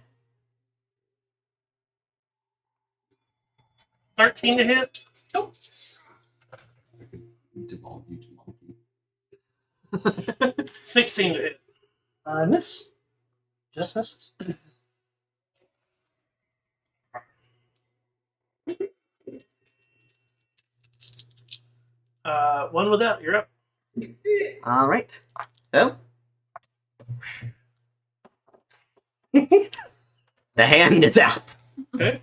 13 to hit. You 16 to hit. miss. Just misses. One without. You're up. All right. So. The hand is out. Okay.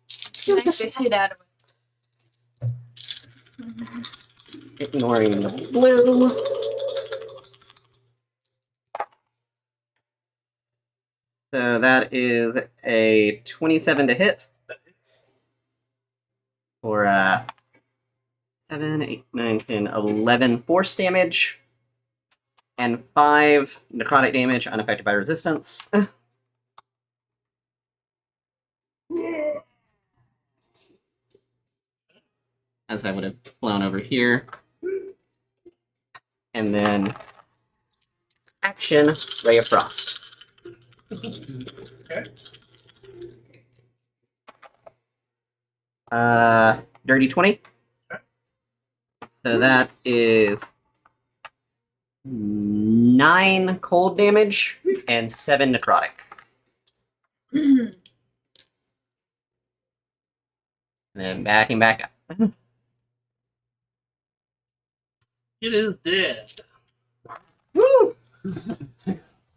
Smack the shit out of it. Ignoring the blue. So that is a 27 to hit That hits. for 7, 8, 9, 10, 11 force damage. And 5 necrotic damage unaffected by resistance. As I would have flown over here. And then action Ray of Frost. Okay. Dirty 20. Okay. So that is 9 cold damage and 7 necrotic. And then backing back up. It is dead. Woo!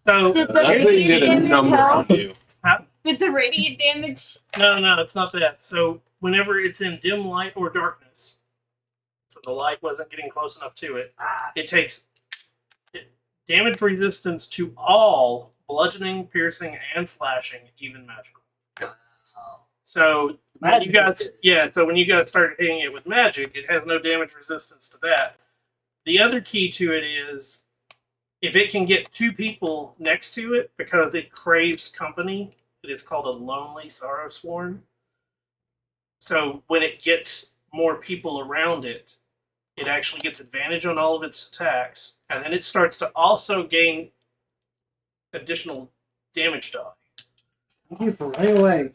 So Did the That thing radiant did a damage number help? on you. Did the radiant damage? no, it's not that. So whenever it's in dim light or darkness, so the light wasn't getting close enough to it, it takes damage resistance to all bludgeoning, piercing, and slashing, even magical. So when you guys, so when you guys started hitting it with magic, it has no damage resistance to that. The other key to it is if it can get 2 people next to it because it craves company, it is called a lonely sorrow sworn. So when it gets more people around it, it actually gets advantage on all of its attacks, and then it starts to also gain additional damage die. Thank you for running away.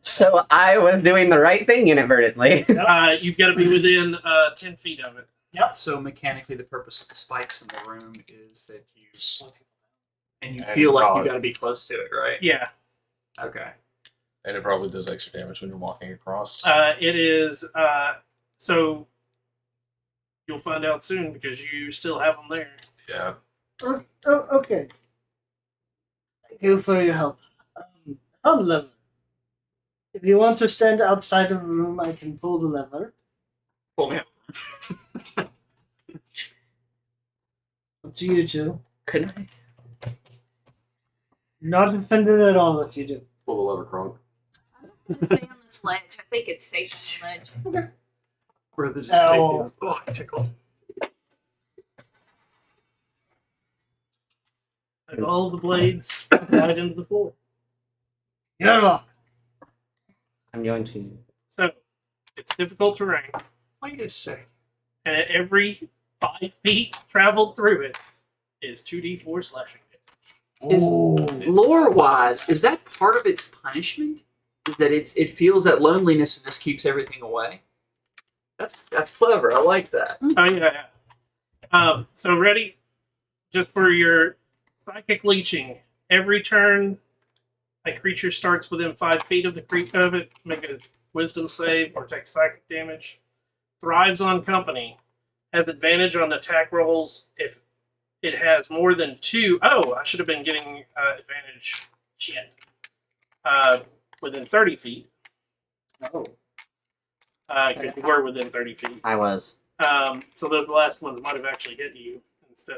So I was doing the right thing inadvertently. You've got to be within 10 feet of it. So mechanically, the purpose of the spikes in the room is that you and you And feel like you probably- got to be close to it, right? Yeah. Okay. And it probably does extra damage when you're walking across. It is. So you'll find out soon because you still have them there. Yeah. Oh, okay. Thank you for your help. I found the lever. If you want to stand outside of the room, I can pull the lever. Pull me up. Up to you two. Could I? Not offended at all if you do. Pull the lever, Kronk. I'm gonna stay on the sledge. I think it's safe on the ledge. Or just Ow. oh, I tickled. And all the blades right into the floor. You're welcome. I'm going to. So it's difficult terrain, Wait a second. and at every 5 feet traveled through it is 2d4 slashing damage. Is Ooh. lore-wise, is that part of its punishment? Is that it feels that loneliness and just keeps everything away? That's clever. I like that. Oh yeah. So ready, just for your psychic leeching. Every turn, a creature starts within 5 feet of of it. Make a Wisdom save or take psychic damage. Thrives on company. Has advantage on attack rolls if it has more than 2. Oh, I should have been getting advantage. Shit. Within 30 feet. Oh. Because you were within 30 feet. I was. So those last ones might have actually hit you instead.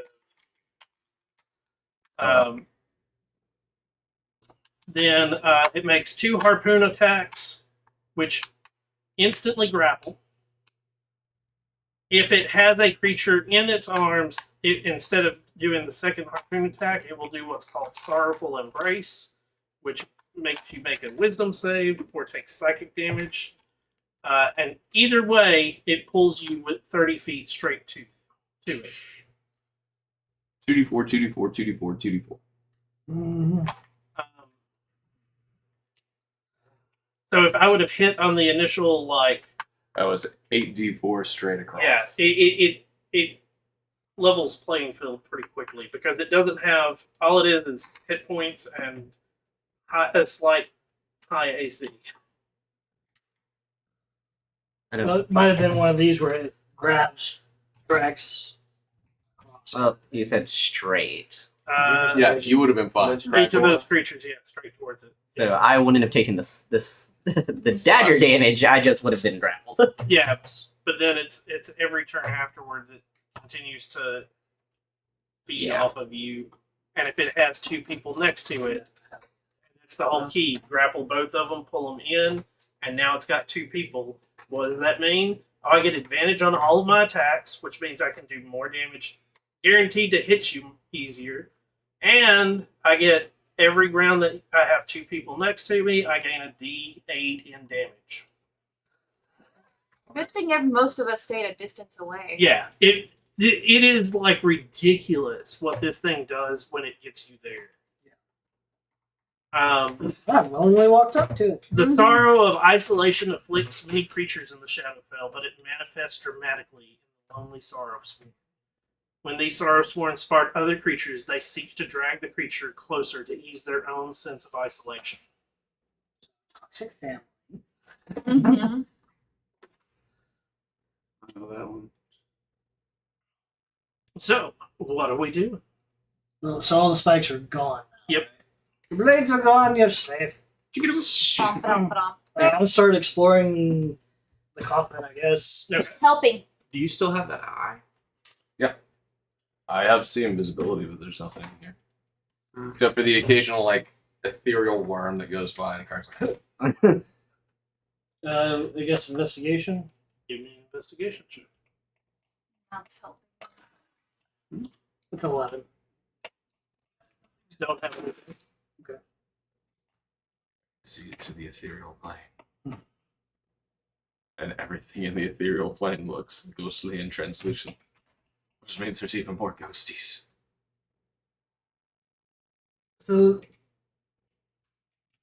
Then it makes 2 harpoon attacks, which instantly grapple. If it has a creature in its arms, instead of doing the second harpoon attack, it will do what's called Sorrowful Embrace, which makes you make a Wisdom save or take psychic damage. And either way, it pulls you with 30 feet straight to it. 2d4, 2d4, 2d4, 2d4. Mhm. So if I would have hit on the initial, like, That was 8d4 straight across. yeah, it levels playing field pretty quickly because it doesn't have, all it is hit points and a slight high AC. I know. Well, it might have been one of these where it drags. Well, you said straight. Yeah, you would have been fine. Each of those creatures, yeah, straight towards it. So I wouldn't have taken the dagger damage. I just would have been grappled. Yeah, but then it's every turn afterwards it continues to feed Yeah. off of you, and if it has 2 people next to it, that's the whole key. Grapple both of them, pull them in, and now it's got 2 people. What does that mean? I get advantage on all of my attacks, which means I can do more damage, guaranteed to hit you easier, and I get every round that I have 2 people next to me, I gain a D8 in damage. Good thing most of us stayed a distance away. Yeah, it is like ridiculous what this thing does when it gets you there. I willingly walked up to it. The Mhm. sorrow of isolation afflicts many creatures in the Shadowfell, but it manifests dramatically in the lonely Sorrowsworn. When these Sorrowsworn spark other creatures, they seek to drag the creature closer to ease their own sense of isolation. Toxic family. Mhm. I know that one. So, what do we do? Well, so all the spikes are gone. Yep. The blades are gone. You're safe. Bum, bum, bum. I'm gonna start exploring the coffin, I guess. Helping. Do you still have that eye? I have seen invisibility, but there's nothing in here. Hmm. Except for the occasional, like, ethereal worm that goes by and a car's like, I guess investigation. Give me an investigation check. That's helping. With 11. You don't have anything. see it to the ethereal plane. And everything in the ethereal plane looks ghostly and translucent. Which means there's even more ghosties. So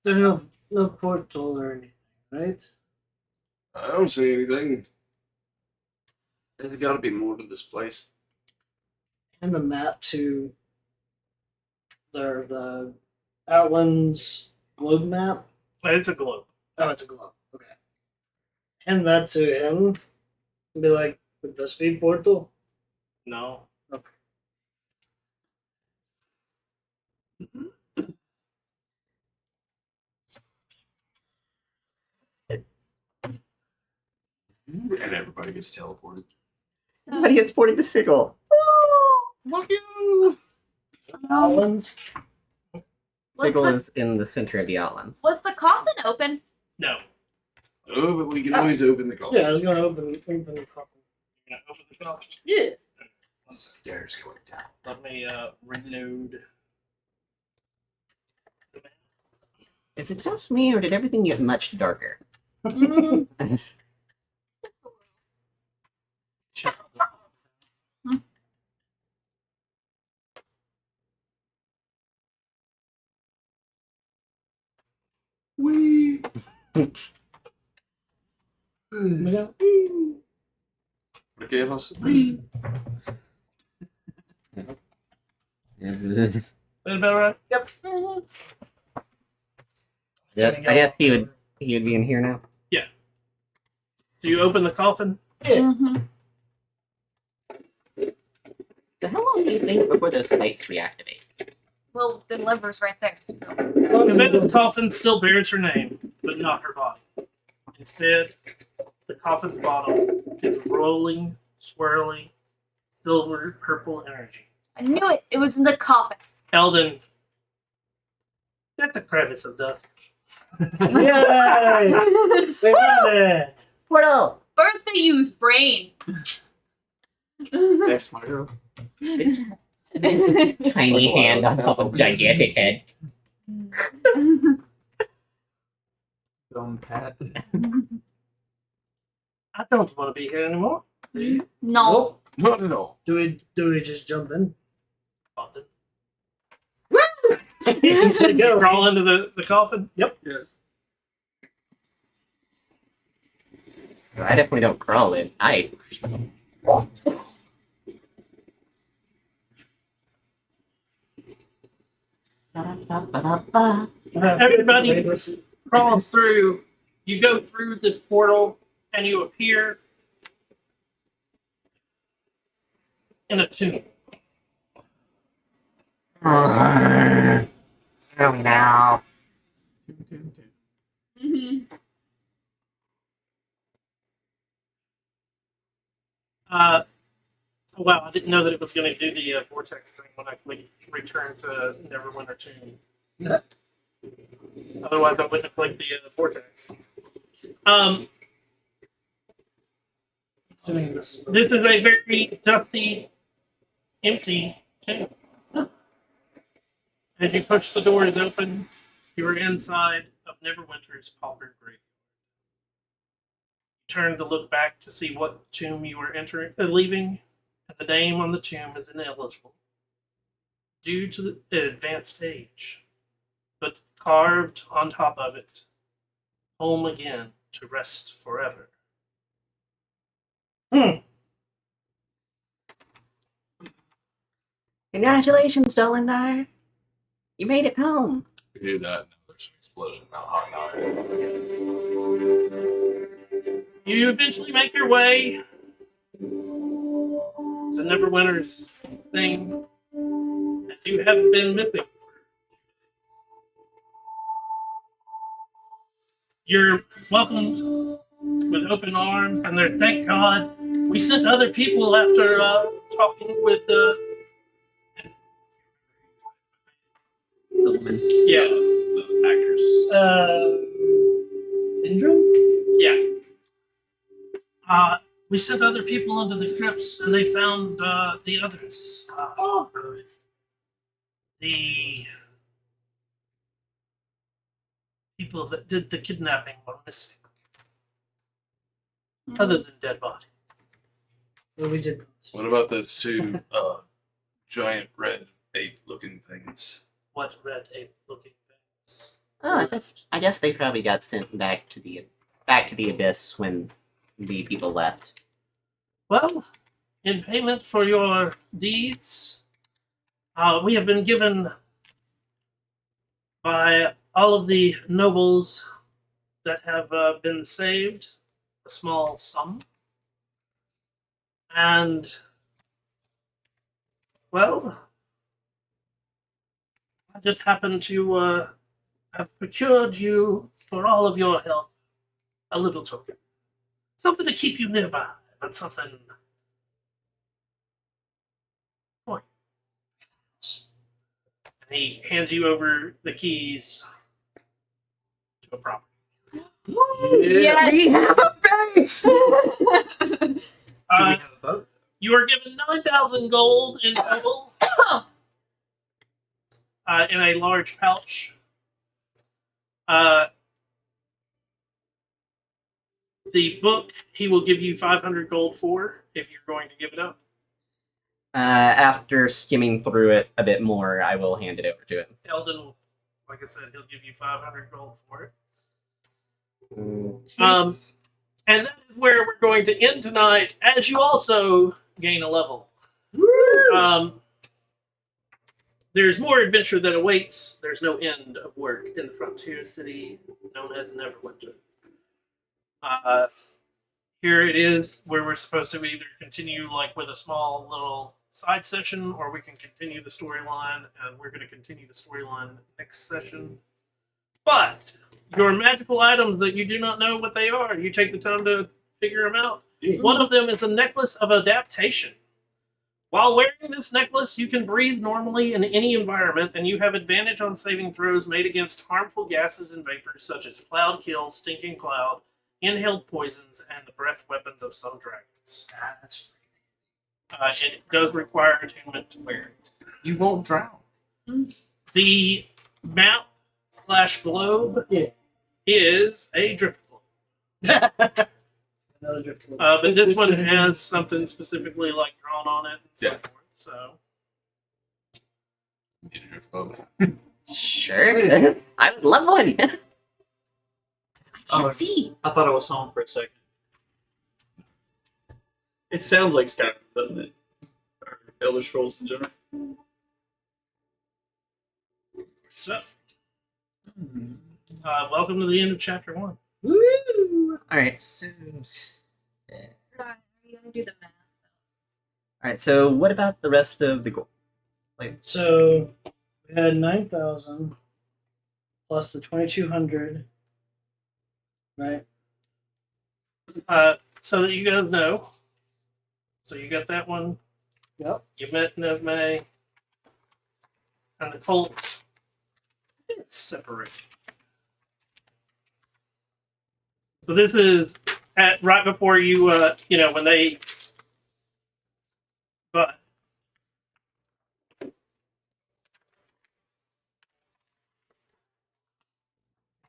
there's no portal or anything, right? I don't see anything. There's got to be more to this place. And the map to the Outlands globe map. It's a globe. Oh, it's a globe. Okay. Hand that to him. And be like, with the speed portal. No. Okay. And everybody gets teleported. Everybody gets ported to Sigil. Fuck you! Outlands. Sigil is in the center of the Outlands. Was the coffin open? No. Oh, but we can always open the call. Yeah, I was gonna open the coffin. You're gonna open the door. Yeah. Stairs going down. Let me reload. Is it just me, or did everything get much darker? Mm, Wee! We got- Okay, us. Wee! Is that about right? mhm. Yeah, I guess he would be in here now. So you open the coffin? Yeah. Mhm. So how long do you think before those lights reactivate? Well, the lever's right there. So. Amanda's coffin still bears her name, but not her body. Instead, the coffin's bottom is rolling, swirling, silver purple energy. I knew it. It was in the coffin. Eldon, that's a crevice of dust. Yay! We found it! Portal! Birthday use brain. That's my girl. Tiny hand on top of gigantic head. Dumb Pat. I don't want to be here anymore. No. Not at all. Do we just jump in? Eldon. He said go. Crawl into the coffin? Yep. I definitely don't crawl in. Everybody crawls through. You go through this portal and you appear in a tomb. Kill me now. Mhm. Wow, I didn't know that it was going to do the vortex thing when I clicked return to Neverwinter Tomb. Yeah. Otherwise, I wouldn't have clicked the vortex. Doing this. This is a very dusty, empty tomb. As you push the doors open, you are inside of Neverwinter's pauper grave. You turn to look back to see what tomb you are leaving, and the name on the tomb is ineligible due to the advanced age, but carved on top of it, home again to rest forever. Congratulations, Dollandar. You made it home. We do that. Now there's an explosion. Now, hot now. You eventually make your way to Neverwinter's thing, as you have been missing. You're welcomed with open arms, and they're thank God. We sent other people after talking with yeah, The actors. Indrum? yeah. We sent other people into the crypts, and they found the others. Oh, good. The people that did the kidnapping were missing. other than dead body. Well, we did. What about those two giant red ape-looking things? What red ape looking things? Oh, I guess they probably got sent back to the abyss when the people left. Well, in payment for your deeds, we have been given by all of the nobles that have been saved a small sum. And, well, I just happen to have procured you for all of your help a little token. Something to keep you nearby, but something for you. And he hands you over the keys to a property. Yes. We have a base! Do we have a boat? You are given 9,000 gold in total in a large pouch. The book he will give you 500 gold for if you're going to give it up. After skimming through it a bit more, I will hand it over to him. Eldon, like I said, he'll give you 500 gold for it. Mm. And that is where we're going to end tonight, as you also gain a level. There's more adventure that awaits. There's no end of work in the frontier city known as Neverwinter. Here it is where we're supposed to either continue like with a small little side session, or we can continue the storyline, and we're going to continue the storyline next session. But your magical items that you do not know what they are, you take the time to figure them out. One of them is a necklace of adaptation. While wearing this necklace, you can breathe normally in any environment, and you have advantage on saving throws made against harmful gases and vapors such as cloud kill, stinking cloud, inhaled poisons, and the breath weapons of some dragons. It does require attunement to wear it. You won't drown. The map / globe is a drift globe. Another drift globe. But this one has something specifically like drawn on it and so Yeah. forth. So Need a drift globe. Sure. I would love one. Oh, See. I thought I was home for a second. It sounds like Skyrim, doesn't it? Or Elder Scrolls in general. welcome to the end of chapter 1. Woo! Alright, so. Are you gonna do the math? Alright, so what about the rest of the goal? So we had 9,000 plus the 2,200, right? So that you guys know. So you got that one. Yep. You met Nevme. And the Colt. It's separated. So this is at right before you, when they. But.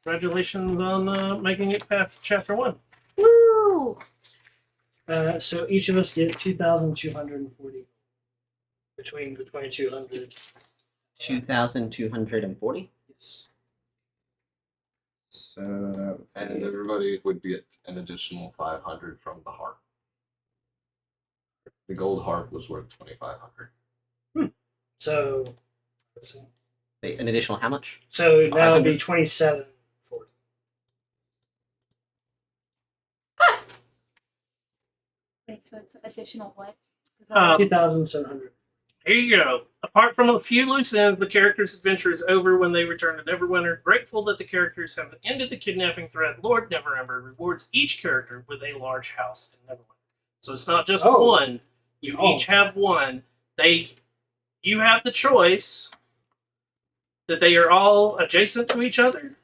Congratulations on making it past chapter 1. Woo! So each of us get 2,240 between the 2,200. 2,240? Yes. So. And everybody would get an additional 500 from the harp. The gold harp was worth 2,500. So Wait, an additional how much? so now it'd be 500. 2,740. Wait, so it's additional what? 'Cause Um, 2,700. Here you go. Apart from a few loose ends, the character's adventure is over when they return to Neverwinter. Grateful that the characters have ended the kidnapping threat, Lord Neverember rewards each character with a large house in Neverwinter. So it's not just Oh. one. You Oh. each have one. You have the choice that they are all adjacent to each other,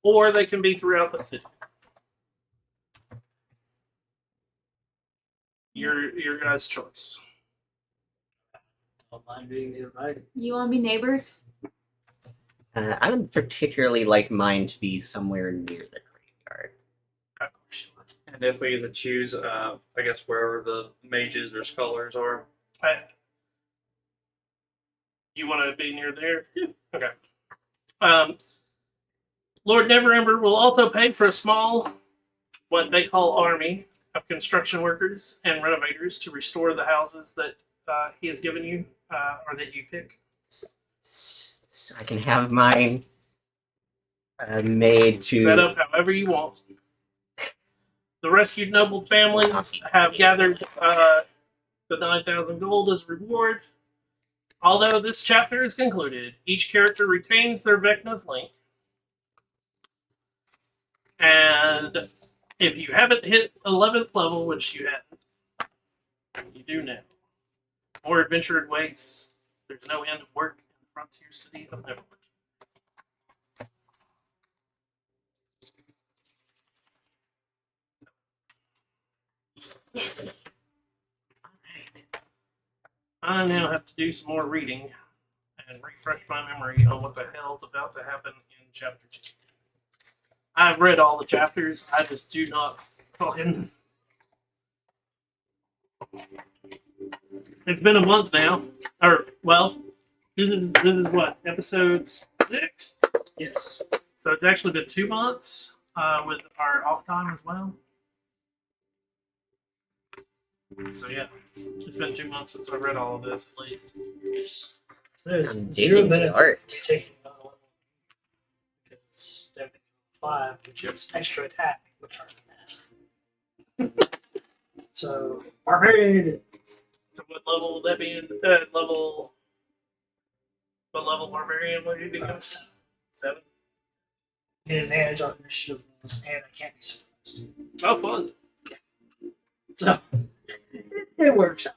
or they can be throughout the city. Your guys' choice. Don't mind being invited. you want to be neighbors? I would particularly like mine to be somewhere near the graveyard. Of course you would. And And if we either choose, I guess wherever the mages or scholars are. You want to be near there? Yeah. Okay. Lord Neverember will also pay for a small, what they call army of construction workers and renovators to restore the houses that he has given you, or that you pick. So I can have mine made to Set up however you want. The rescued noble families have gathered the 9,000 gold as reward. Although this chapter is concluded, each character retains their Vecna's link. And if you haven't hit 11th level, which you haven't, you do now. More adventure awaits. There's no end of work in the frontier city of Neverland. I now have to do some more reading and refresh my memory on what the hell's about to happen in chapter 2. I've read all the chapters, I just do not fucking. It's been a month now. Or, well, this is what, episode 6? Yes. So it's actually been 2 months with our off time as well. So yeah, it's been 2 months since I read all of this at least. Yes. So there's I'm zero digging the benefit art. to taking another level because that would be 5, which is extra attack, which are math. So barbarian it is. So what level would that be in? Level. What level barbarian would you be? 7. Get advantage on initiative rolls, and I can't be surprised. Oh, fun. So it works out.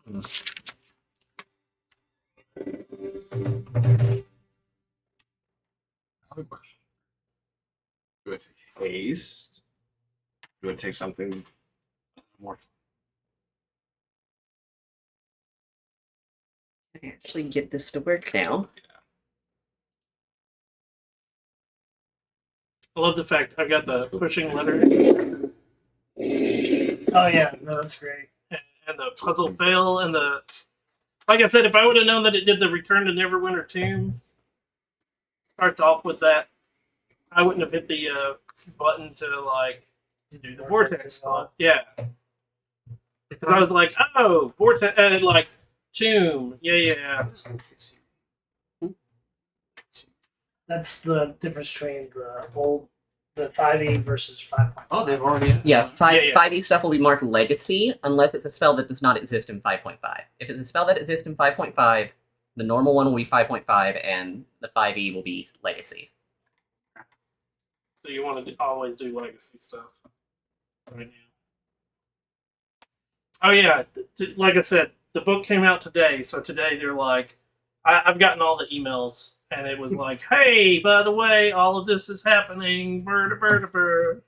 I have a question. Do I take haste? Do I take something more? I actually get this to work now. I love the fact I've got the pushing letter Oh yeah, no, that's great. and the puzzle fail and the. Like I said, if I would have known that it did the Return to Neverwinter tomb, starts off with that, I wouldn't have hit the button to like do the vortex spot. Yeah, because I was like, oh, vortex, like tomb. Yeah. That's the difference between the 5e versus 5.5. Oh, they've already. Yeah, 5e Yeah. stuff will be marked legacy unless it's a spell that does not exist in 5.5. If it's a spell that exists in 5.5, the normal one will be 5.5 and the 5e will be legacy. So you want to always do legacy stuff right now. Oh yeah, like I said, the book came out today, so today they're like, I've gotten all the emails, and it was like, hey, by the way, all of this is happening. Burr.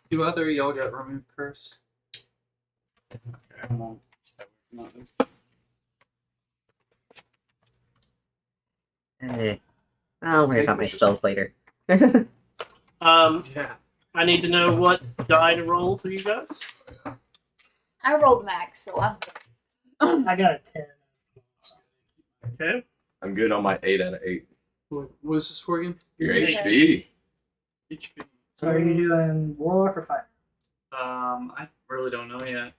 Do either of y'all get removed curse? Okay, I won't stay away from that. I'll worry about my spells later. Yeah. I need to know what die to roll for you guys. I rolled max, so I'm. I got a 10. Okay. I'm good on my 8 out of 8. What was this for again? Your Okay. HP. HP. So are you doing warlock or fighter? I really don't know yet.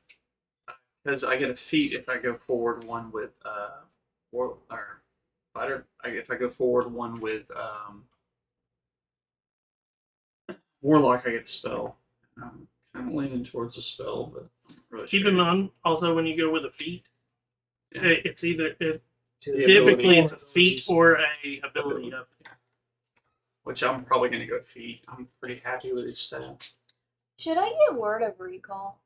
Because I get a feat if I go forward one with war or fighter. If I go forward one with warlock, I get a spell. I'm kind of leaning towards a spell, but I'm not really Keep sure. in mind, also, when you go with a feat, Yeah. it's either The typically ability. it's a feat or a ability up. Which I'm probably going to go feat. I'm pretty happy with his stats. Should I get word of recall?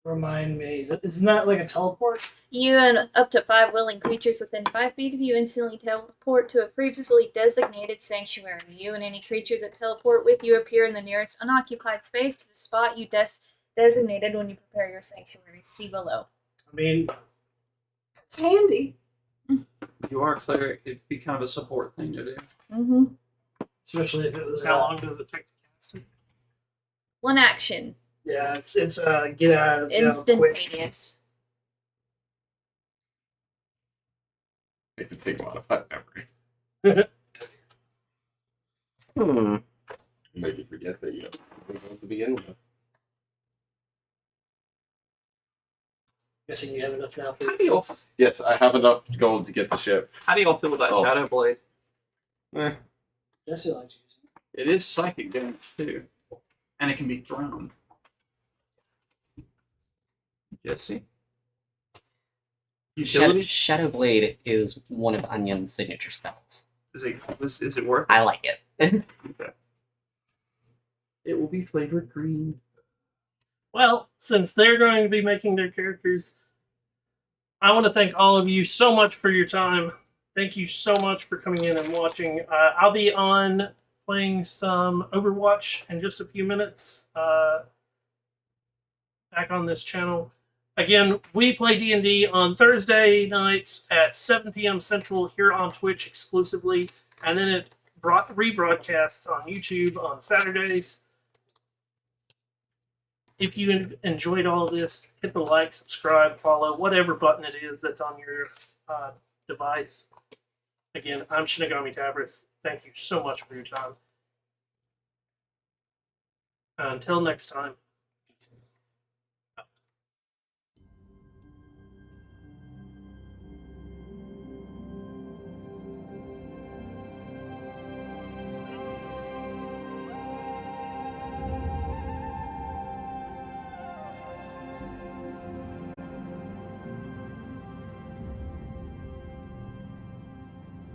Remind me. Isn't that like a teleport? You and up to 5 willing creatures within 5 feet of you instantly teleport to a previously designated sanctuary. You and any creature that teleport with you appear in the nearest unoccupied space to the spot you designated when you prepare your sanctuary. See below. I mean, It's handy. You are a cleric. It'd be kind of a support thing to do. Mm-hmm. especially if it was How long does it take to cast it? One action. yeah, it's get out of jail quick. Instantaneous. It could take modified memory. Make you forget that you have something to begin with. Guessing you have enough now for How do y'all Yes, I have enough gold to get the ship. feel about Oh. Shadow Blade? Eh. Jesse likes using it. It is psychic damage too, and it can be thrown. Jesse. Utility? Shadow Blade is one of Onion's signature spells. Is it worth it? I like it. Okay. It will be flavored green. Well, since they're going to be making their characters, I want to thank all of you so much for your time. Thank you so much for coming in and watching. I'll be on playing some Overwatch in just a few minutes. Back on this channel. Again, we play D&D on Thursday nights at 7 p.m. Central here on Twitch exclusively, and then it rebroadcasts on YouTube on Saturdays. If you enjoyed all of this, hit the like, subscribe, follow, whatever button it is that's on your device. Again, I'm Shinigami Tabris. Thank you so much for your time. Until next time.